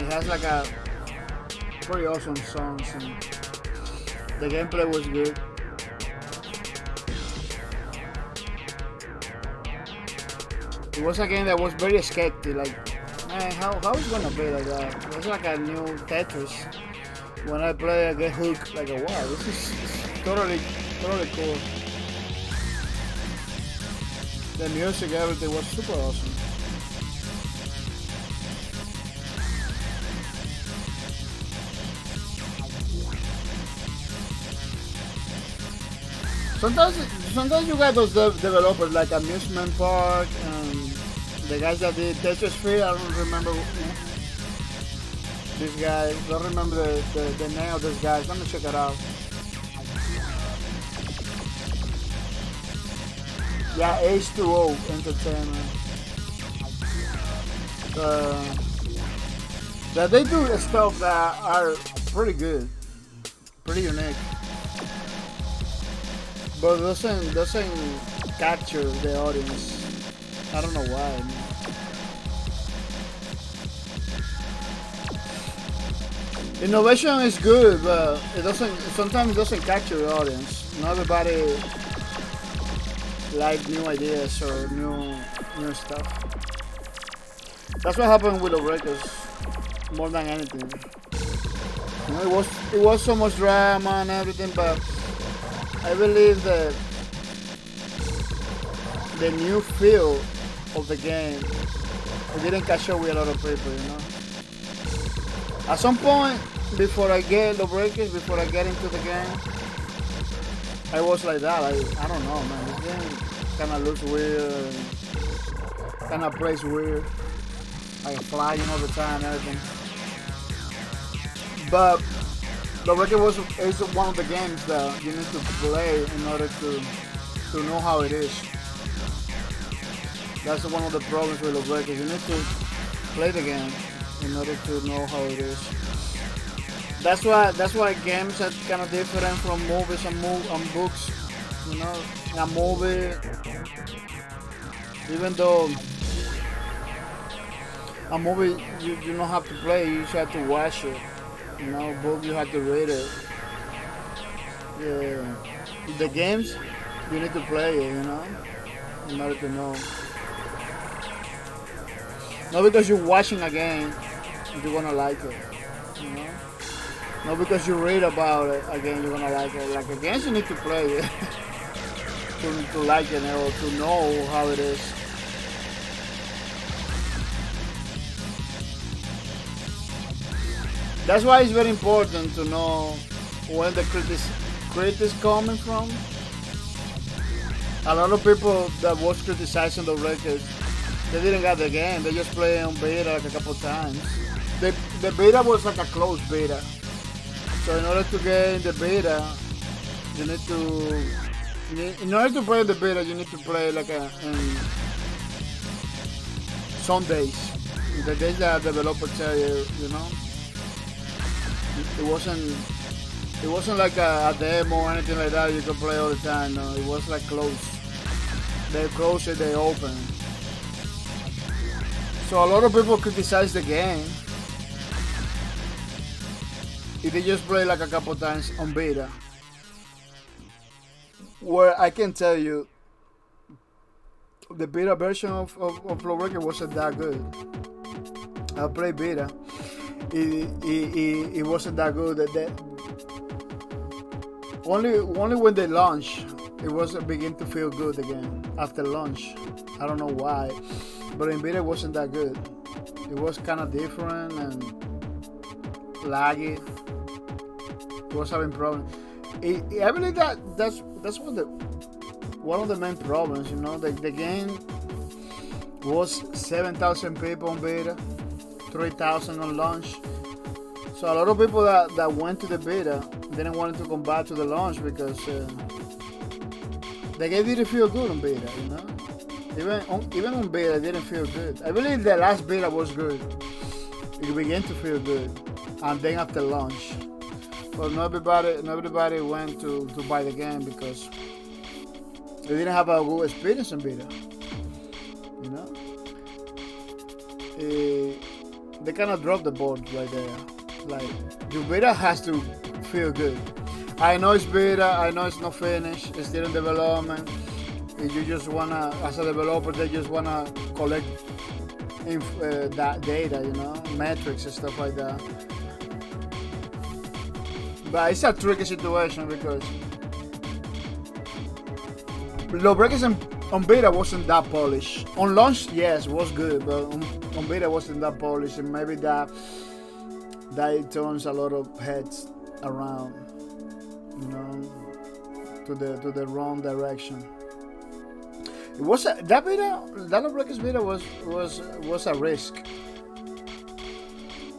It has like a pretty awesome songs, and the gameplay was good. It was a game that was very sketchy, like, man, how is it gonna be like that? It was like a new Tetris. When I play, I get hooked, like, wow, this is totally cool. The music, everything was super awesome. Sometimes you got those developers like Amusement Park and the guys that did Tetris Sphere. I don't remember these guys. Don't remember the name of these guys. Let me check it out. Yeah, H2O Entertainment. That they do stuff that are pretty good, pretty unique, but doesn't capture the audience. I don't know why. Innovation is good, but it doesn't. Sometimes it doesn't capture the audience. Not everybody like new ideas or new stuff. That's what happened with the records more than anything. You know, it was so much drama and everything, but I believe that the new feel of the game it didn't catch up with a lot of people, you know. At some point before I get the breakers, before I get into the game, I was like that. I don't know, man. This game kind of looks weird, kind of plays weird, like flying all the time and everything. But the record is one of the games that you need to play in order to know how it is. That's one of the problems with the record. You need to play the game in order to know how it is. That's why games are kind of different from movies and books. You know, a movie, even though a movie you don't have to play, you just have to watch it. You know, book you have to read it. Yeah. The games you need to play it, you know, in order to know. Not because you're watching a game, you're gonna like it. You know? Not because you read about it again, you're gonna like it. Like games, you need to play it to like it or to know how it is. That's why it's very important to know where the crit is coming from. A lot of people that was criticizing the records, they didn't get the game. They just played on beta like a couple times. The beta was like a closed beta. So in order to get in the beta, you need to. In order to play the beta, you need to play like in some days. The days that developer tell you, you know. It wasn't like a demo or anything like that you could play all the time. No, it was like closed. They close it, they open. So a lot of people criticize the game if they just play like a couple times on beta. Where I can tell you, the beta version of Flow Record wasn't that good. I played beta. It wasn't that good. Only when they launched, it was begin to feel good again after launch. I don't know why, but in beta it wasn't that good. It was kind of different and laggy. It was having problems. I believe that's one of the main problems. You know, the game was 7,000 people on beta, 3,000 on launch. So a lot of people that went to the beta didn't want to come back to the launch because the game didn't feel good on beta, you know. Even on beta, it didn't feel good. I believe the last beta was good. It began to feel good, and then after launch, but not everybody went to buy the game because they didn't have a good experience in beta. You know, they kind of dropped the ball right there. Like, your beta has to feel good. I know it's beta, I know it's not finished, it's still in development. If you just wanna, as a developer, they just wanna collect that data, you know, metrics and stuff like that. But it's a tricky situation because Lawbreakers on beta wasn't that polished. On launch, yes, was good, but on beta wasn't that polished, and maybe that it turns a lot of heads around, you know, to the wrong direction. It was that beta, that Lawbreakers beta was a risk.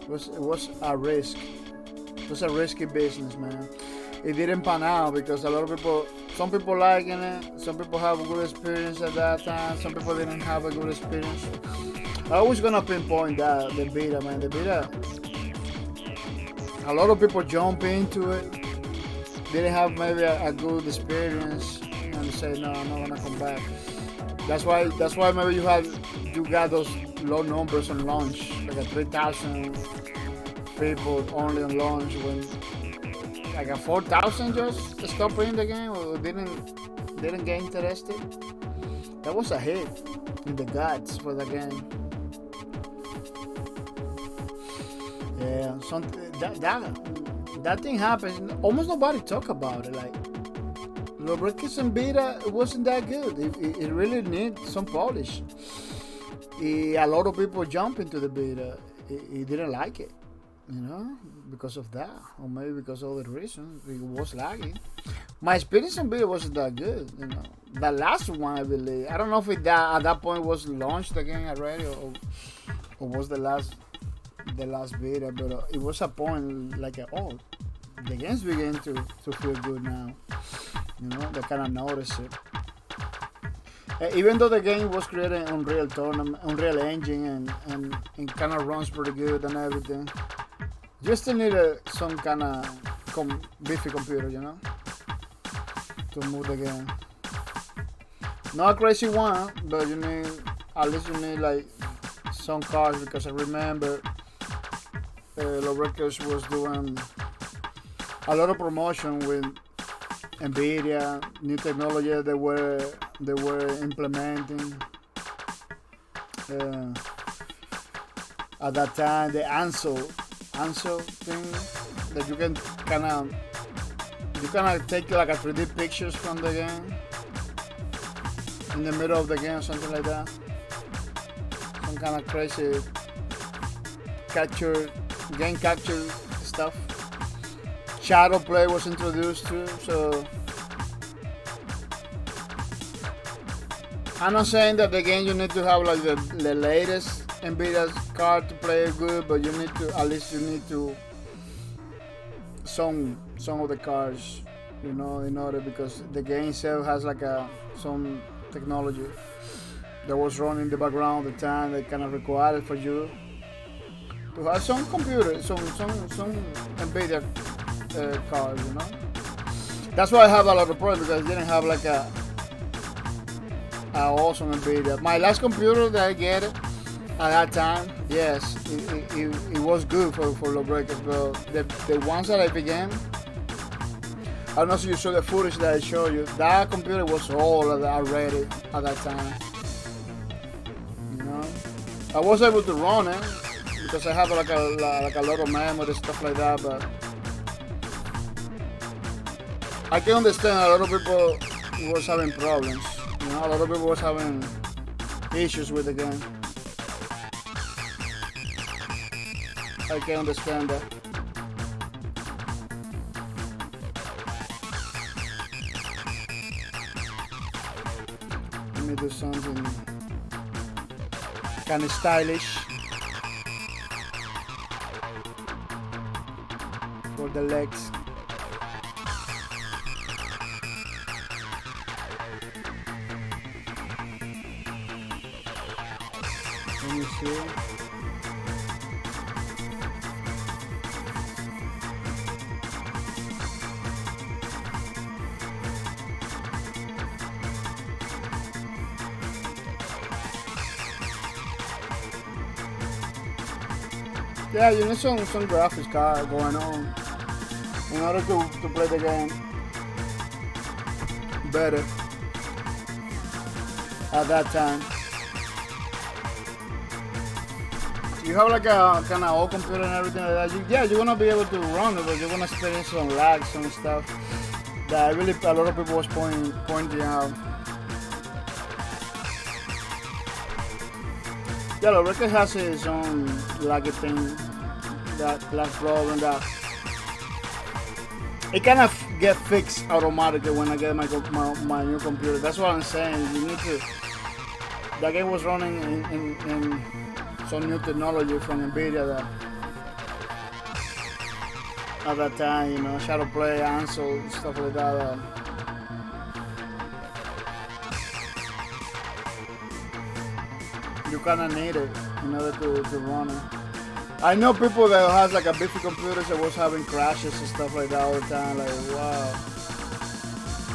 It was a risk. It was a risky business, man. It didn't pan out because a lot of people, some people liking it, some people have a good experience at that time, some people didn't have a good experience. I always gonna pinpoint that the beta, man. The beta, a lot of people jump into it, didn't have maybe a good experience, and say, no, I'm not gonna come back. That's why maybe you got those low numbers on launch, like a 3,000 people only on launch, when like a 4,000 just stopped playing the game or didn't get interested. That was a hit in the guts for the game. Yeah, that thing happened. Almost nobody talk about it. Like Lawbreakers and beta, it wasn't that good. It really needs some polish. A lot of people jump into the beta. He didn't like it, you know, because of that, or maybe because of other reasons. It was lagging. My experience in beta wasn't that good, you know. The last one, I believe, I don't know if at that point was launched again already, or was the last beta, but it was a point like, oh, the game's beginning to feel good now. You know, they kind of notice it. Even though the game was created on Unreal Engine, and kind of runs pretty good and everything, you still need some kind of beefy computer, you know, to move the game. Not a crazy one, but at least you need like some cards, because I remember Lawbreakers was doing a lot of promotion with NVIDIA, new technology they were implementing. At that time, the ANSO thing, that you can kind of take like a 3D pictures from the game in the middle of the game, something like that. Some kind of crazy game capture stuff. Shadow play was introduced too, so I'm not saying that the game you need to have like the latest NVIDIA card to play it good, but you need to some of the cards, you know, in order, because the game itself has like some technology that was running in the background at the time that kind of required for you to have some computer, some NVIDIA card, you know. That's why I have a lot of problems, because I didn't have like a awesome NVIDIA. My last computer that I get at that time, yes, it was good for Lawbreakers, but the ones that I began, I don't know if you saw the footage that I showed you. That computer was old already at that time. You know, I was able to run it because I have like a lot of memory, stuff like that, but I can understand a lot of people was having problems. You know, a lot of people was having issues with the game. I can understand that. Let me do something kind of stylish for the legs. Let me see. Yeah, you need some graphics card going on in order to play the game better at that time. You have like a kind of old computer and everything like that. You're gonna be able to run it, but you're gonna experience some lag, some stuff that really a lot of people was pointing out. Yeah, the record has its own laggy thing, that lag problem that it kind of get fixed automatically when I get my new computer. That's what I'm saying. You need to. That game was running in some new technology from Nvidia that at that time, you know, Shadow Play, Ansel, stuff like that. You kind of need it in order to run it. I know people that has like a beefy computers that was having crashes and stuff like that all the time. Like, wow.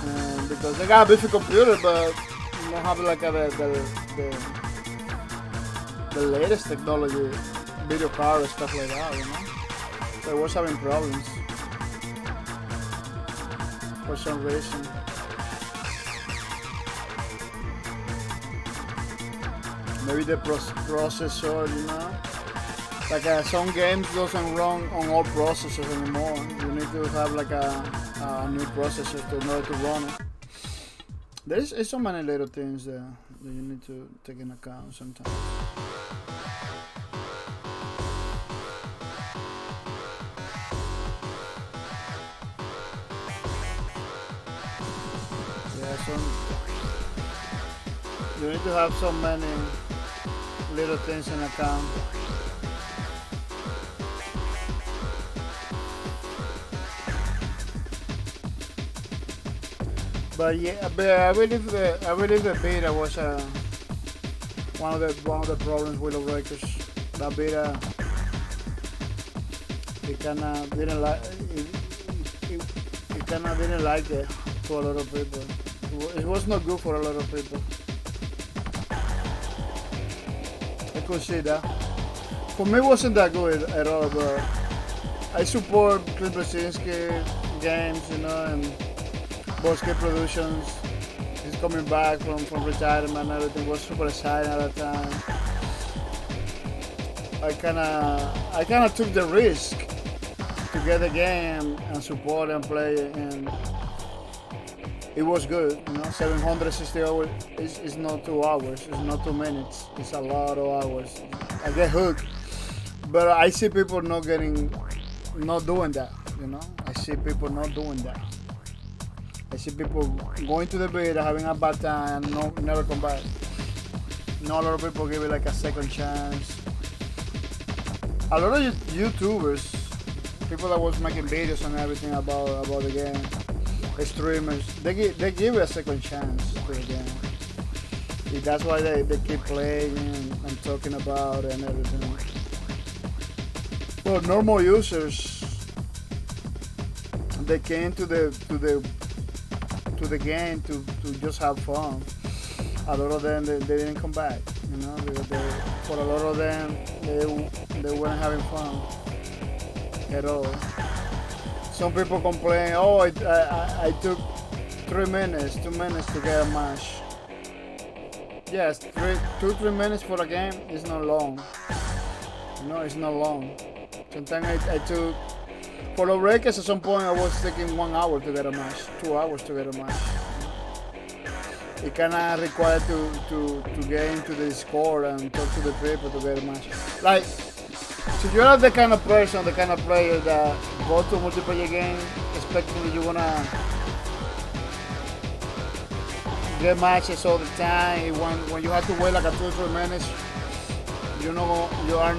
And because they got a beefy computer, but you don't have like the latest technology, video card and stuff like that, you know. So I was having problems for some reason. Maybe the processor, you know. Like some games doesn't run on all processors anymore. You need to have like a new processor in order to run it. There's so many little things that you need to take into account sometimes. Yeah, you need to have so many little things in account. But yeah, I believe the beta was one of the problems with the records. That beta, it kinda didn't like it for a lot of people. It was not good for a lot of people. I could see that. For me, it wasn't that good at all. But I support Clint Blazinski games, you know, and Bosque Productions. He's coming back from retirement and everything. Was super exciting at that time. I kinda took the risk to get the game and support and play it, and it was good. You know, 760 hours is not 2 hours. It's not 2 minutes. It's a lot of hours. I get hooked, but I see people not doing that. You know, I see people not doing that. I see people going to the beta, having a bad time, and never come back. Not a lot of people give it like a second chance. A lot of YouTubers, people that was making videos and everything about the game, streamers, they give it a second chance to the game. That's why they keep playing and talking about it and everything. But normal users, they came to the game to just have fun. A lot of them they didn't come back, you know. For a lot of them they weren't having fun at all. Some people complain, oh, I took 3 minutes, 2 minutes to get a match. Yes, 3 minutes for a game is not long. You know, it's not long. Sometimes I took. For the records, at some point I was taking 1 hour to get a match, 2 hours to get a match. It kinda required to get into the Discord and talk to the people to get a match. Like, so you're not the kind of person, the kind of player that go to a multiplayer game expecting that you're gonna get matches all the time. When you have to wait like a 2 or 3 minutes, you are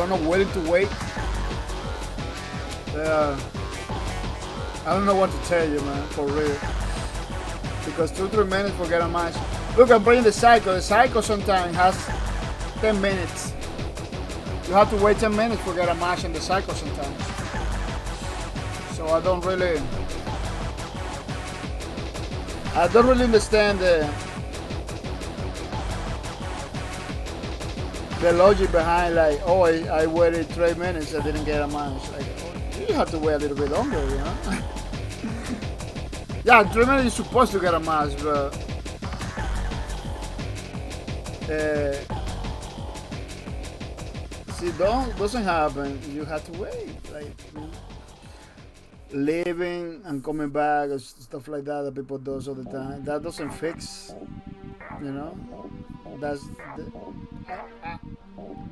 not willing to wait. I don't know what to tell you, man, for real. Because 2 or 3 minutes for get a match. Look, I'm playing the Psycho. The Psycho sometimes has 10 minutes. You have to wait 10 minutes for get a match in the Psycho sometimes. So I don't really understand the logic behind, like, oh, I waited 3 minutes, I didn't get a match. Like, you have to wait a little bit longer, you know. Yeah, 3 minutes you're supposed to get a match, but see, doesn't happen. You have to wait, like leaving and coming back and stuff like that people do all the time. That doesn't fix, you know. That's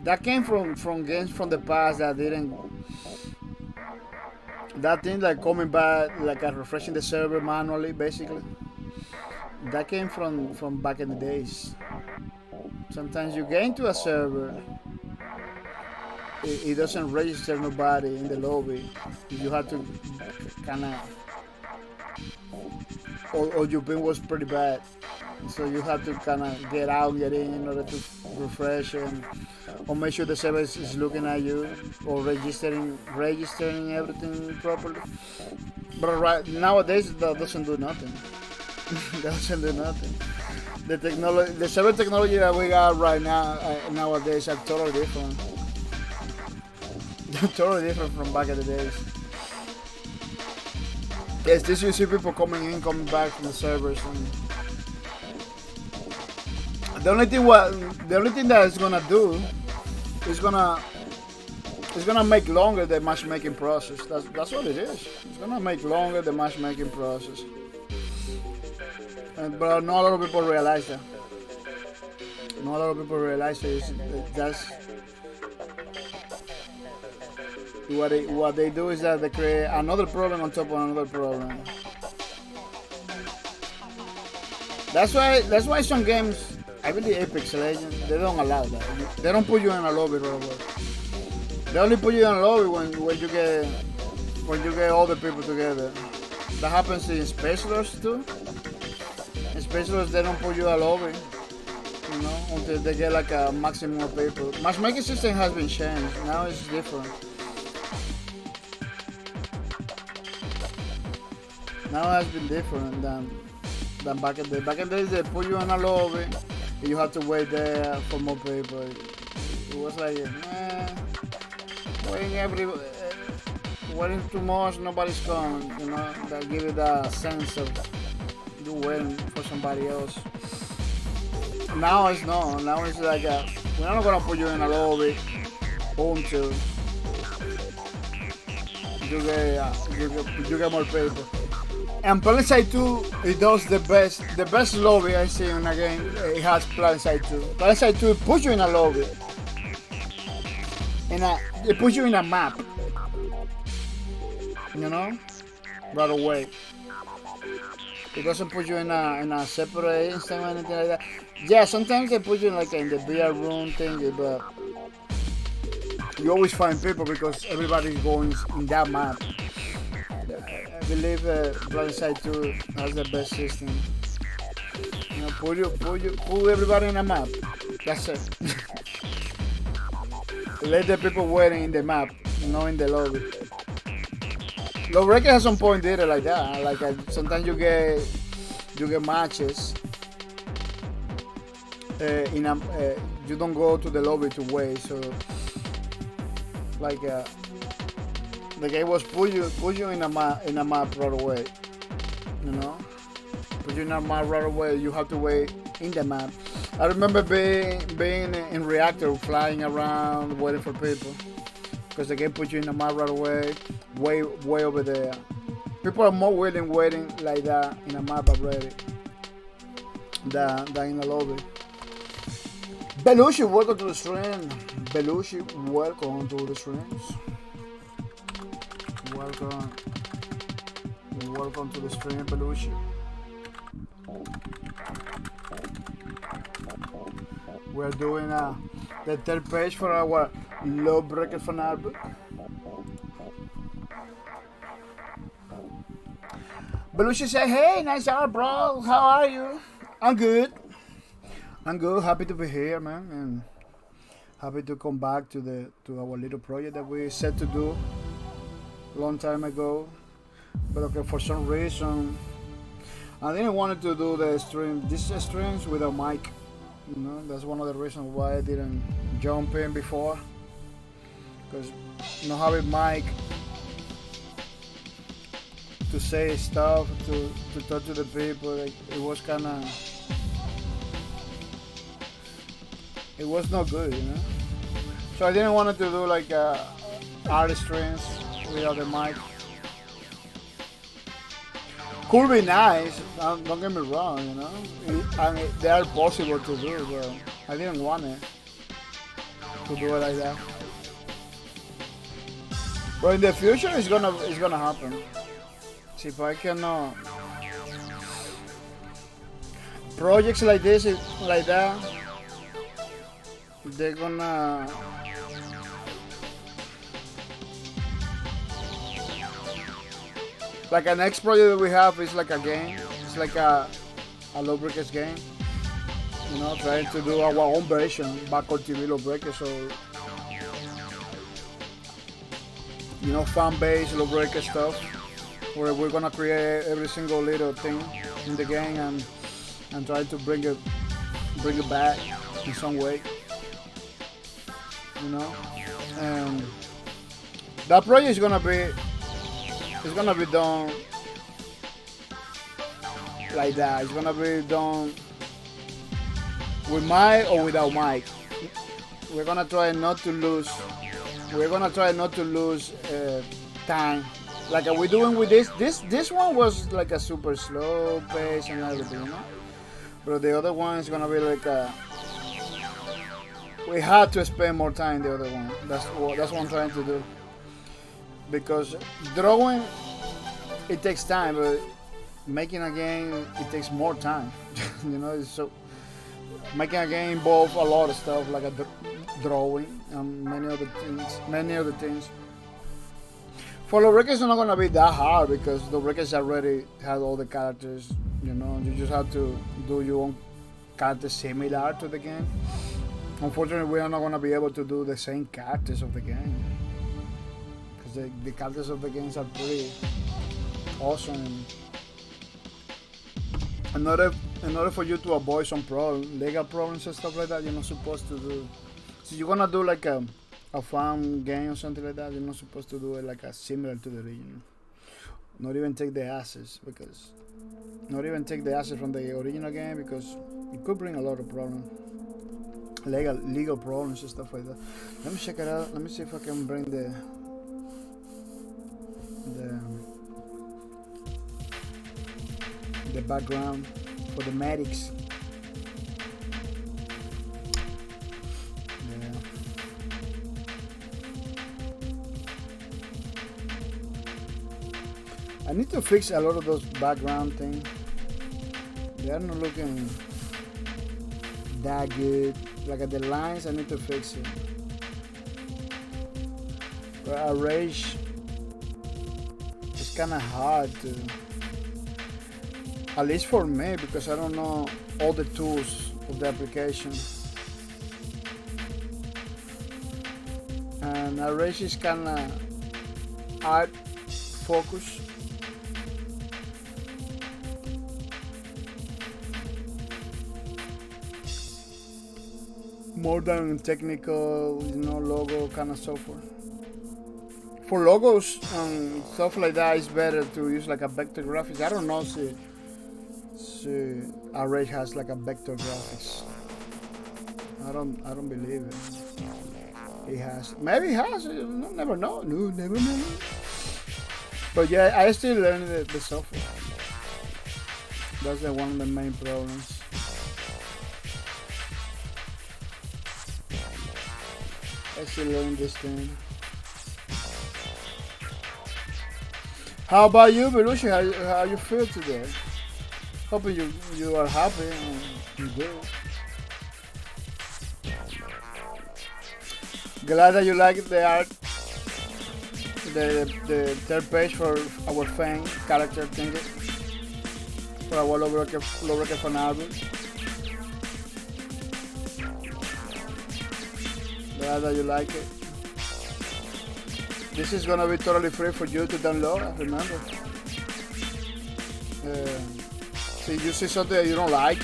that came from games from the past that didn't. That thing like coming back, like refreshing the server manually, basically. That came from back in the days. Sometimes you get into a server, it doesn't register nobody in the lobby. You have to kind of, or your ping was pretty bad, so you have to kind of get out, get in order to refresh and or make sure the server is looking at you or registering everything properly. But right nowadays that doesn't do nothing. That doesn't do nothing. The server technology that we got right now nowadays are totally different. They're totally different from back in the days. Yes, this you see people coming in, coming back from the servers, and the only thing that it's gonna do is gonna make longer the matchmaking process. That's what it is. It's gonna make longer the matchmaking process. But not a lot of people realize that. Not a lot of people realize that's what they do is that they create another problem on top of another problem. That's why some games, I believe Apex Legends, they don't allow that. They don't put you in a lobby right away. They only put you in a lobby when you get all the people together. That happens in Specialers too. In Specialers they don't put you in a lobby, you know, until they get like a maximum of people. Matchmaking system has been changed. Now it's different. Now it has been different than back in the day. Back in the days they put you in a lobby and you have to wait there for more people. It was like, waiting too much, nobody's coming, you know, that give you that sense of you waiting for somebody else. Now it's not. Now it's like we're not gonna put you in a lobby until you get more people. And PlanetSide 2, it does the best lobby I see in a game. It has PlanetSide 2. PlanetSide 2 puts you in a lobby. It puts you in a map. You know? Right away. It doesn't put you in a separate instance or anything like that. Yeah, sometimes they put you like in the VR room thing, but you always find people because everybody's going in that map. I believe PlanetSide 2 has the best system. You know, put everybody in a map. That's it. Let the people waiting in the map, not in the lobby. Lowbreaker at some point did it like that. Like sometimes you get matches. You don't go to the lobby to wait. So like the game was put you in a map right away. You know, put you in a map right away. You have to wait in the map. I remember being in reactor, flying around, waiting for people, because the game puts you in a map right away, way over there. People are more willing waiting like that in a map already than in a lobby. Belushi, welcome to the stream. Belushi, welcome to the streams. Welcome to the stream, Belushi. We're doing the third page for our Lawbreaker fan art book. Belushi said, "Hey, nice art, bro. How are you?" I'm good. Happy to be here, man, and happy to come back to our little project that we set to do a long time ago. But okay, for some reason, I didn't want to do these streams with a mic. You know, that's one of the reasons why I didn't jump in before. Because not having mic to say stuff, to talk to the people, like, it was not good, you know. So I didn't want to do like art streams without the mic. could be nice. Don't get me wrong, you know. And they are possible to do, but I didn't want it to do it like that. But in the future, it's gonna happen. See if I can. Projects like this, like that, they're gonna. Like a next project that we have is like a game. It's like a Lawbreakers game. You know, trying to do our own version, backward TV Lawbreakers. So, you know, fan-based Lawbreaker stuff, where we're gonna create every single little thing in the game and try to bring it back in some way. You know, and that project is gonna be. It's gonna be done like that. It's gonna be done with mic or without mic. We're gonna try not to lose. We're gonna try not to lose time. Like we're doing with this. This one was like a super slow pace and everything, you know. But the other one is gonna be like a. We had to spend more time. The other one. That's what I'm trying to do. Because drawing, it takes time, but making a game, it takes more time. You know, so making a game involves a lot of stuff, like a drawing and many other things. For Lawbreakers, it's not gonna be that hard because Lawbreakers already has all the characters. You know, you just have to do your own characters similar to the game. Unfortunately, we are not gonna be able to do the same characters of the game. The characters of the games are pretty awesome. In order for you to avoid some legal problems and stuff like that, you're not supposed to do. So you're gonna do like a fun game or something like that. You're not supposed to do it like a similar to the original. Not even take the assets from the original game because it could bring a lot of problems, legal problems and stuff like that. Let me check it out. Let me see if I can bring the background for the medics. Yeah. I need to fix a lot of those background things. They are not looking that good. Like at the lines, I need to fix it. But erase. It's kind of hard to, at least for me, because I don't know all the tools of the application. And erase is kind of art focus. More than technical, you know, logo kind of software. For logos and stuff like that, it's better to use like a vector graphics. I don't know if Array has like a vector graphics. I don't believe it. It has. Maybe it has. You never know. No, never know. But yeah, I still learning the software. That's one of the main problems. I still learn this thing. How about you, Belushi? How you feel today? Hoping you are happy and you good. Glad that you like the art, the third page for our fan character thing for our Lawbreaker fan album. Glad that you like it. This is gonna be totally free for you to download. Remember, so if you see something that you don't like,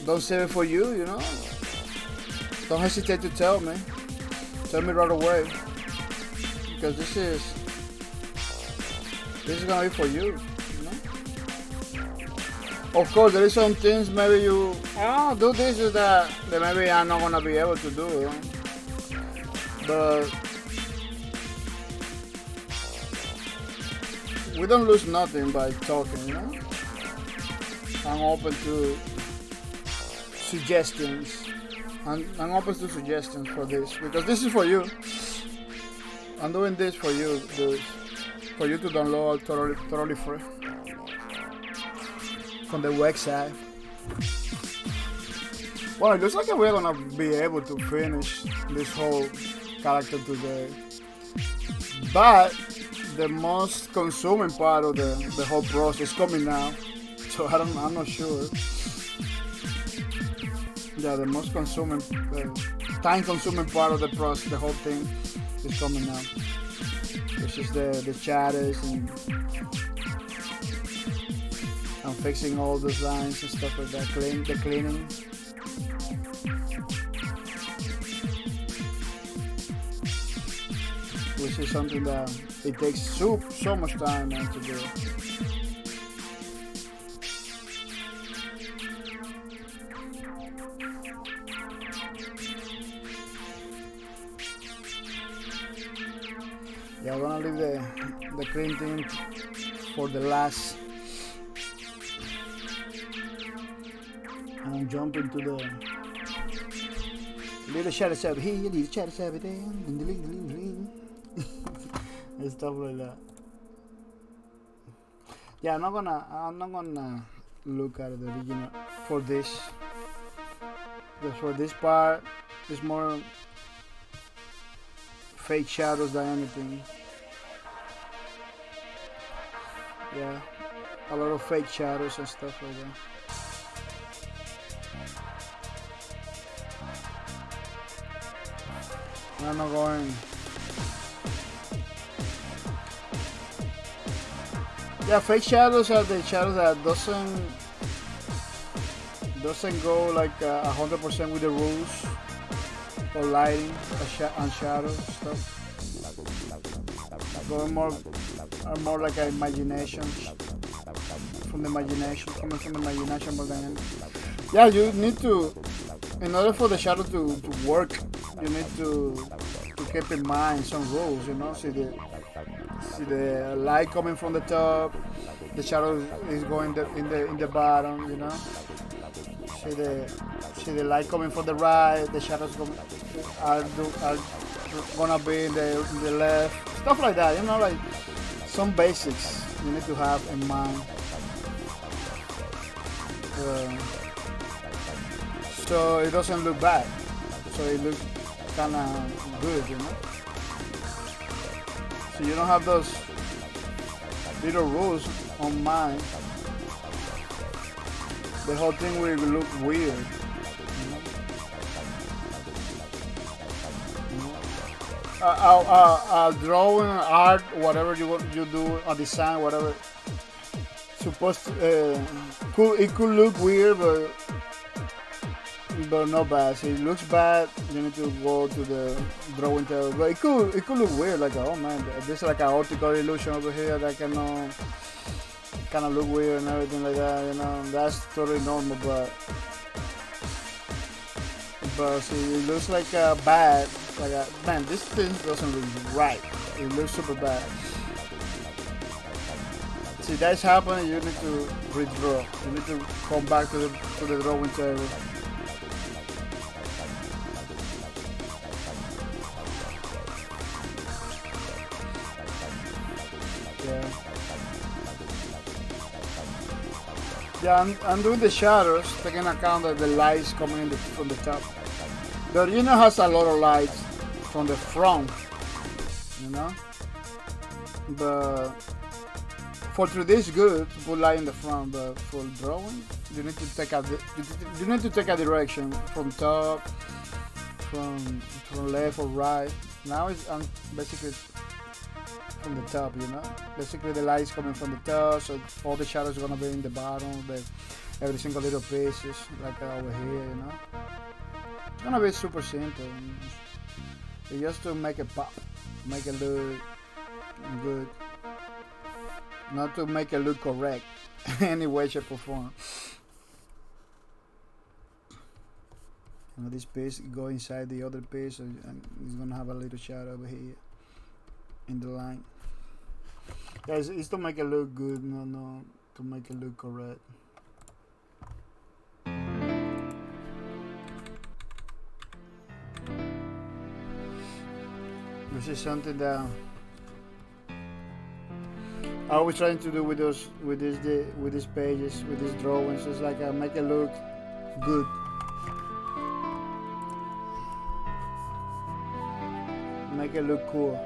don't save it for you. You know, don't hesitate to tell me. Tell me right away, because this is gonna be for you. Of course, there is some things maybe you do this or that maybe I'm not gonna be able to do, but we don't lose nothing by talking, you know. I'm open to suggestions. I'm open to suggestions for this because this is for you. I'm doing this for you, dude. For you to download totally free from the website. Well, it looks like we're gonna be able to finish this whole character today. But the most consuming part of the whole process is coming now. So I'm not sure. Yeah, the most consuming, time-consuming part of the process, the whole thing, is coming now. Which is the chatters and fixing all those lines and stuff like that. The cleaning. Which is something that it takes so much time, man, to do. Yeah, I'm gonna leave the printing for the last. And I'm jumping to the little shadow sub here, little shadow sub there, and the little and stuff like that. Yeah, I'm not gonna look at the original for this. Because for this part, it's more fake shadows than anything. Yeah, a lot of fake shadows and stuff like that. I'm not going. Yeah, fake shadows are the shadows that doesn't go like 100% with the rules for lighting and shadow stuff. Going more like an imagination coming from the imagination more than anything. Yeah, you need to, in order for the shadow to work, you need to keep in mind some rules, you know. See the light coming from the top, the shadow is going in the bottom, you know. See the light coming from the right, the shadows are gonna be in the left, stuff like that, you know, like some basics you need to have in mind. So it doesn't look bad, so it looks kind of good, you know. So you don't have those little rules on mind. The whole thing will look weird. Drawing, art, whatever you do, a design, whatever. Supposed to, it could look weird, but not bad. So it looks bad, you need to go to the drawing table. But it could look weird, like, oh man, there's like an optical illusion over here that kind of look weird and everything like that, you know. That's totally normal, but see, it looks like bad. Like, man, this thing doesn't look right. It looks super bad. See, that's happening. You need to redraw. You need to come back to the drawing table. Yeah, I'm doing the shadows, taking account of the lights coming from the top. The original has a lot of lights from the front, you know. But for 3D it's good to put light in the front, but for drawing, you need to take a direction from top, from left or right. Now I'm basically from the top, you know. Basically the light is coming from the top, so all the shadows are gonna be in the bottom, every single little pieces, like over here, you know. It's gonna be super simple. It's just to make it pop, make it look good, not to make it look correct any way, shape or form. You know, this piece go inside the other piece, and it's gonna have a little shadow over here in the line. Guys, it's to make it look good, no, to make it look correct. This is something that I always trying to do with these pages, with these drawings. It's like I make it look good. Make it look cool.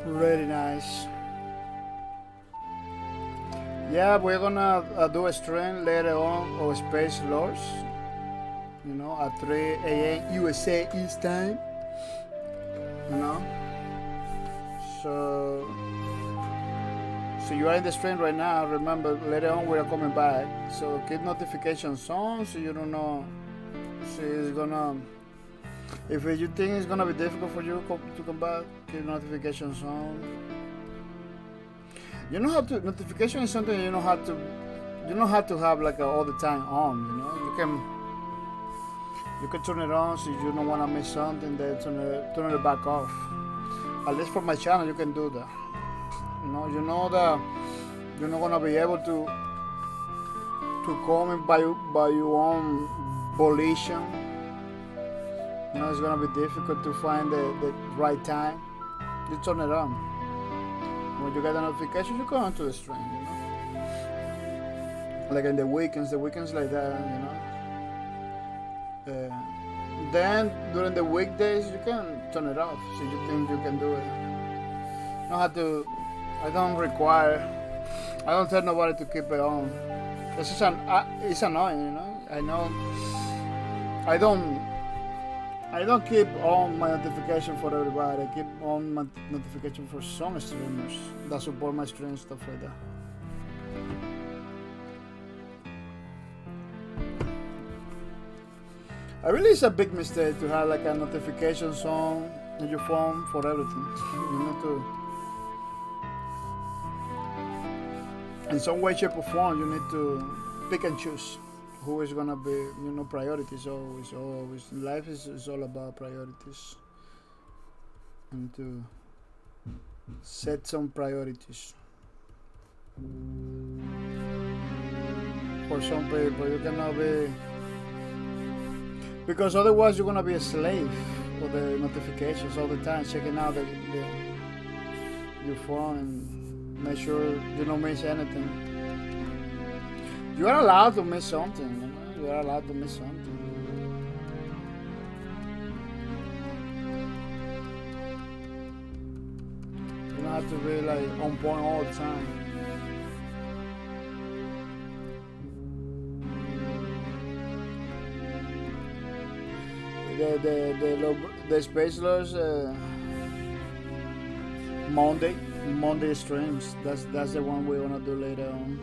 Really nice. Yeah, we're gonna do a stream later on of Space Lords, you know, at 3 a.m. USA East time, you know. So you are in the stream right now. Remember, later on we are coming back, so keep notifications on so you don't know. So it's gonna, if you think it's gonna be difficult for you to come back, keep notifications on. You know how to, notification is something you don't have to have like all the time on, you know. You can turn it on so you don't want to miss something, then turn it back off. At least for my channel you can do that. You know that you're not gonna be able to comment by your own volition. You know, it's gonna be difficult to find the right time. You turn it on. When you get a notification, you go onto the stream, you know. Like in the weekends like that, you know. Then during the weekdays, you can turn it off, so you think you can do it. You don't have to. I don't tell nobody to keep it on. It's annoying, you know. I know. I don't keep on my notification for everybody. I keep on my notification for some streamers that support my stream, stuff like that. I really, it's a big mistake to have like a notification song in your phone for everything. You need to, in some way, shape, or form, you need to pick and choose who is gonna be, you know, priorities. Always life is all about priorities, and to set some priorities. For some people, you cannot be, because otherwise you're gonna be a slave of the notifications all the time, checking out your phone and make sure you don't miss anything. You are allowed to miss something, you know? You are allowed to miss something. You don't have to be like on point all the time. The Space Lords Monday streams. That's the one we wanna do later on.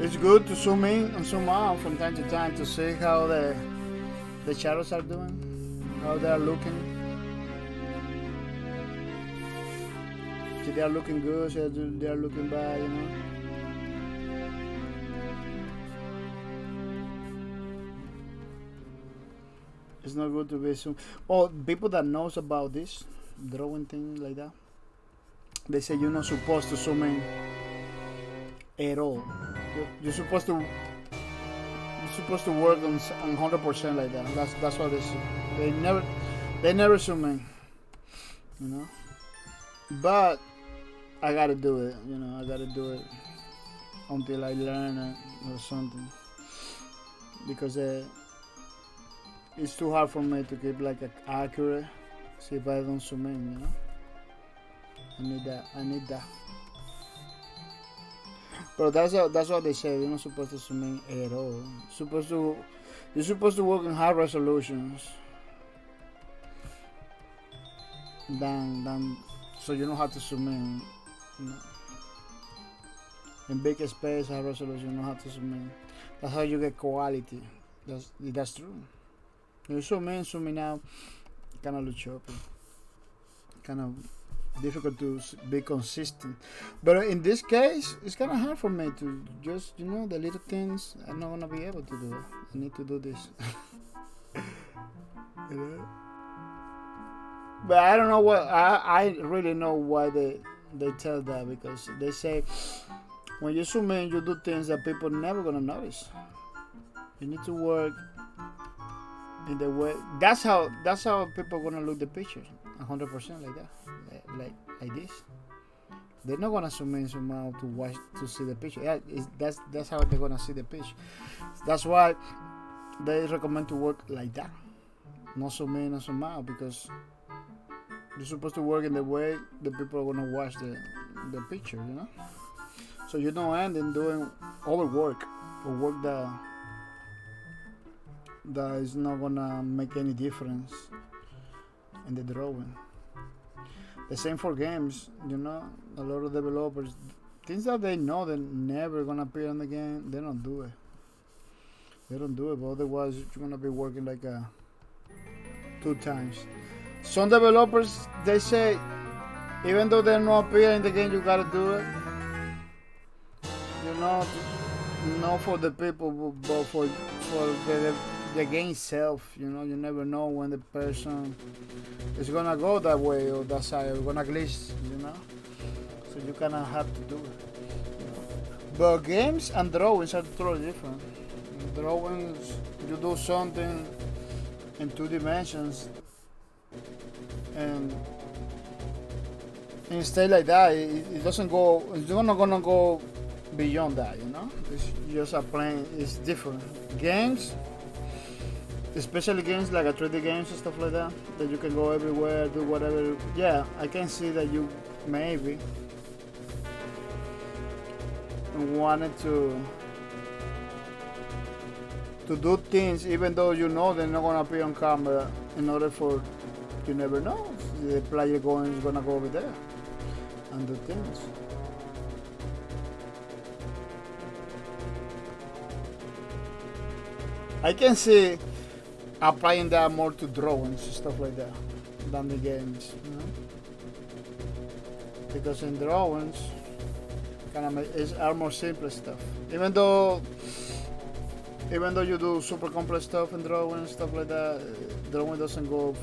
It's good to zoom in and zoom out from time to time to see how the shadows are doing, how they are looking. See, they are looking good, see, they are looking bad, you know. It's not good to be zoom. Oh, people that knows about this drawing thing like that, they say you're not supposed to zoom in at all. You're supposed to work on 100% like that. That's what they say. They never zoom in, you know. But I gotta do it, you know. I gotta do it until I learn it or something, because it's too hard for me to keep like accurate. See if I don't zoom in, you know. I need that. But that's what they say. You're not supposed to zoom in at all. You're supposed to work in high resolutions. Than so you don't have to zoom in You know? In big space, high resolution, you know how to zoom in. That's how you get quality. That's true. You zoom in out, kind of look choppy. Kind of difficult to be consistent. But in this case, it's kind of hard for me to just, you know, the little things. I'm not gonna be able to do it. I need to do this. You know? But I don't know what I really know why they tell that, because they say when you zoom in, you do things that people never gonna notice. You need to work in the way. That's how people gonna look the pictures, 100% like that, like this. They're not gonna zoom in, zoom out to see the picture. Yeah, that's how they're gonna see the picture. That's why they recommend to work like that, not zoom in, not zoom out, because you're supposed to work in the way the people are gonna watch the picture, you know. So you don't end in doing overwork or work that is not gonna make any difference in the drawing. The same for games, you know. A lot of developers, things that they know they're never gonna appear in the game, they don't do it. They don't do it, but otherwise you're gonna be working like 2 times. Some developers, they say, even though they don't appear in the game, you gotta do it. You know, not for the people, but for the game itself. You know, you never know when the person is gonna go that way or that side, or gonna glitch. You know, so you kind of have to do it. But games and drawings are totally different. In drawings, you do something in 2 dimensions, and instead like that, it doesn't go. It's not gonna go beyond that, you know. It's just a plane. It's different. Games, especially games like 3D games and stuff like that you can go everywhere, do whatever. Yeah, I can see that you maybe wanted to do things even though you know they're not gonna appear on camera, in order for, you never know, the player is gonna go over there and do things. I can see applying that more to drawings, stuff like that, than the games, you know? Because in drawings, are more simple stuff. Even though you do super complex stuff in drawing, stuff like that, drawing doesn't go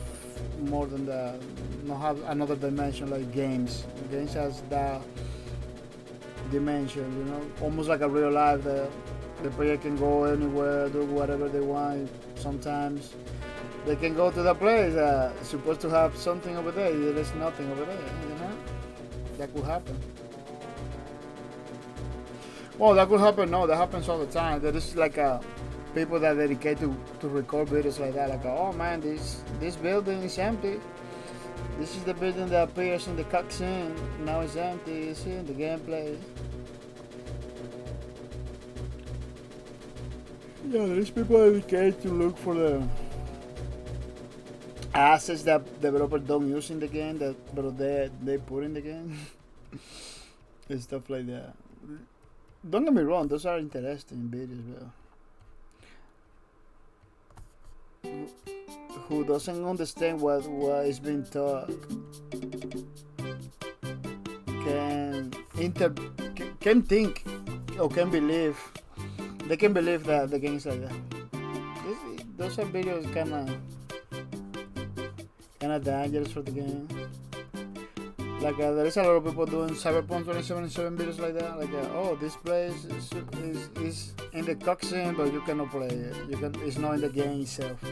more than that. Not have another dimension like games. Games has that dimension, you know, almost like a real life. The player can go anywhere, do whatever they want. Sometimes they can go to the place supposed to have something over there. There is nothing over there, you know. That could happen. Well, that could happen. No, that happens all the time. There is like people that dedicate to record videos like that. Like, oh man, this building is empty. This is the building that appears in the cutscene. Now it's empty. It's in the gameplay. Yeah, there's people dedicated to look for the assets that developers don't use in the game, but they put in the game. And stuff like that. Don't get me wrong, those are interesting videos, bro. Who doesn't understand what is being taught can think or can believe. They can believe that the game is like that. Those are videos kind of dangerous for the game. Like there is a lot of people doing Cyberpunk 2077 videos like that. Like oh, this place is in the cutscene, but you cannot play it. It's not in the game itself.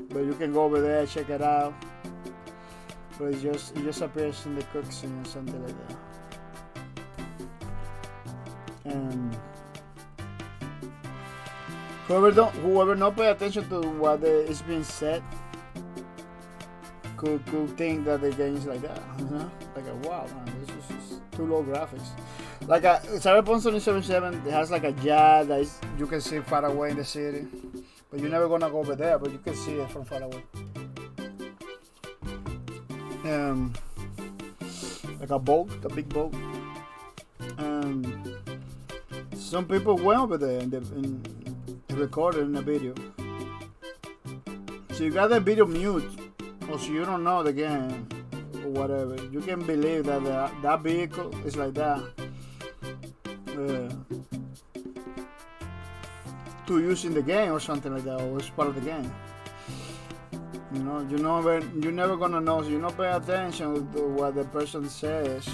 But you can go over there, check it out. But it just appears in the cutscene or something like that. And whoever not pay attention to what is being said could think that the game is like that, you know? Like wow, man, this is just too low graphics. Like Cyberpunk 2077 has like a jet that you can see far away in the city, but you're never gonna go over there, but you can see it from far away. like a boat, a big boat. And some people went over there and recorded in the video. So you got the video mute, or so you don't know the game, or whatever. You can believe that that vehicle is like that. To use in the game or something like that, or it's part of the game. You know, you're never gonna know. So you don't pay attention to what the person says,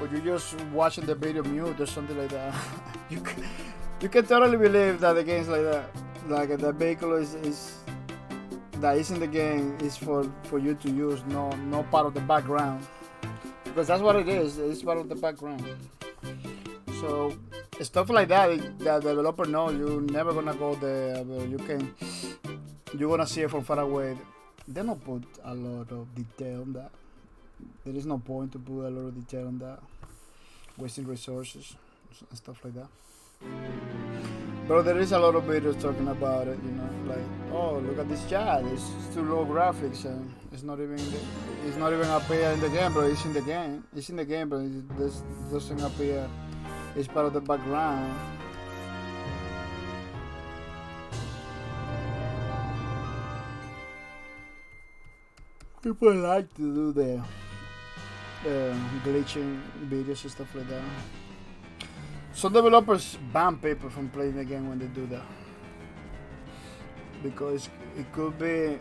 or you're just watching the video mute or something like that. you can totally believe that the game's like that. Like the vehicle is that is in the game is for you to use, no part of the background, because that's what it is. It's part of the background. So stuff like that, the developer knows you're never gonna go there, but you're gonna see it from far away. They don't put a lot of detail on that. There is no point to put a lot of detail on that, wasting resources and stuff like that. But there is a lot of videos talking about it, you know, like, oh, look at this child, it's too low graphics and it's not even appear in the game, but it's in the game. It's in the game, but it doesn't appear. It's part of the background. People like to do the glitching videos and stuff like that. Some developers ban people from playing the game when they do that, because it could be.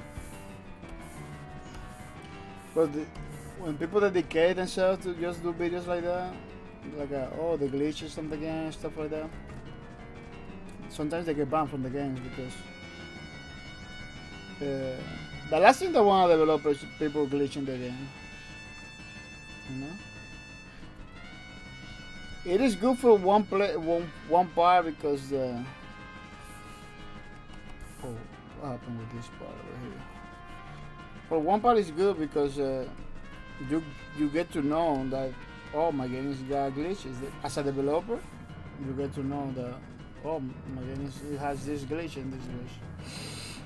But when people dedicate themselves to just do videos like that, like the glitches on the game, stuff like that, sometimes they get banned from the games because the last thing they want to develop is people glitching the game. You know, it is good for one part because what happened with this part over here? For one part is good because you get to know that, oh, my game is got glitches. As a developer, you get to know that, oh my goodness, it has this glitch and this glitch.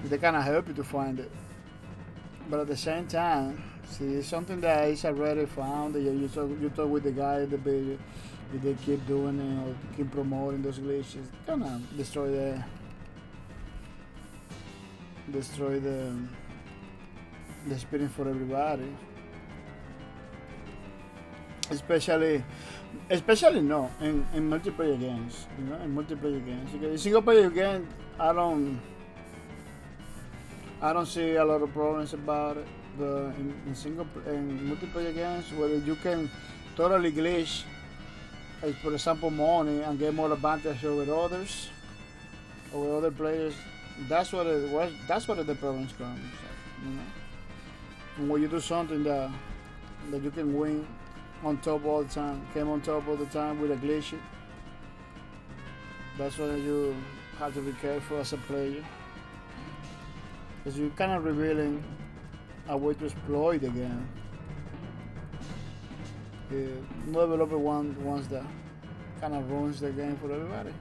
They kind of help you to find it. But at the same time, see, it's something that is already found. You talk with the guy in the video. If they keep doing it or keep promoting those glitches, kind of destroy the experience for everybody. Especially no in multiplayer games, you know, in multiplayer games. Because in single player game, I don't see a lot of problems about it. But in multiplayer games, where you can totally glitch, like for example, money and get more advantage over others, over other players, that's what the problems come. You know, and when you do something that you can win on top all the time, came on top all the time with a glitch, that's why you have to be careful as a player, because you're kind of revealing a way to exploit the game. No developer wants that. Kind of ruins the game for everybody.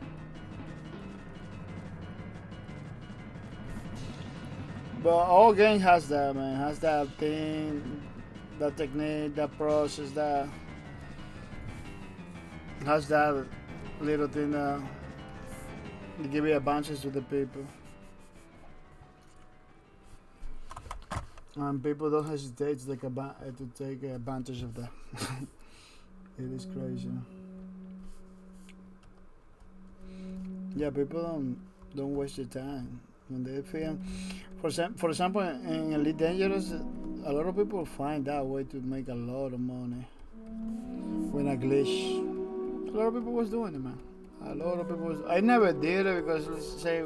But all game has that, man. Has that thing, that technique, that process, that has that little thing that give you advantage to the people. And people don't hesitate to take advantage of that. It is crazy. Yeah, people don't waste their time when they feel. For example, in Elite Dangerous, a lot of people find that way to make a lot of money when a glitch. A lot of people was doing it, man. A lot of people was. I never did it because, let's say,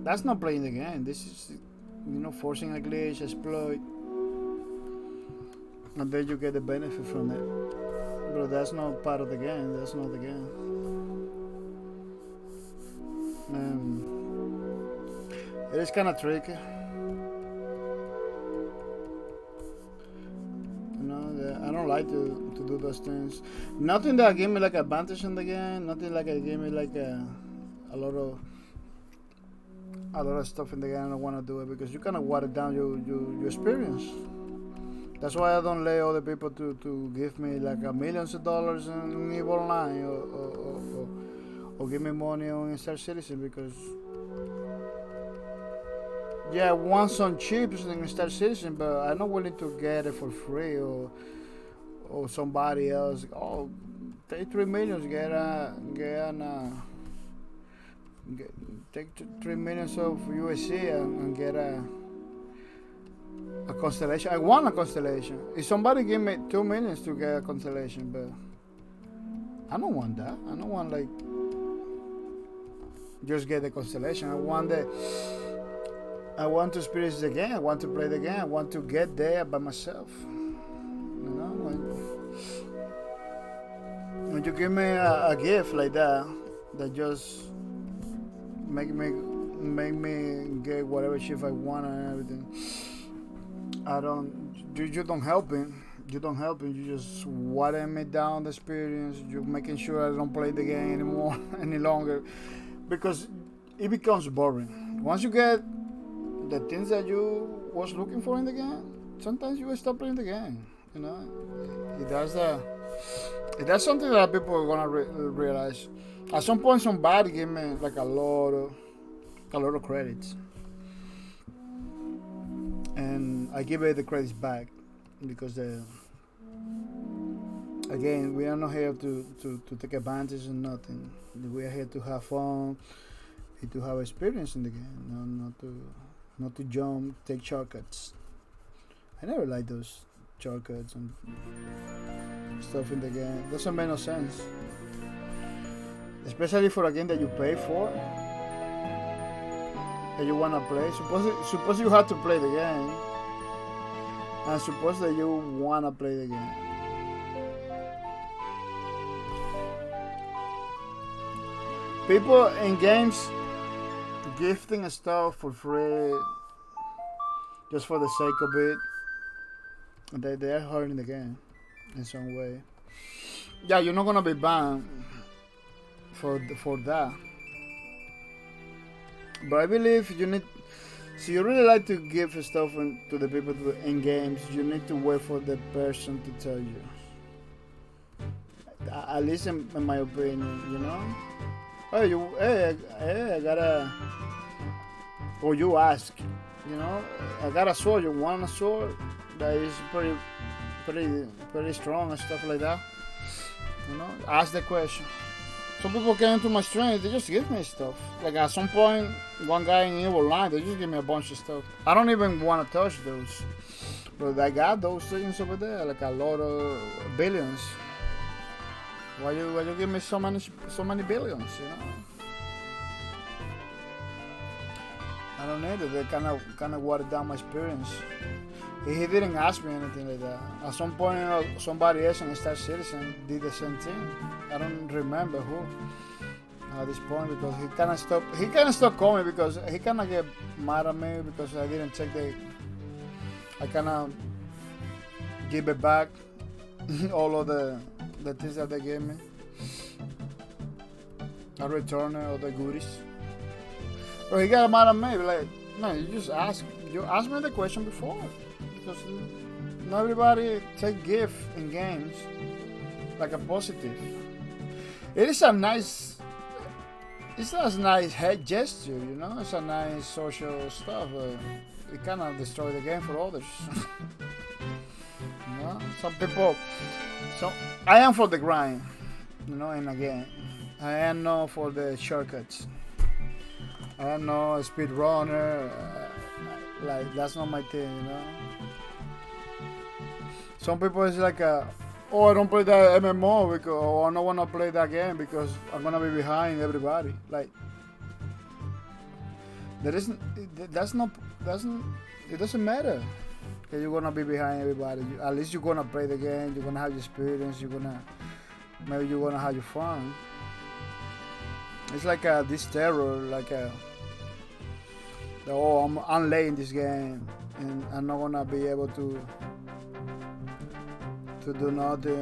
that's not playing the game. This is, forcing a glitch, exploit, and then you get the benefit from it. But that's not part of the game. That's not the game. It is kind of tricky. I don't like to do those things. Nothing that give me like advantage in the game. Nothing like give me like a lot of stuff in the game. I don't want to do it because you kind of water down your experience. That's why I don't let other people to give me like millions of dollars in EVE Online or give me money on Star Citizen, because yeah, I want some chips in Star Citizen, but I'm not willing to get it for free, or somebody else. Oh, take 3 millions, take 3 millions of USC and get a constellation. I want a constellation. If somebody give me 2 millions to get a constellation, but I don't want that. I don't want like just get the constellation. I want to experience the game. I want to play the game. I want to get there by myself. You know, when you give me a gift like that just make me get whatever shit I want and everything. You don't help him. You don't help him. You just watering me down the experience. You're making sure I don't play the game anymore any longer, because it becomes boring. Once you get the things that you was looking for in the game, sometimes you will stop playing the game. You know, that's something that people are gonna realize. At some point, somebody gave me like a lot of credits, and I give it the credits back, because again, we are not here to take advantage of nothing. We are here to have fun, to have experience in the game, not to jump, take shortcuts. I never like those shortcuts and stuff in the game. Doesn't make no sense, especially for a game that you pay for, that you wanna play. Suppose you have to play the game, and suppose that you wanna play the game. People in games gifting stuff for free just for the sake of it, they are hurting the game in some way. Yeah, you're not gonna be banned for that, but I believe you need. So you really like to give stuff to the people in games. You need to wait for the person to tell you. At least in my opinion, you know. Hey, I gotta. Or you ask, you know, I got a sword. You want a sword that is pretty strong and stuff like that. You know, ask the question. Some people came into my stream, they just give me stuff. Like at some point, one guy in EVE Online, they just give me a bunch of stuff. I don't even want to touch those, but I got those things over there, like a lot of billions. Why you give me so many billions? You know, I don't need it. They kind of watered down my experience. He didn't ask me anything like that. At some point, somebody else in Star Citizen did the same thing. I don't remember who at this point, because he kind of stopped calling me, because he kind of get mad at me because I didn't check I kind of give it back all of the things that they gave me. I return all the goodies. But he got mad at me, like, man, you asked me the question before. Because not everybody take gift in games like a positive. It's a nice head gesture, you know. It's a nice social stuff. It kind of destroy the game for others. You know, some people. So I am for the grind, you know. In a game, I am not for the shortcuts. I am not a speed runner. Like, that's not my thing, you know. Some people is like I don't play that MMO because I don't want to play that game because I'm gonna be behind everybody. Like, it doesn't matter that you're gonna be behind everybody. At least you're gonna play the game. You're gonna have your experience. Maybe you're gonna have your fun. It's like this terror, like I'm late in this game and I'm not gonna be able to do nothing,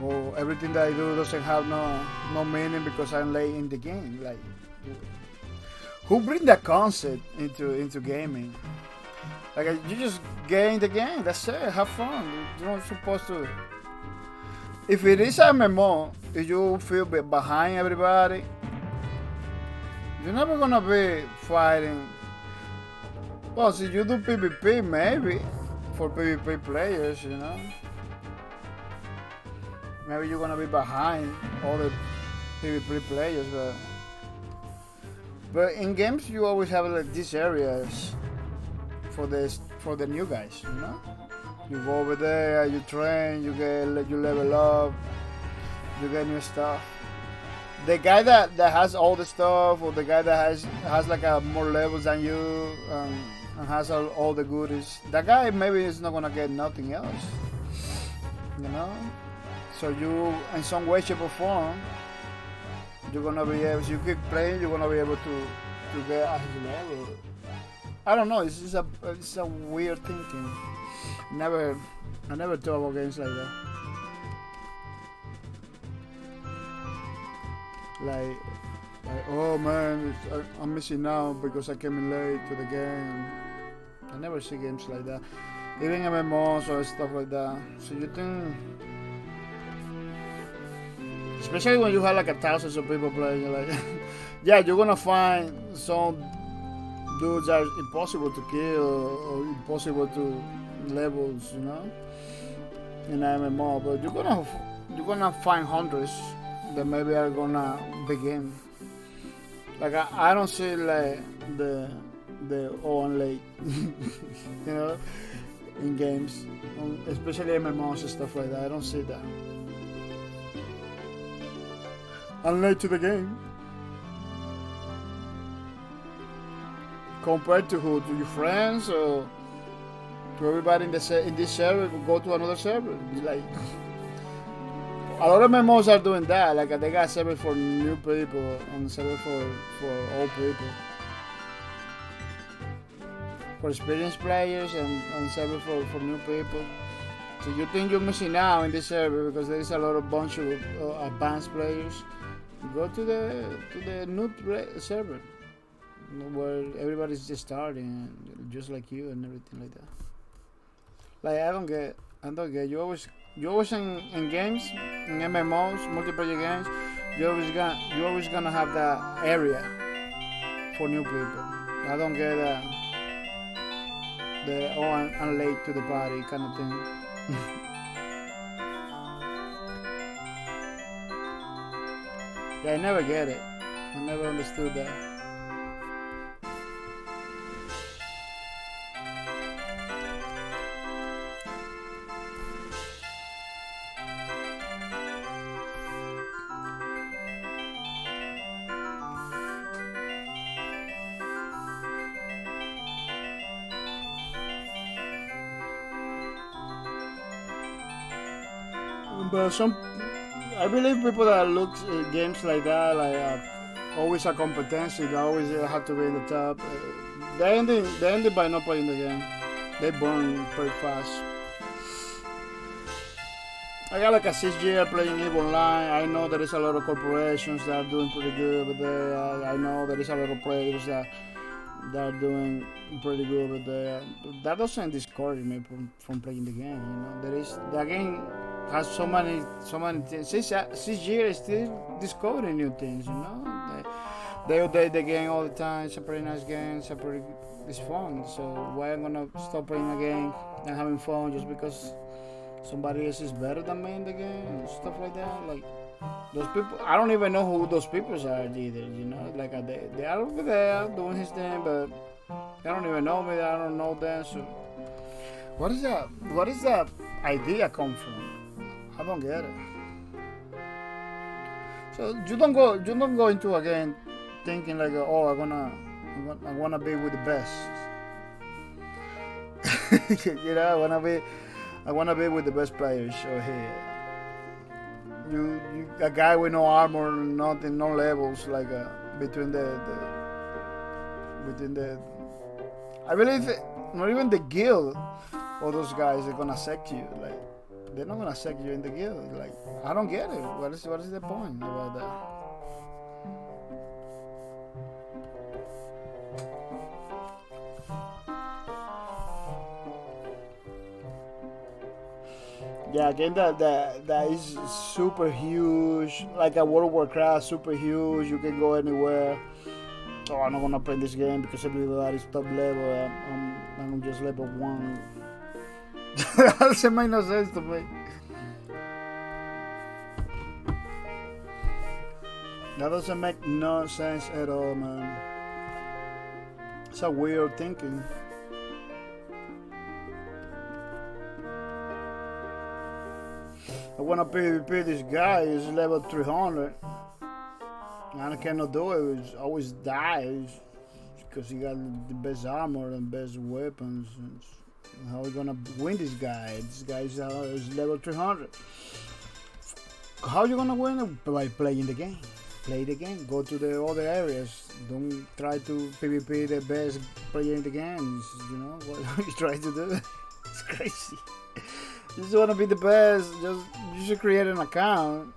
or everything that I do doesn't have no meaning because I'm late in the game. Like, who bring that concept into gaming? Like you just get in the game. That's it. Have fun. You're not supposed to. If it is a MMO, if you feel behind everybody, you're never gonna be fighting. Well, if you do PvP, maybe for PvP players, you know. Maybe you're gonna be behind all the PvP players, but in games you always have like these areas for the new guys, you know. You go over there, you train, you level up, you get new stuff. The guy that has all the stuff, or the guy that has like more levels than you, and has all the goodies, that guy maybe is not gonna get nothing else, you know. So you, in some way, shape, or form, you're gonna be able. If you keep playing, you're gonna be able to get at his level. I don't know. It's a weird thinking. I never thought about games like that. Like oh man, I'm missing out because I came in late to the game. I never see games like that. Even MMOs or stuff like that. So you think, especially when you have like thousands of people playing, you're like, yeah, you're gonna find some dudes that are impossible to kill or impossible to levels, you know, in MMO. But you're gonna find hundreds that maybe are gonna begin. Like I don't see like the I'm late, you know, in games, especially MMOs and stuff like that. I don't see that. I'm late to the game. Compared to who? To your friends or to everybody in this server? Go to another server. Like a lot of MMOs are doing that. Like they got server for new people and server for old people, for experienced players and server for new people. So you think you're missing out in this server because there is a lot of bunch of advanced players. Go to the new server where everybody's just starting, just like you and everything like that. Like I don't get. You always in games, in MMOs, multiplayer games, you're always gonna have that area for new people. I don't get I'm late to the party kind of thing. Yeah, I never get it. I never understood that. But I believe people that look at games like that, like always a competency, they always have to be in the top. They ended by not playing the game. They burn pretty fast. I got like a 6 year playing EVE Online. I know there is a lot of corporations that are doing pretty good over there. I know there is a lot of players that are doing pretty good over there. That doesn't discourage me from playing the game. You know, the game has so many things. 6 years still discovering new things. You know, they update the game all the time. It's a pretty nice game. It's fun. So why I'm gonna stop playing a game and having fun just because somebody else is better than me in the game and stuff like that? Like those people, I don't even know who those people are either. You know, like they are over there doing his thing, but they don't even know me. I don't know them. So what is that idea come from? I don't get it. So you don't go into a game thinking like, oh, I wanna be with the best. You know, I wanna be with the best players over here. You a guy with no armor, nothing, no levels, like between the I believe not even the guild or those guys are gonna sect you. Like they're not gonna sect you in the guild. Like I don't get it. What is the point about that? Yeah, a game that is super huge, like a World of Warcraft, super huge. You can go anywhere. Oh, I'm not gonna play this game because everybody's top level. I'm just level 1. That doesn't make no sense to me. That doesn't make no sense at all, man. It's a weird thinking. I wanna PvP this guy is level 300. And I cannot do it. He always dies because he got the best armor and best weapons. How are we gonna win this guy? This guy is level 300. How are you gonna win it? By playing the game. Play the game. Go to the other areas. Don't try to PvP the best player in the game. You know what you try to do? It's crazy. You just wanna be the best. You should create an account.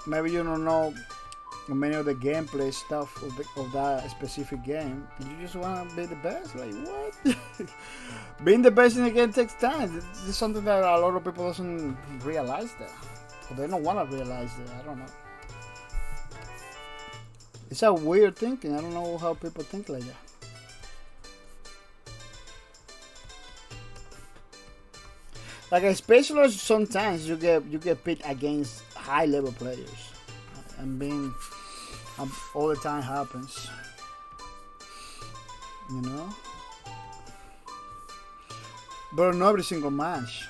Maybe you don't know many of the gameplay stuff of that specific game. You just want to be the best. Like what? Being the best in the game takes time. This is something that a lot of people doesn't realize that, or they don't want to realize that. I don't know. It's a weird thinking. I don't know how people think like that. Like a specialist, sometimes you get pit against high level players, and being all the time happens, you know. But not every single match.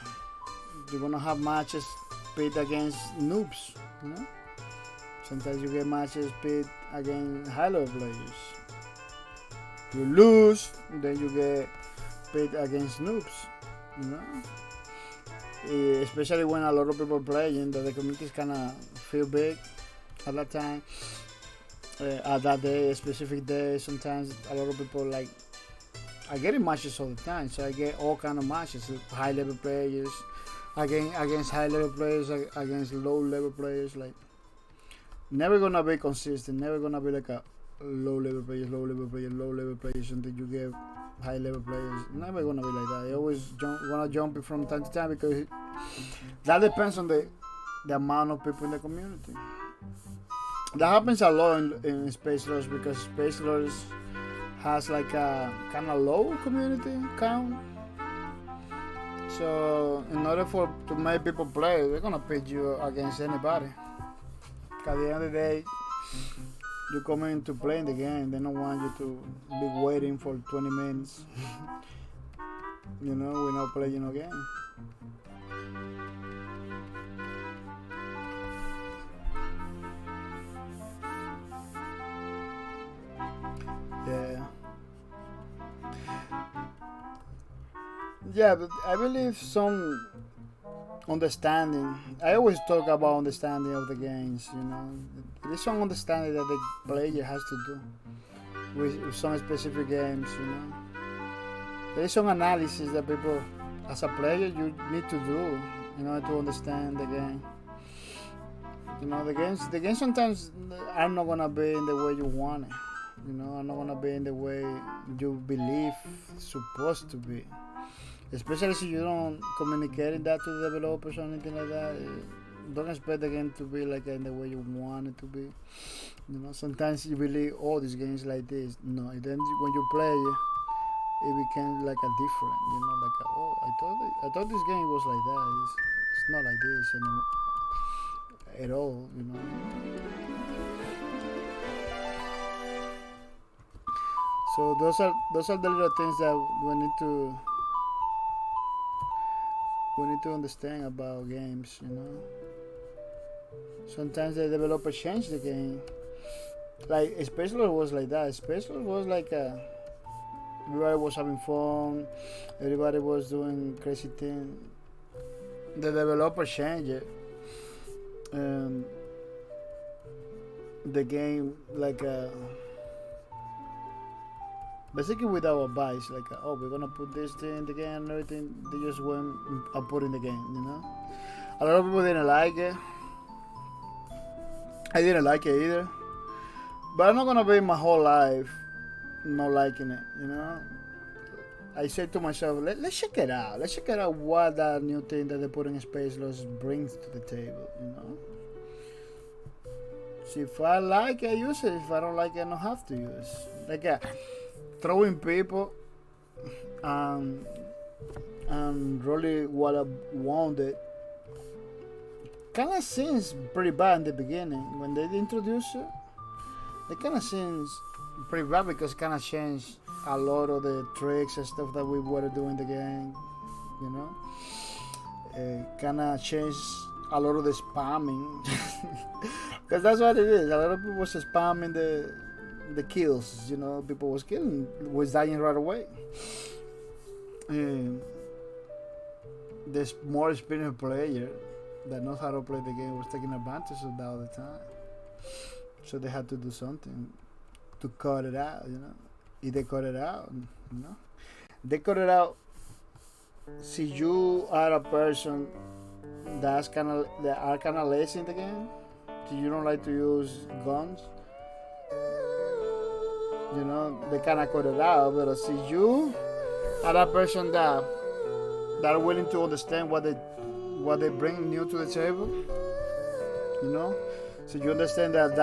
You're gonna have matches pit against noobs, you know. Sometimes you get matches pit against high level players. You lose, then you get pit against noobs, you know. Especially when a lot of people playing, that the communities kind of feel big at that time, at that day, a specific day. Sometimes a lot of people like, I get in matches all the time, so I get all kind of matches, high level players against high level players, against low level players. Like, never gonna be consistent, never gonna be like a low level players until you get high level players. Never gonna be like that. I always wanna jump from time to time because that depends on the amount of people in the community. That happens a lot in Space Lords because Space Lords has like a kind of low community count. So in order to make people play, they're gonna pit you against anybody. At the end of the day, you come in to play in the game. They don't want you to be waiting for 20 minutes. You know, we're not playing no game. Yeah. Yeah, but I believe some understanding. I always talk about understanding of the games, you know. There's some understanding that the player has to do with some specific games, you know. There is some analysis that people, as a player, you need to do in order to understand the game. You know, the games sometimes are not gonna be in the way you want it. You know, are not gonna be in the way you believe it's supposed to be. Especially if you don't communicate that to the developers or anything like that. Don't expect the game to be like in the way you want it to be. You know, sometimes you believe, oh, this game is like this. No, and then when you play it became like a different. You know, like oh, I thought this game was like that. It's not like this anymore at all. You know. So those are the little things that we need to understand about games, you know. Sometimes the developer changed the game. Like Space Lord was like that. Space Lord was like everybody was having fun, everybody was doing crazy things. The developer changed it. The game like basically without advice, like oh, we're gonna put this thing in the game and everything. They just went and put in the game, you know. A lot of people didn't like it. I didn't like it either. But I'm not gonna be my whole life not liking it, you know. I said to myself, let's check it out. Let's check it out what that new thing that they put in Space Loss brings to the table, you know. See, if I like it, I use it. If I don't like it, I don't have to use. Like throwing people and really what I wanted kind of seems pretty bad in the beginning. When they introduce it, it kind of seems pretty bad because it kind of changed a lot of the tricks and stuff that we were doing in the game, you know. It kind of changed a lot of the spamming because that's what it is. A lot of people was spamming the kills, you know. People was killing, was dying right away. This more experienced player that knows how to play the game was taking advantage of that all the time. So they had to do something to cut it out, you know. If they cut it out, you know. They cut it out. See, you are a person that are kind of lazy in the game. So you don't like to use guns. You know, they kind of cut it out. But see, you are a person that are willing to understand what they bring new to the table. You know, so you understand that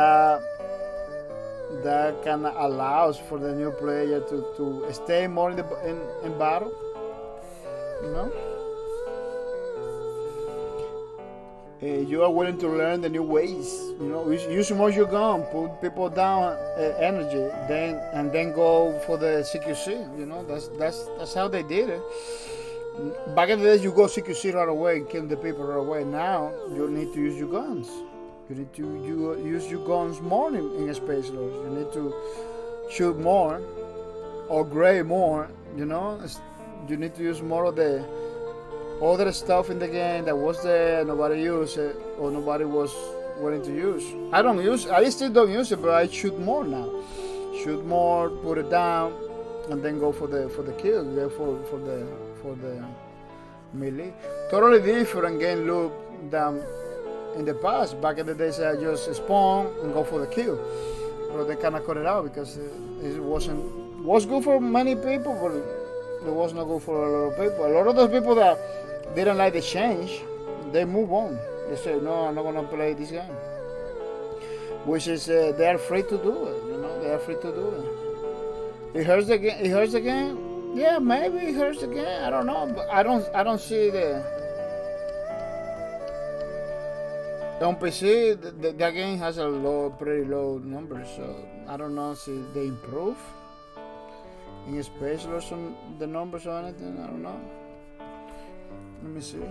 kind of allows for the new player to stay more in battle. You know, you are willing to learn the new ways. You know, use more your gun, put people down energy, then go for the CQC. You know, that's how they did it. Back in the days, you go CQC right away and kill the people right away. Now you need to use your guns. You need to use your guns more in Space Loss. You need to shoot more or gray more. You know, you need to use more of the other stuff in the game that was there, nobody used it, or nobody was willing to use. I still don't use it, but I shoot more now. Shoot more, put it down, and then go for the kill. Go for the melee. Totally different game loop than in the past. Back in the days, I just spawn and go for the kill. But they kind of cut it out because it was good for many people, but it was not good for a lot of people. A lot of those people that didn't like the change, they move on. They say, no, I'm not gonna play this game. Which is they are free to do it. You know, they are free to do it. It hurts the game. It hurts the game. Yeah, maybe it hurts the game. I don't know, but I don't see the on PC. The game has a pretty low numbers, so I don't know if they improve in Space Loss the numbers or anything. I don't know. Let me see.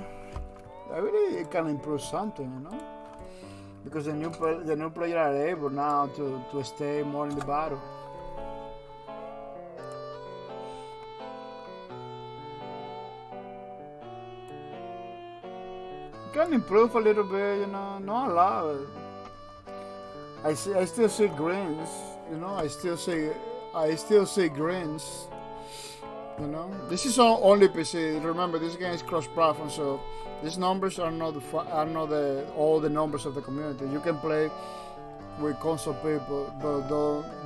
I really it can improve something, you know, because the new player are able now to stay more in the battle. Can improve a little bit, you know, not a lot. I still see greens, you know. I still see greens, you know. This is only PC. Remember, this game is cross-platform, so these numbers are not all the numbers of the community. You can play with console people, but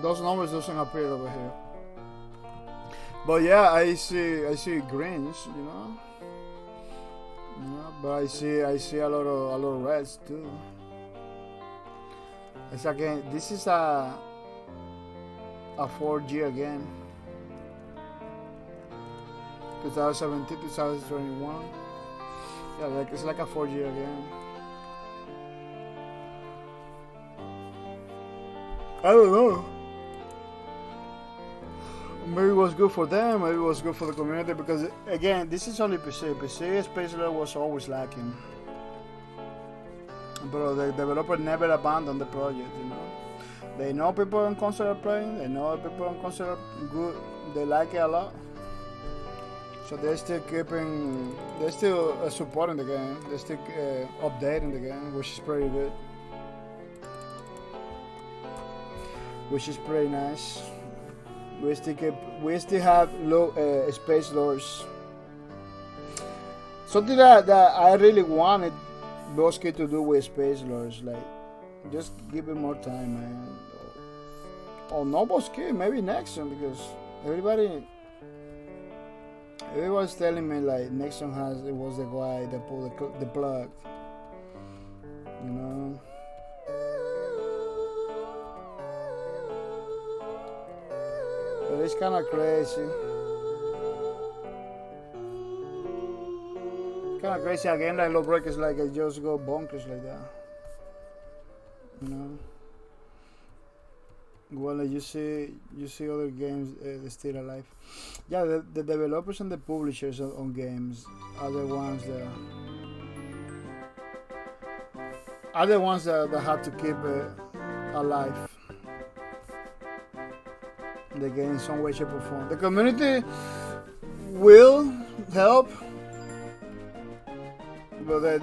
those numbers doesn't appear over here. But yeah, I see greens, you know. Yeah, but I see a lot of reds too. It's again. This is a 4G again. 2017, 2021. Yeah, it's like a 4G again. I don't know. Maybe it was good for them, maybe it was good for the community, because again, this is only PC. PC Space Loss was always lacking. But the developer never abandoned the project, you know. They know people on console are playing, they know people on console are good, they like it a lot. So they're still supporting the game, they're still updating the game, which is pretty good. Which is pretty nice. We still have low Space Loss. Something that I really wanted Bosky to do with Space Loss, like just give it more time, man. Or no Bosky, maybe next one, because everybody He was telling me like Nixon was the guy that pulled the plug. You know. But it's kind of crazy. Kind of crazy again. Like lawbreakers, like it just go bonkers like that. You know. Well, you see other games still alive. Yeah, the developers and the publishers on games are the ones that have to keep alive the game in some way, shape, or form. The community will help, but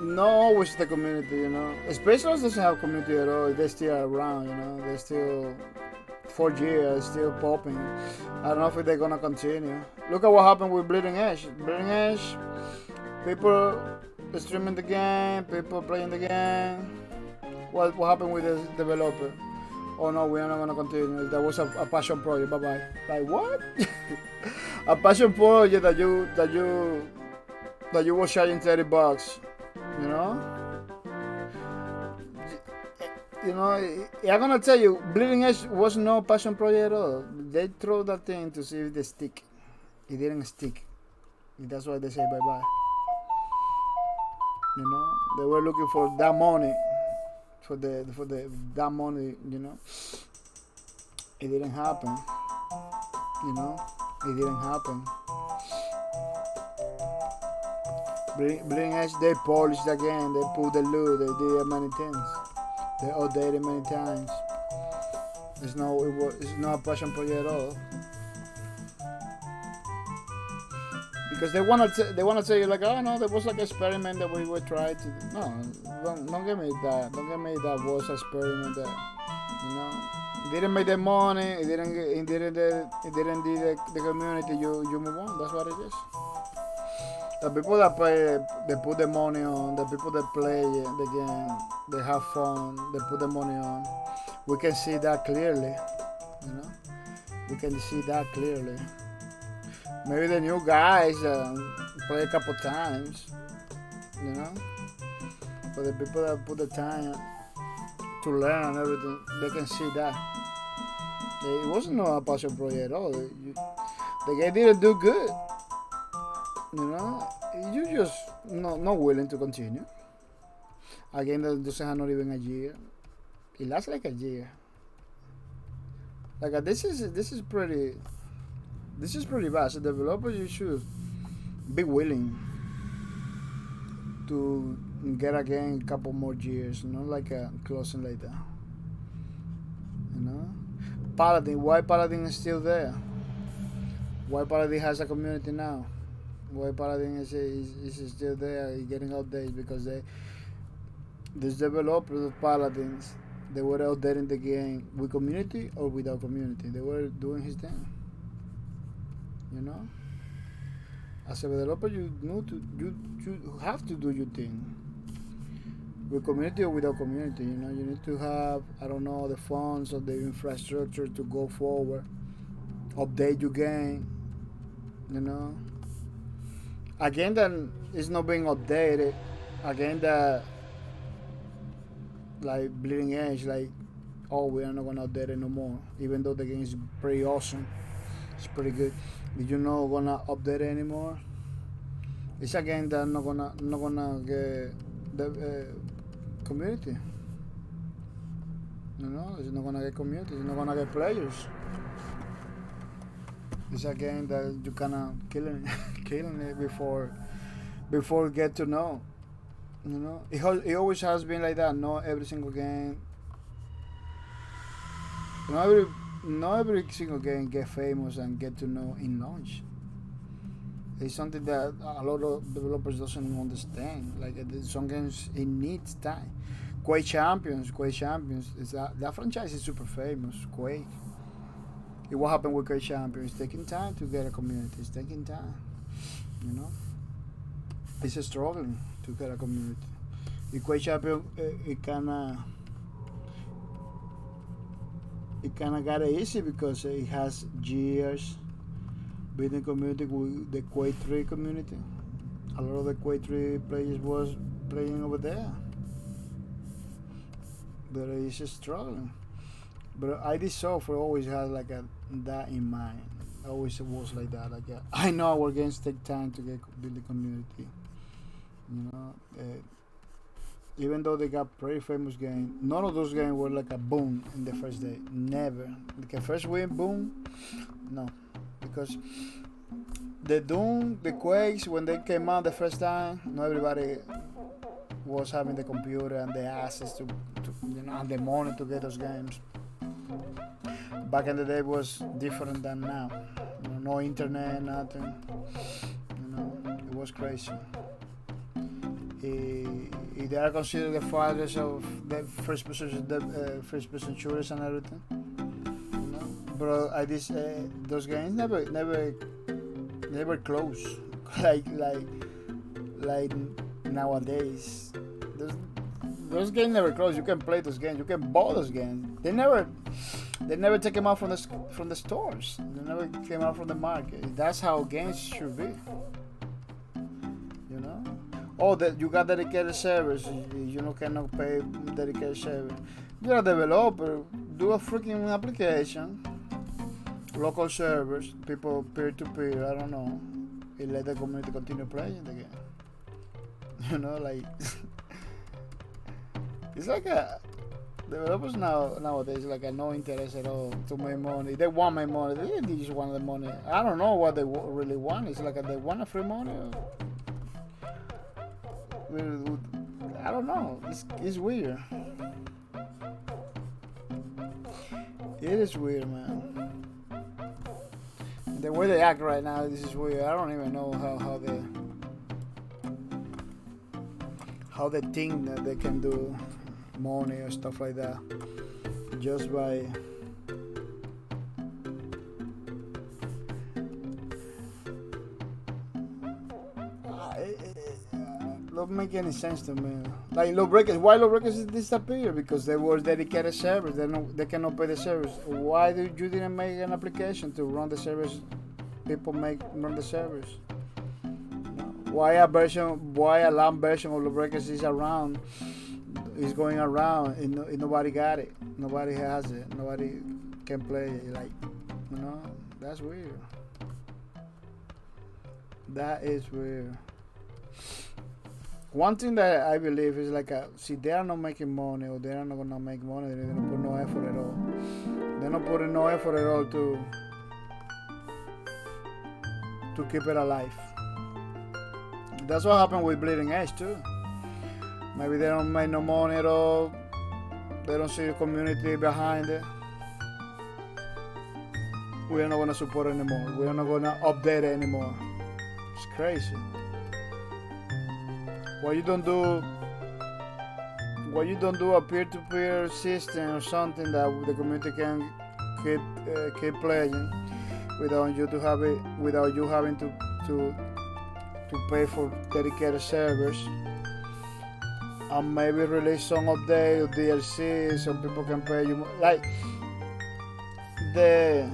not always the community, you know. Space Force doesn't have community at all. They're still around, you know. They're still 4G, still popping. I don't know if they're gonna continue. Look at what happened with Bleeding Edge. Bleeding Edge, people streaming the game, people playing the game. What happened with the developer? Oh no, we're not gonna continue. That was a passion project. Bye bye. Like what? A passion project that you was charging $30, you know? You know, I'm gonna tell you, Bleeding Edge was no passion project at all. They threw that thing to see if they stick. It didn't stick. That's why they say bye bye. You know, they were looking for that money, for that money. You know, it didn't happen. You know, it didn't happen. Bleeding Edge, they polished again, they pulled the loot, they did many things. They updated many times. It's not a passion project at all. Because they wanna tell you like, oh no, there was like an experiment that we were trying to do. No, don't give me that. Don't give me that was an experiment that, you know, it didn't make the money, it didn't do the community, you move on. That's what it is. The people that play, they put the money on. The people that play the game, they have fun. They put the money on. We can see that clearly, you know. We can see that clearly. Maybe the new guys play a couple times, you know. But the people that put the time to learn and everything, they can see that. It wasn't no a passion project at all. The guy didn't do good. You know, you just not willing to continue. A game that doesn't have not even a year. It lasts like a year. Like this is pretty bad. As a developer, you should be willing to get a game a couple more years. Not like a closing like that. You know, Paladin. Why Paladin is still there? Why Paladin has a community now? Why Paladin is still there getting updates? Because these developers of Paladins, they were out there in the game with community or without community. They were doing his thing. You know, as a developer, you have to do your thing with community or without community. You know, you need to have, I don't know, the funds or the infrastructure to go forward, update your game. You know. A game that is not being updated, a game that, like Bleeding Edge, like, oh, we are not gonna update it no more, even though the game is pretty awesome, it's pretty good. Did you know gonna update it anymore? It's a game that not gonna get the community. You know, it's not gonna get community. It's not gonna get players. It's a game that you kinda killing it before get to know. You know, it always has been like that. Not every single game. Not every single game get famous and get to know in launch. It's something that a lot of developers doesn't understand. Like some games, it needs time. Quake Champions. That franchise is super famous. Quake. What happened with Quake Champions? It's taking time to get a community. It's taking time. You know, it's a struggling to get a community. The Quake Champion, it it kind of got it easy because it has years building community with the Quake 3 community. A lot of the Quake 3 players was playing over there, but it's struggling. But ID Software always had like that in mind. Always was like that. Like I know our games take time to build the community. You know, even though they got pretty famous games, none of those games were like a boom in the first day. Never. Like a first win boom, no, because the Doom, the Quakes, when they came out the first time, not everybody was having the computer and the access to and the money to get those games. Back in the day was different than now. No internet, nothing. It was crazy. They are considered the fathers of the first person shooters and everything. But those games never close like nowadays. Those games never close. You can play those games. You can buy those games. They never take them out from the stores. They never came out from the market. That's how games should be. Oh, that you got dedicated servers. You cannot pay dedicated servers. You're a developer. Do a freaking application. Local servers, people peer to peer. I don't know. And let the community continue playing the game. Like it's like developers nowadays like no interest at all to make money. They want my money. They just want the money. I don't know what they really want. It's like they want a free money. I don't know. It's weird. It is weird, man. The way they act right now, this is weird. I don't even know how they think that they can do money or stuff like that just by don't make any sense to me. Like why Lawbreakers disappear? Because they were dedicated servers. They cannot pay the servers. Why you didn't make an application to run the servers? People run the servers. Why a LAN version of Lawbreakers is going around and nobody got it. Nobody has it. Nobody can play it. Like, that's weird. That is weird. One thing that I believe is like, see, they are not making money, or they are not gonna make money. They're gonna put no effort at all. They're not putting no effort at all to keep it alive. That's what happened with Bleeding Edge too. Maybe they don't make no money at all. They don't see the community behind it. We are not gonna support it anymore. We are not gonna update it anymore. It's crazy. Why you don't do a peer-to-peer system or something that the community can keep playing without you having to pay for dedicated servers, and maybe release some update or DLC so people can pay you like the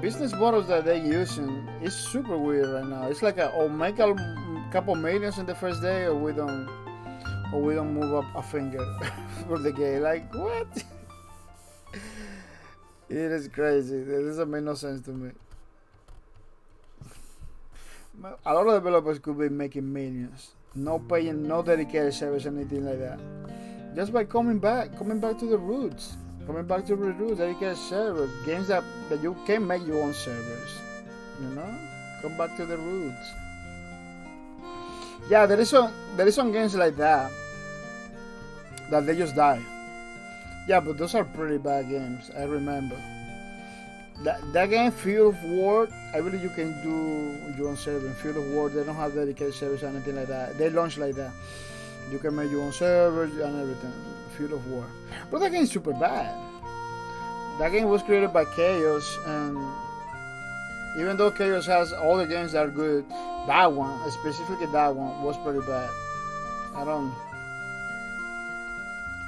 business models that they're using is super weird right now. It's like make a couple millions in the first day, or we don't move up a finger for the game. Like, what? It is crazy. It doesn't make no sense to me. A lot of developers could be making millions, no paying, no dedicated service, anything like that, just by coming back to the roots. Dedicated servers, games that you can make your own servers. Come back to the roots. Yeah, there is some games like that they just die. Yeah, but those are pretty bad games. I remember that game, Field of War. I believe you can do your own server in Field of War. They don't have dedicated servers or anything like that. They launch like that. You can make your own servers and everything. Field of War. But that game is super bad. That game was created by Chaos, and even though Chaos has all the games that are good, that one, specifically that one, was pretty bad.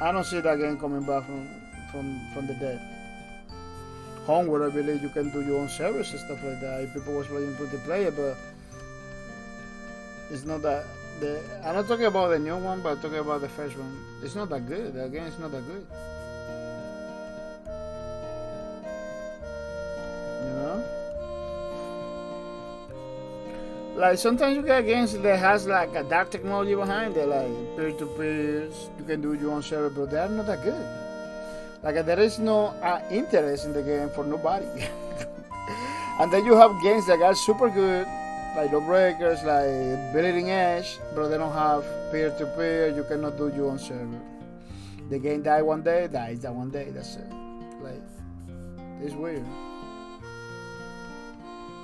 I don't see that game coming back from the dead. Homeward, I believe you can do your own servers and stuff like that. If people was playing multiplayer, but it's not that. I'm not talking about the new one, but I'm talking about the first one. It's not that good. The game is not that good. You know? Like sometimes you get games that has like a dark technology behind it, like peer-to-peers. You can do your own server, but they're not that good. Like there is no interest in the game for nobody. And then you have games that are super good, like Lawbreakers, like Bleeding Edge, but they don't have peer-to-peer. You cannot do your own server. The game died one day, dies that one day. That's it. Like it's weird,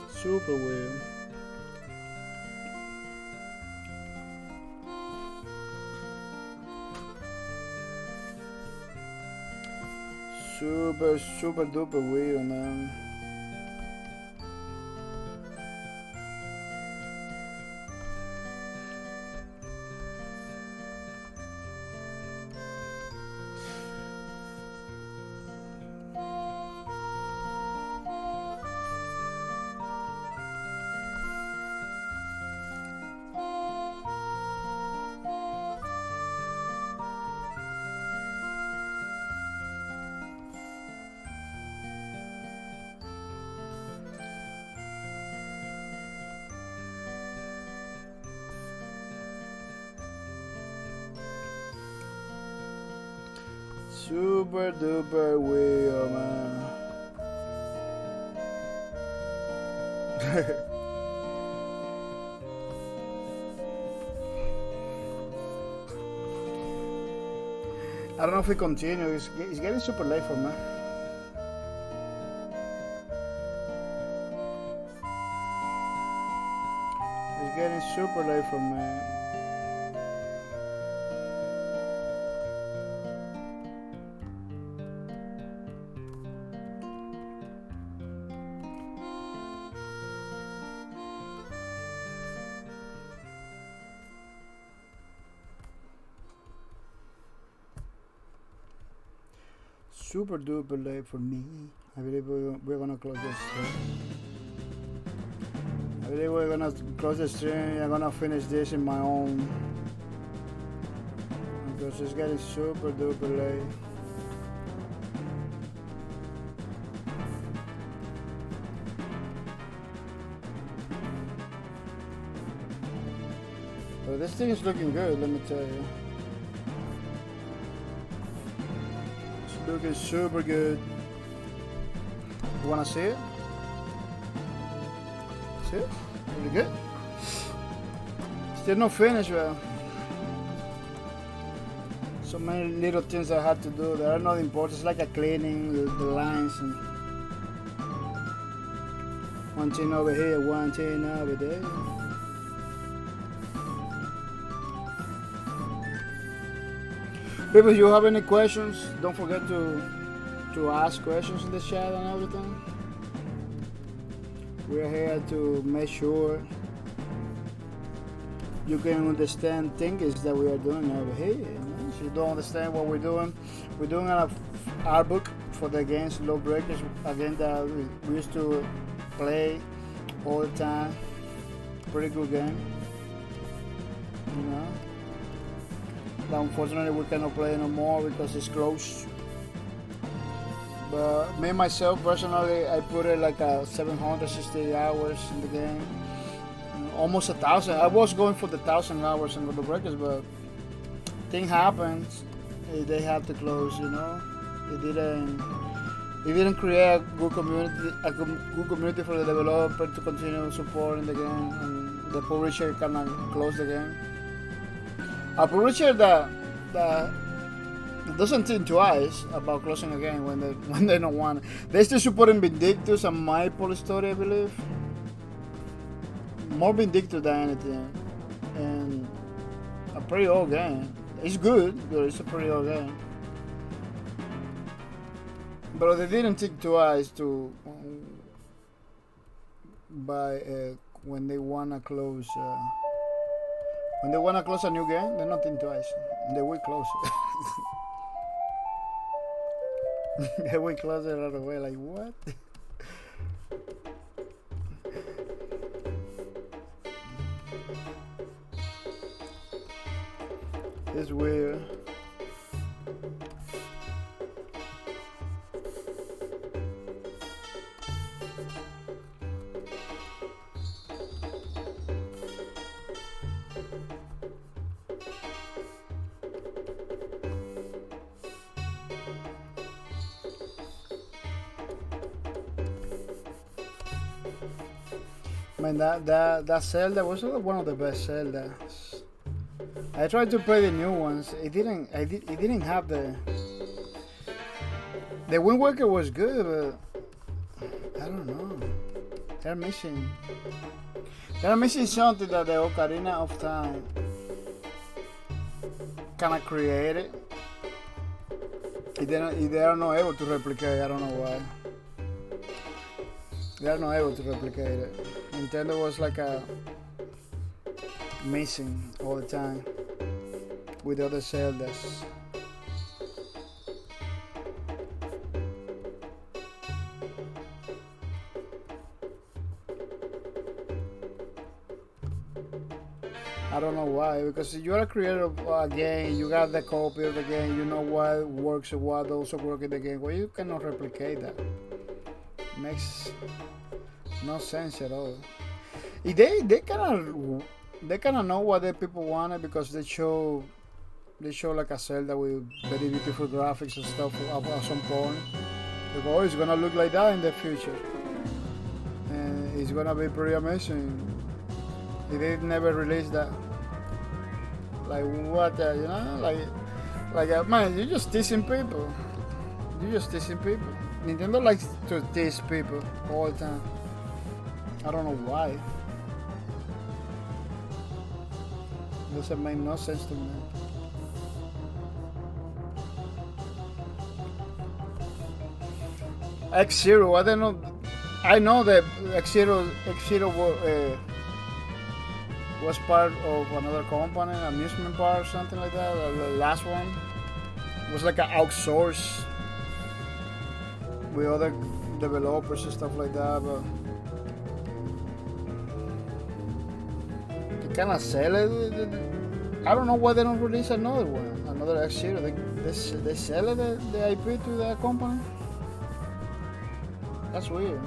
super weird. Super duper weird, man. Super duper weird, man. I don't know if we continue. It's getting super late for me. It's getting super late for me. Super duper late for me. I believe we're gonna close this stream. I believe we're gonna close the stream. I'm gonna finish this in my own, because it's getting super duper late. But this thing is looking good, let me tell you. Looking super good. You wanna see it? See it? Really good. Still not finished, well. So many little things I had to do that are not important. It's like a cleaning the lines and one thing over here, one thing over there. People, if you have any questions, don't forget to ask questions in the chat and everything. We're here to make sure you can understand things that we are doing over here. You know? If you don't understand what we're doing our book for the games Lawbreakers, again that we used to play all the time. Pretty good game. You know. But unfortunately we cannot play no more because it's closed. But me myself personally, I put it like 760 hours in the game, almost 1,000. I was going for the 1,000 hours in the breakers, but thing happens, they have to close. You know, it didn't create a good community for the developer to continue supporting the game, and the publisher cannot close the game. A publisher that doesn't think twice about closing a game when they don't want it. They still supporting Vindictus and Maple Story, I believe. More Vindictus than anything, and a pretty old game. It's good, but it's a pretty old game. But they didn't think twice to buy when they wanna close. When they wanna close a new game, they don't think twice. They will close it. We close it right away. Like what? It's weird. Man, that Zelda was one of the best Zeldas. I tried to play the new ones. It didn't have the Wind Waker was good, but I don't know. They're missing something that the Ocarina of Time kind of created. They are not able to replicate. I don't know why. They are not able to replicate it. Nintendo was like a missing all the time with other Zeldas. I don't know why, because if you're a creator of a game, you got the copy of the game, you know what works and what doesn't work in the game. Well, you cannot replicate that. Makes no sense at all. They kind of know what the people wanted, because they show like a Zelda with very beautiful graphics and stuff at some point. They go, oh, it's gonna look like that in the future, and it's gonna be pretty amazing. They never released that. Like what? You know, like man, you're just teasing people. Nintendo likes to tease people all the time. I don't know why. Doesn't make no sense to me. X-Zero, I don't know. I know that X-Zero was part of another company, amusement park or something like that. The last one was like an outsource with other developers and stuff like that, but they kind of sell it. I don't know why they don't release another one, another X-Zero. They sell the IP to that company. That's weird.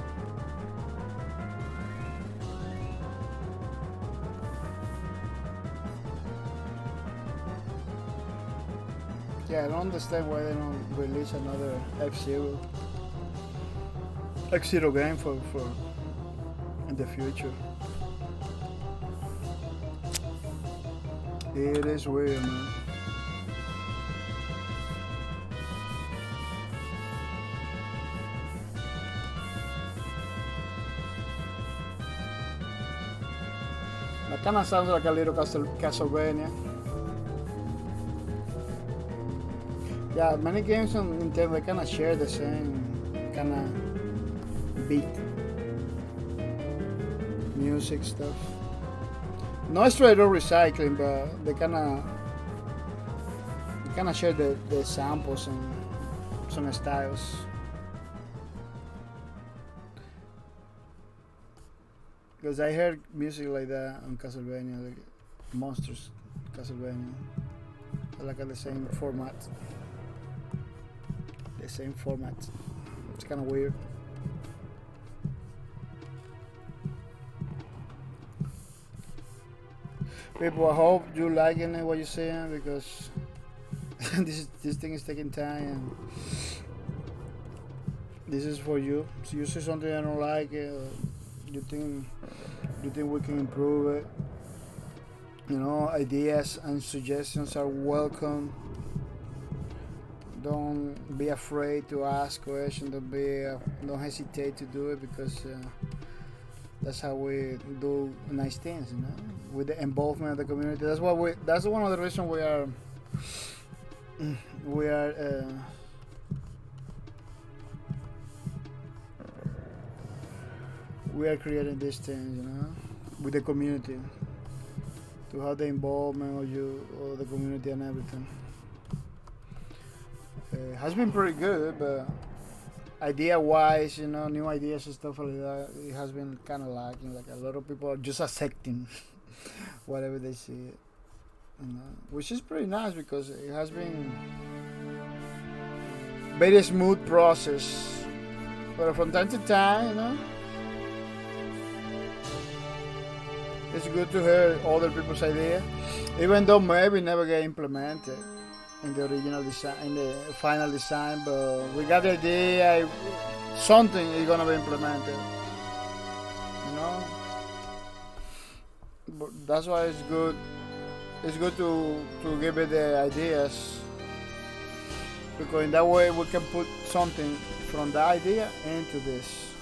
Yeah, I don't understand why they don't release another X-Zero game for in the future. It is weird, man. That kind of sounds like a little Castlevania. Yeah, many games on Nintendo, they kind of share the same kind of beat, music stuff. Not straight up recycling, but they kind of share the samples and some styles. Because I heard music like that on Castlevania, like Monsters Castlevania, like the same format. The same format. It's kind of weird. People, I hope you liking what you're saying, because this thing is taking time, and this is for you. So you see something I don't like, you think we can improve it. You know, ideas and suggestions are welcome. Don't be afraid to ask questions. Don't hesitate to do it, because that's how we do nice things, you know, with the involvement of the community. That's one of the reasons we are creating these things, you know, with the community, to have the involvement of the community and everything. has been pretty good, but idea-wise, new ideas and stuff like that, it has been kind of lacking. Like a lot of people are just accepting whatever they see, which is pretty nice because it has been very smooth process. But from time to time, it's good to hear other people's ideas, even though maybe never get implemented in the original design, in the final design. But we got the idea, something is gonna be implemented, But that's why it's good. It's good to give it the ideas, because in that way we can put something from the idea into this,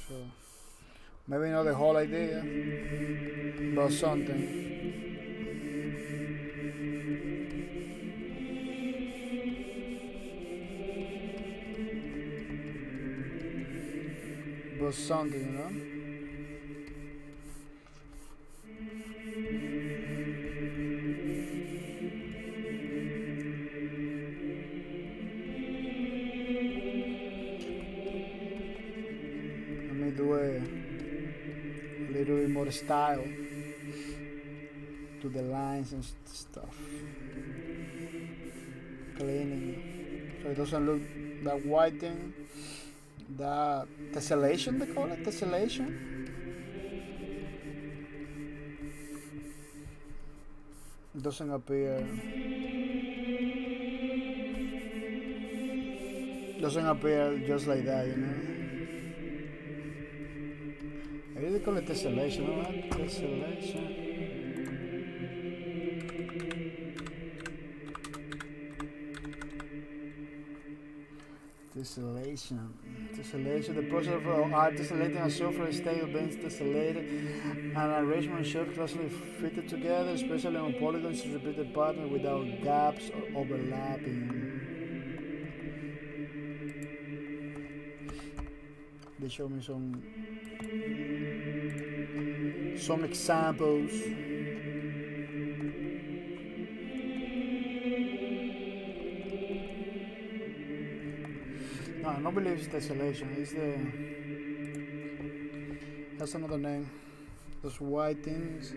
So maybe not the whole idea, but something. But something, Let me do a little bit more style to the lines and stuff. Cleaning, so it doesn't look that white thing. The tessellation, they call it tessellation. It doesn't appear. Doesn't appear just like that, I really call it tessellation, Tessellation. Tessellation, the process of tessellating a software state of being tessellated and arrangement of shells closely fitted together, especially on polygons to repeated pattern without gaps or overlapping. They show me some examples. No, I don't believe it's tessellation. That's another name. Those white things.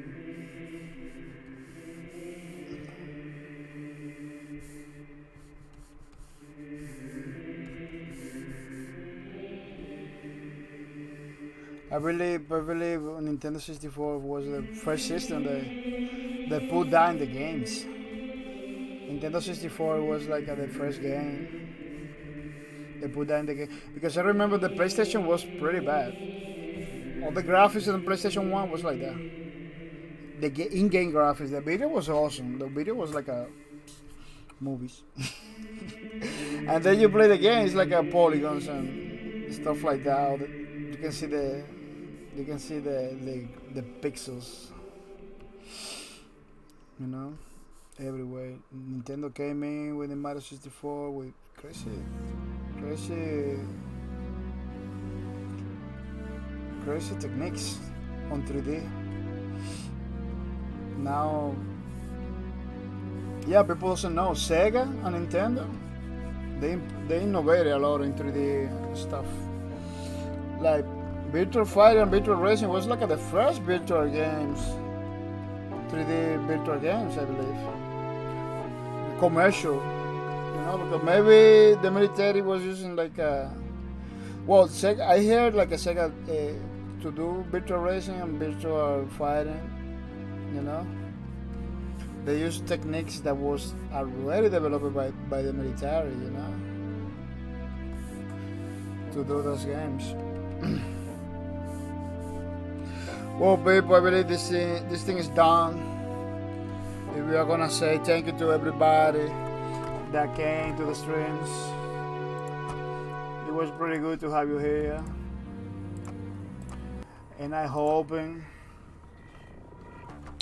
I believe Nintendo 64 was the first system that put that in the games. Nintendo 64 was like the first game. They put that in the game. Because I remember the PlayStation was pretty bad. All the graphics on the PlayStation 1 was like that. The in-game graphics. The video was awesome. The video was like a movies. And then you play the game, it's like a polygons and stuff like that. You can see the pixels. Everywhere. Nintendo came in with the Mario 64 with crazy techniques on 3D. Now, people doesn't know Sega and Nintendo. They innovated a lot in 3D stuff. Like Virtual Fighter and Virtual Racing was like the first virtual games, 3D virtual games, I believe. Commercial. Because maybe the military was using Sega, I heard like a Sega to do virtual racing and virtual fighting, They used techniques that was already developed by the military, to do those games. Well, people, I believe this thing is done. We are gonna say thank you to everybody that came to the streams. It was pretty good to have you here, and I hoping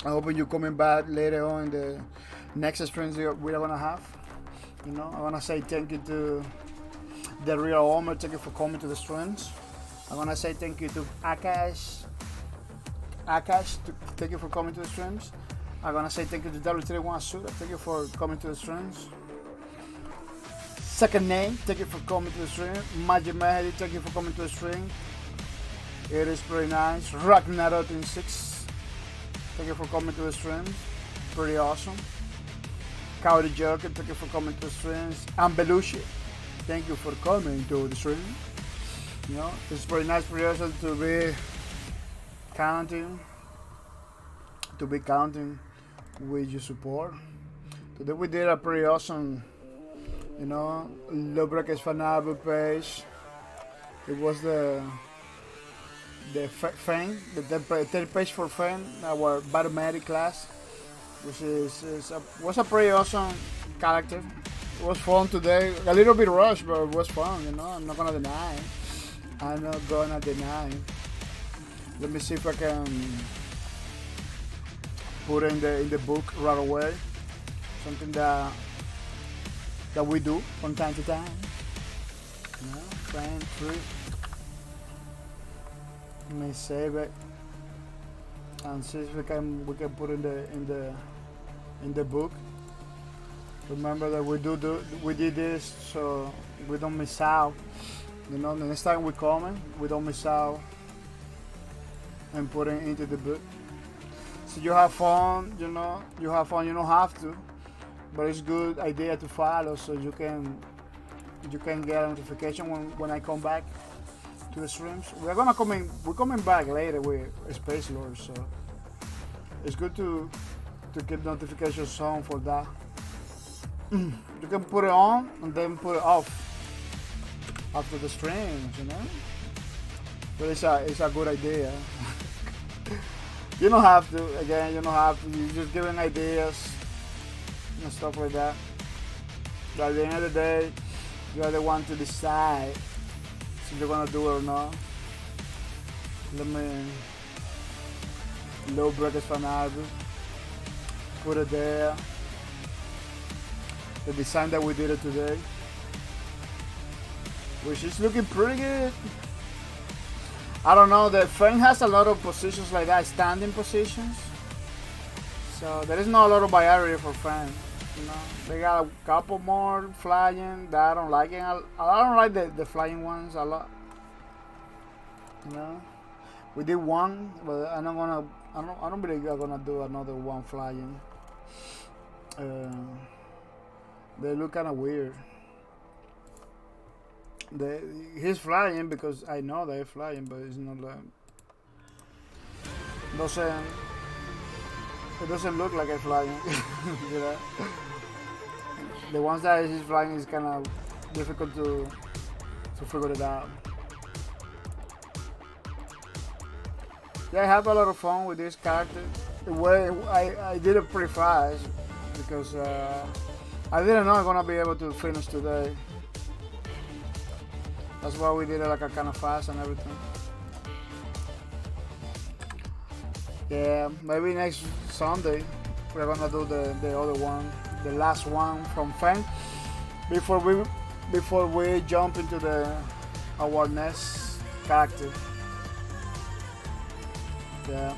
you're coming back later on in the next streams we are gonna have. I wanna say thank you to the Real Homer. Thank you for coming to the streams. I wanna say thank you to Akash. Thank you for coming to the streams. I'm gonna say thank you to W31 Suda. Thank you for coming to the streams. Second name, thank you for coming to the stream. Magic Mehdi, thank you for coming to the stream. It is pretty nice. Ragnarok6, thank you for coming to the stream. Pretty awesome. Cowdy Joker, thank you for coming to the streams. And Belushi, thank you for coming to the stream. You know, it's pretty nice for yourself to be counting with your support. Today we did a pretty awesome, you know, Lubricants fan album page. It was the Fang, the third page for Fang, our Barometric class, which was a pretty awesome character. It was fun today, a little bit rushed, but it was fun, you know, I'm not gonna deny. Let me see if I can put it in the book right away. Something that we do from time to time. You know, Fang 3. Let me save it and see if we can put it in the book. Remember that we did this so we don't miss out. You know, the next time we come, we don't miss out and put it into the book. So you have fun, you know. You have fun. You don't have to, but it's a good idea to follow so you can get a notification when I come back to the streams. We're coming back later with Space Lord, so it's good to keep notifications on for that. You can put it on and then put it off after the streams, you know. But it's a good idea. You don't have to. Again, you don't have to. You're just giving ideas and stuff like that. But at the end of the day, you are the one to decide if you're gonna do it or not. Let me low breakers fan album. Put it there. The design that we did it today, which is looking pretty good. I don't know, the Fang has a lot of positions like that, standing positions. So there is not a lot of variety for Fang. You know, they got a couple more flying that I don't like. I don't like the flying ones a lot. You know, we did one, but I don't believe we're gonna do another one flying. They look kind of weird. He's flying because I know they're flying, but it's not like it doesn't look like a flying. You know? The ones that he's flying is kind of difficult to figure it out. Yeah, I have a lot of fun with this character. The way I did it pretty fast because I didn't know I'm gonna be able to finish today. That's why we did it like a kind of fast and everything. Yeah, maybe next Sunday we're gonna do the other one, the last one from Fang, before we jump into our next character. Yeah.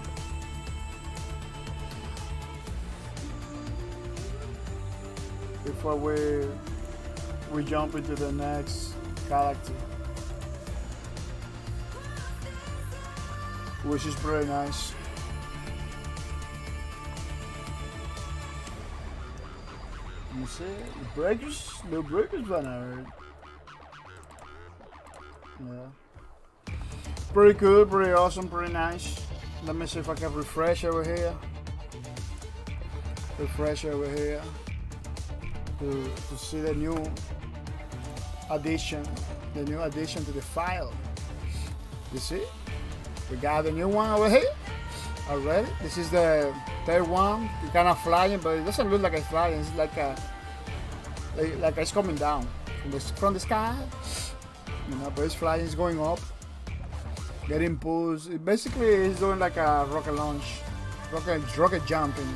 Before we jump into the next character, which is pretty nice. Let me see, the breakers banner. Yeah, pretty cool, pretty awesome, pretty nice. Let me see if I can refresh over here. To see the new addition to the file. You see, we got the new one over here already. This is the third one. It's kind of flying, but it doesn't look like it's flying. It's like it's coming down from the sky, you know. But it's flying. It's going up, getting pulls. It basically is doing like a rocket launch, rocket jumping.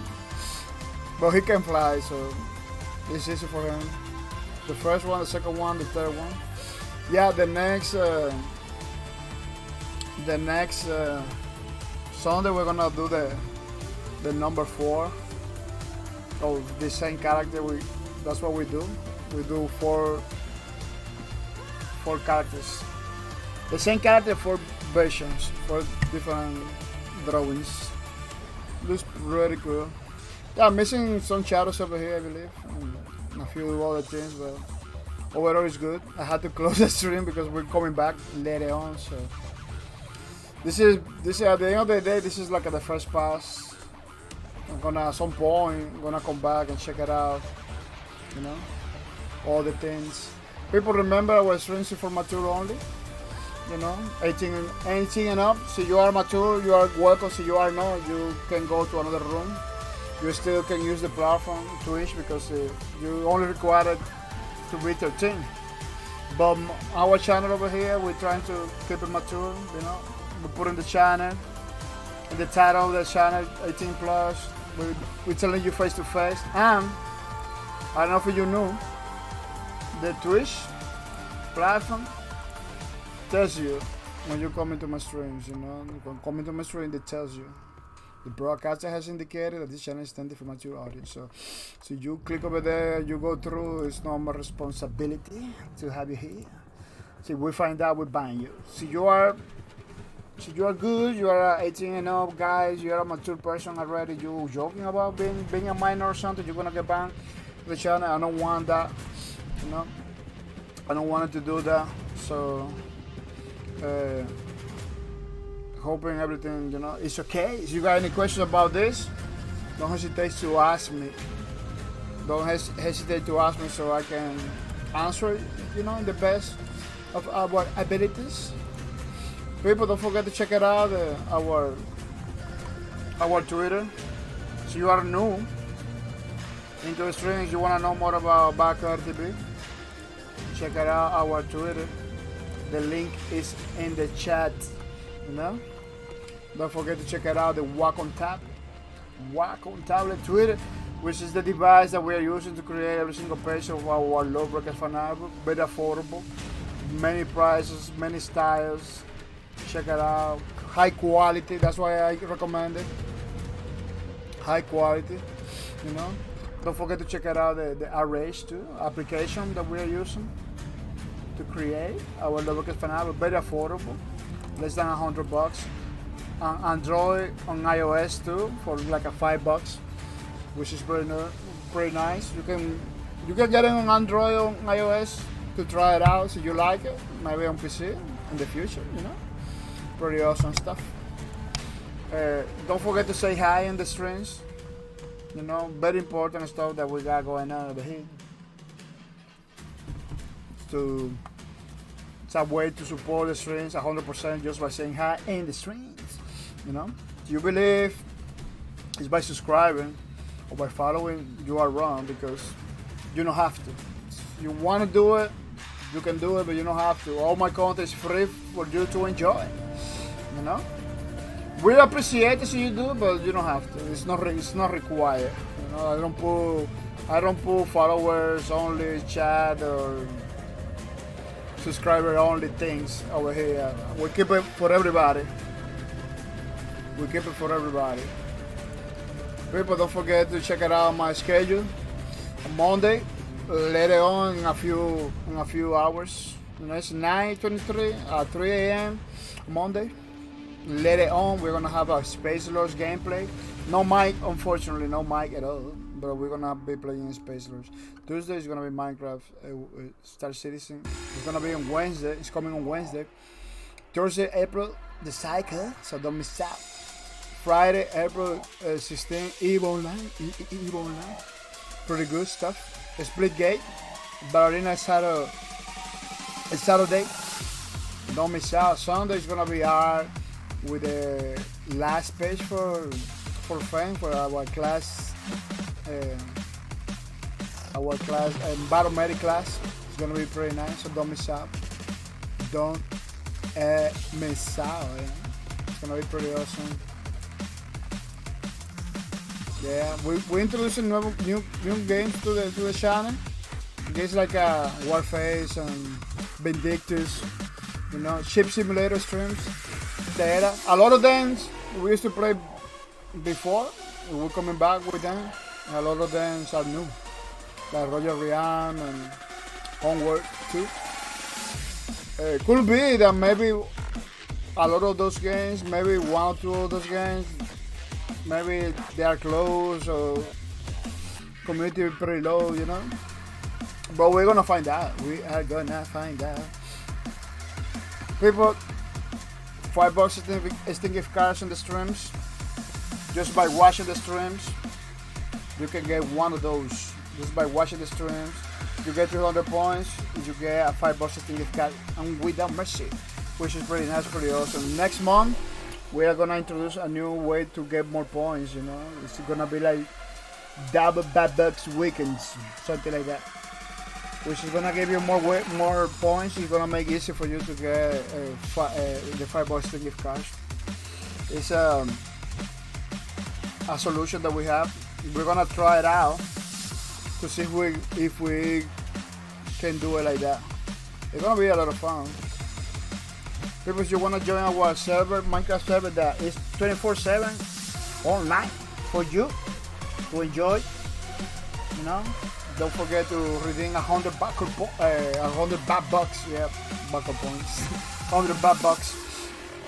But he can fly, so it's easy for him. The first one, the second one, the third one. Yeah, the next Sunday we're gonna do the number 4 of the same character. That's what we do. We do 4 4 characters. The same character, 4 versions, 4 different drawings. Looks really cool. Yeah, I'm missing some shadows over here, I believe, and a few other things, but overall it's good. I had to close the stream because we're coming back later on, so this is at the end of the day. This is like the first pass. I'm gonna at some point gonna come back and check it out. You know, all the things. People remember our streams for mature only. You know, 18 and up. So you are mature, you are welcome. So you are not, you can go to another room. You still can use the platform Twitch because you only required to be 13. But our channel over here, we're trying to keep it mature. You know, we put in the channel, in the title of the channel, 18 plus. We're telling you face to face. And I don't know if you know, the Twitch platform tells you when you come into my streams. You know, you can come into my stream, it tells you. The broadcaster has indicated that this channel is intended for mature audience. So you click over there, you go through. It's not my responsibility to have you here. So we find out, we ban you. So you are good. You are 18 and up, guys. You are a mature person already. You joking about being a minor or something? You're gonna get banned from the channel. I don't want that. You know, I don't want it to do that. So. Hoping everything, you know, is okay. If you got any questions about this, don't hesitate to ask me. Don't hesitate to ask me so I can answer, you know, in the best of our abilities. People, don't forget to check it out, our Twitter. So you are new into the streams, you want to know more about Backyard TV, check it out, our Twitter. The link is in the chat, you know. Don't forget to check it out, the Wacom tablet Twitter, which is the device that we are using to create every single page of our low bracket fan album. Very affordable, many prices, many styles. Check it out, high quality. That's why I recommend it. High quality, you know. Don't forget to check it out, the Arrays too, application that we are using to create our low bracket fan album. Very affordable, less than $100. On Android, on iOS too, for like $5, which is pretty nice. You can get it on Android, on iOS to try it out. So you like it, maybe on PC in the future. You know, pretty awesome stuff. Don't forget to say hi in the streams. You know, very important stuff that we got going on over here. It's a way to support the streams 100% just by saying hi in the streams. You know, if you believe it's by subscribing or by following, you are wrong because you don't have to. If you want to do it, you can do it, but you don't have to. All my content is free for you to enjoy. You know, we appreciate it if you do, but you don't have to. It's not required. You know, I don't put followers only, chat or subscriber only things over here. We keep it for everybody. People, don't forget to check it out my schedule. On Monday, later on in a few hours. You know, it's 9:23 at 3 a.m. Monday. Later on, we're gonna have a Space Lords gameplay. No mic, unfortunately, no mic at all. But we're gonna be playing Space Lords. Tuesday is gonna be Minecraft Star Citizen. It's gonna be on Wednesday. It's coming on Wednesday. Thursday, April the Cycle. So don't miss out. Friday, April 16, EVE Online. Pretty good stuff. Splitgate. Ballerina Saturday. Don't miss out. Sunday is gonna be art with the last page for fame for our class. Barometric class. It's gonna be pretty nice. So don't miss out. Don't miss out. It's gonna be pretty awesome. Yeah, we're introducing new games to the channel. Games like Warface and Vindictus, you know, ship simulator streams. A lot of them we used to play before. We're coming back with them. And a lot of them are new, like Roger Rian and Onward too. Could be that maybe a lot of those games, maybe one or two of those games, maybe they are closed or community pretty low, you know. But we're gonna find out. We are gonna find out. People, $5 Steam gift cards on the streams. Just by watching the streams, you can get one of those. Just by watching the streams, you get 200 points. You get a $5 Steam gift card, and without mercy, which is pretty nice, pretty awesome. Next month, we are gonna introduce a new way to get more points. You know, it's gonna be like double bad bucks weekends, something like that, which is gonna give you more points. It's gonna make it easy for you to get the $5 Steam gift cards. It's a solution that we have. We're gonna try it out to see if we can do it like that. It's gonna be a lot of fun. People, if you wanna join our server, Minecraft server, that is 24/7 online for you to enjoy. You know, don't forget to redeem 100 bad bucks. Yeah, backup points. 100 bad bucks.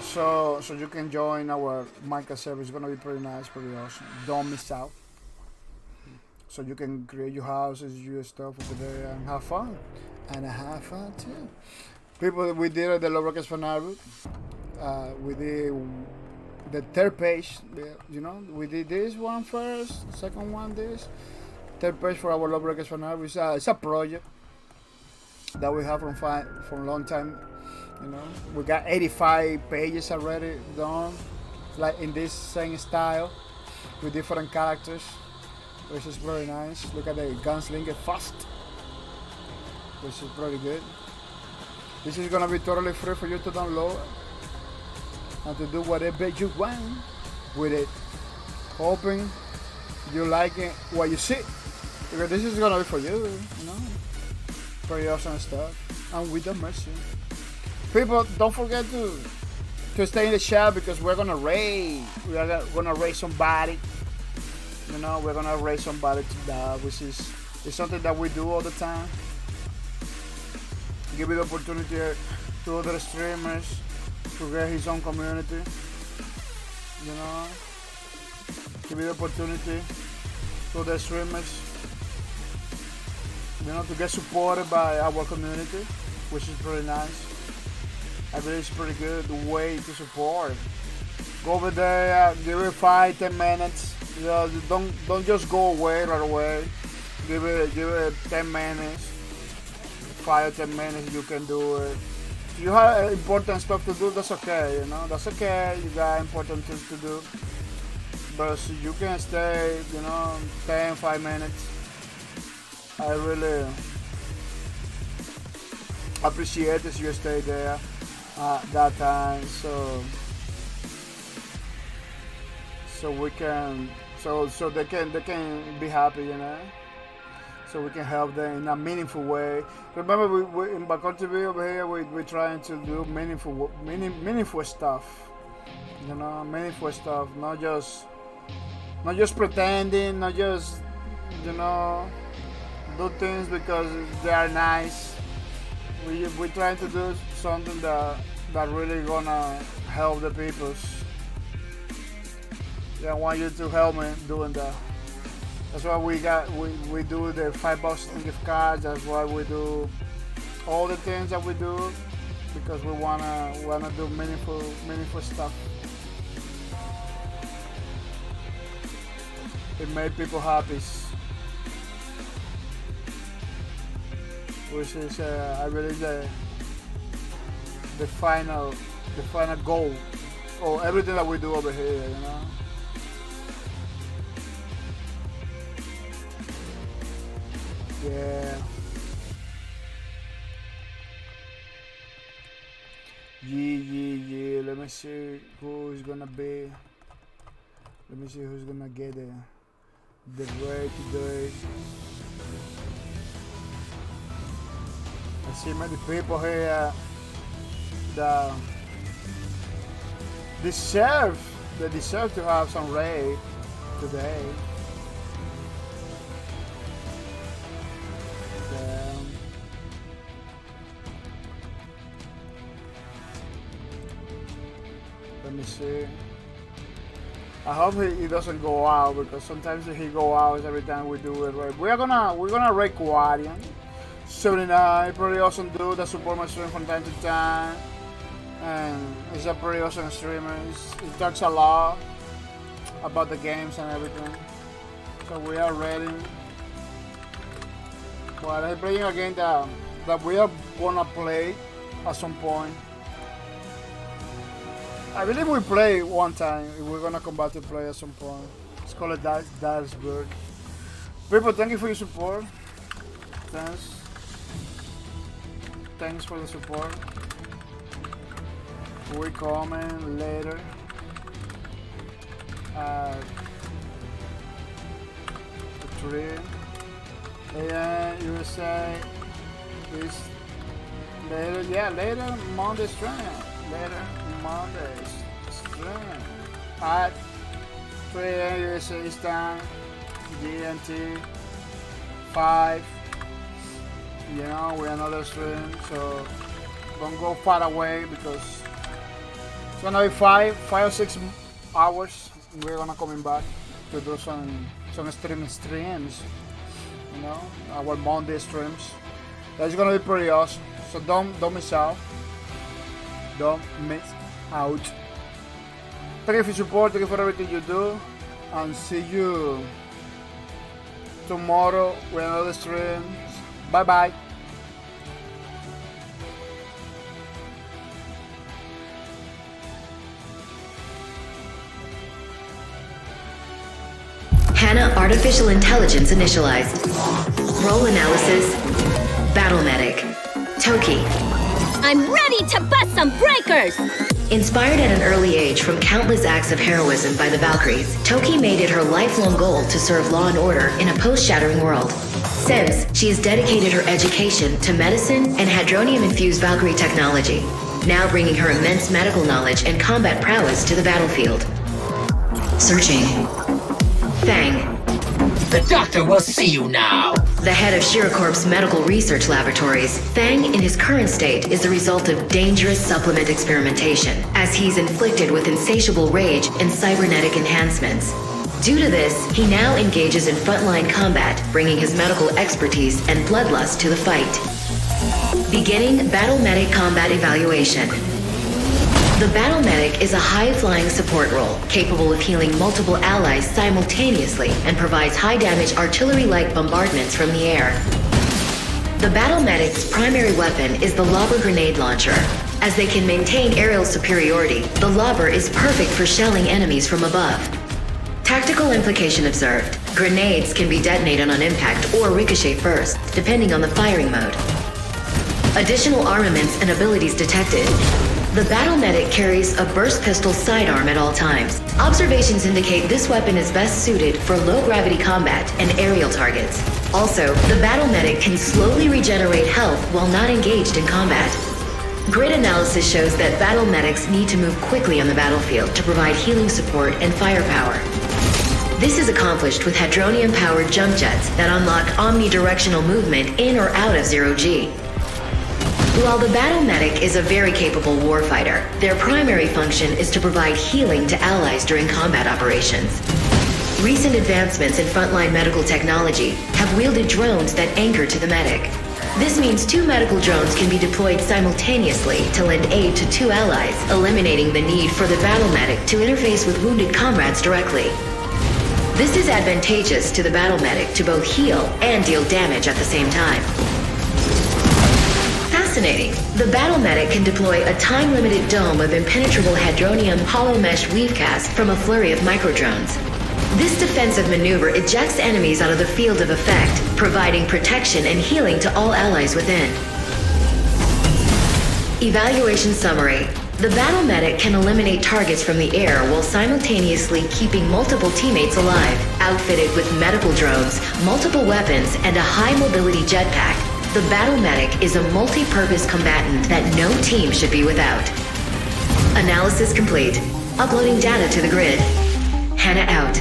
So you can join our Minecraft server. It's gonna be pretty nice, pretty awesome. Don't miss out. So you can create your houses, your stuff over there, and have fun. And have fun too. People, we did the Love Rockets for Naruto. We did the third page. You know, we did this one first, second one this, third page for our Love Rockets for Naruto. It's a project that we have for a long time. You know, we got 85 pages already done, like in this same style, with different characters, which is very nice. Look at the Gunslinger Fast, which is pretty good. This is gonna be totally free for you to download and to do whatever you want with it. Hoping you like it, what you see, because this is gonna be for you. You know, pretty awesome stuff, and with the mercy. People, don't forget to stay in the chat, because we're gonna raid. We are gonna raid somebody. You know, we're gonna raid somebody to die, which is something that we do all the time. Give it the opportunity to other streamers to get his own community. You know, give it the opportunity to the streamers. You know, to get supported by our community, which is pretty nice. I believe it's pretty good way to support. Go over there, give it 5-10 minutes. You know, don't just go away right away. Give it 10 minutes, 5 or 10 minutes. You can do it. If you have important stuff to do, that's okay. You know, that's okay. You got important things to do, but you can stay. You know, 5 minutes. I really appreciate if you stay there. That time, so we can, so they can be happy, you know. So we can help them in a meaningful way. Remember, we in Bacor TV over here, we're trying to do meaningful stuff, you know, meaningful stuff. Not just pretending, not just, you know, do things because they are nice. We're trying to do something that really gonna help the peoples. Yeah, I want you to help me doing that. That's why we do the $5 gift cards. That's why we do all the things that we do, because we wanna do meaningful stuff. It made people happy, which is I believe the final goal of everything that we do over here, you know. Yeah. Yeah. Let me see who's gonna be. Let me see who's gonna get the way to do it. I see many people here that deserve to have some raid today. Let me see. I hope he doesn't go out, because sometimes if he go out every time we do it right. We're gonna rate Guardian 79, pretty awesome dude that support my stream from time to time, and he's a pretty awesome streamer. He talks a lot about the games and everything. So we are ready. Well, I'm playing a game that we are gonna play at some point. I believe we play one time. We're gonna come back to play at some point. It's called Dalsburg. People, thank you for your support. Thanks for the support. We comment later. The 3 a.m. USA is later. Yeah, later Monday stream. Later Mondays stream at 3 a.m. USA Eastern, GMT 5. You know, we're another stream, so don't go far away, because it's gonna be 5 or 6 hours. We're gonna coming back to do some streams. You know, our Monday streams. That's gonna be pretty awesome. So don't miss out. Don't miss out. Thank you for your support, thank you for everything you do, and see you tomorrow with another stream. Bye bye. HANA Artificial Intelligence initialized. Role analysis. Battle Medic. Toki. I'm ready to bust some breakers! Inspired at an early age from countless acts of heroism by the Valkyries, Toki made it her lifelong goal to serve law and order in a post-shattering world. Since, she has dedicated her education to medicine and hadronium-infused Valkyrie technology, now bringing her immense medical knowledge and combat prowess to the battlefield. Searching. Fang. The doctor will see you now. The head of Shiracorp's medical research laboratories, Fang in his current state is the result of dangerous supplement experimentation, as he's inflicted with insatiable rage and cybernetic enhancements. Due to this, he now engages in frontline combat, bringing his medical expertise and bloodlust to the fight. Beginning Battle Medic Combat Evaluation. The Battle Medic is a high-flying support role, capable of healing multiple allies simultaneously and provides high-damage artillery-like bombardments from the air. The Battle Medic's primary weapon is the Lobber grenade launcher. As they can maintain aerial superiority, the Lobber is perfect for shelling enemies from above. Tactical implication observed. Grenades can be detonated on impact or ricochet first, depending on the firing mode. Additional armaments and abilities detected. The Battle Medic carries a burst pistol sidearm at all times. Observations indicate this weapon is best suited for low-gravity combat and aerial targets. Also, the Battle Medic can slowly regenerate health while not engaged in combat. Grid analysis shows that Battle Medics need to move quickly on the battlefield to provide healing support and firepower. This is accomplished with hadronium-powered jump jets that unlock omnidirectional movement in or out of zero-G. While the Battle Medic is a very capable warfighter, their primary function is to provide healing to allies during combat operations. Recent advancements in frontline medical technology have wielded drones that anchor to the medic. This means 2 medical drones can be deployed simultaneously to lend aid to 2 allies, eliminating the need for the Battle Medic to interface with wounded comrades directly. This is advantageous to the Battle Medic to both heal and deal damage at the same time. Fascinating. The Battle Medic can deploy a time-limited dome of impenetrable hadronium hollow mesh weavecast from a flurry of microdrones. This defensive maneuver ejects enemies out of the field of effect, providing protection and healing to all allies within. Evaluation summary. The Battle Medic can eliminate targets from the air while simultaneously keeping multiple teammates alive. Outfitted with medical drones, multiple weapons, and a high-mobility jetpack, the Battle Medic is a multi-purpose combatant that no team should be without. Analysis complete. Uploading data to the grid. HANA out.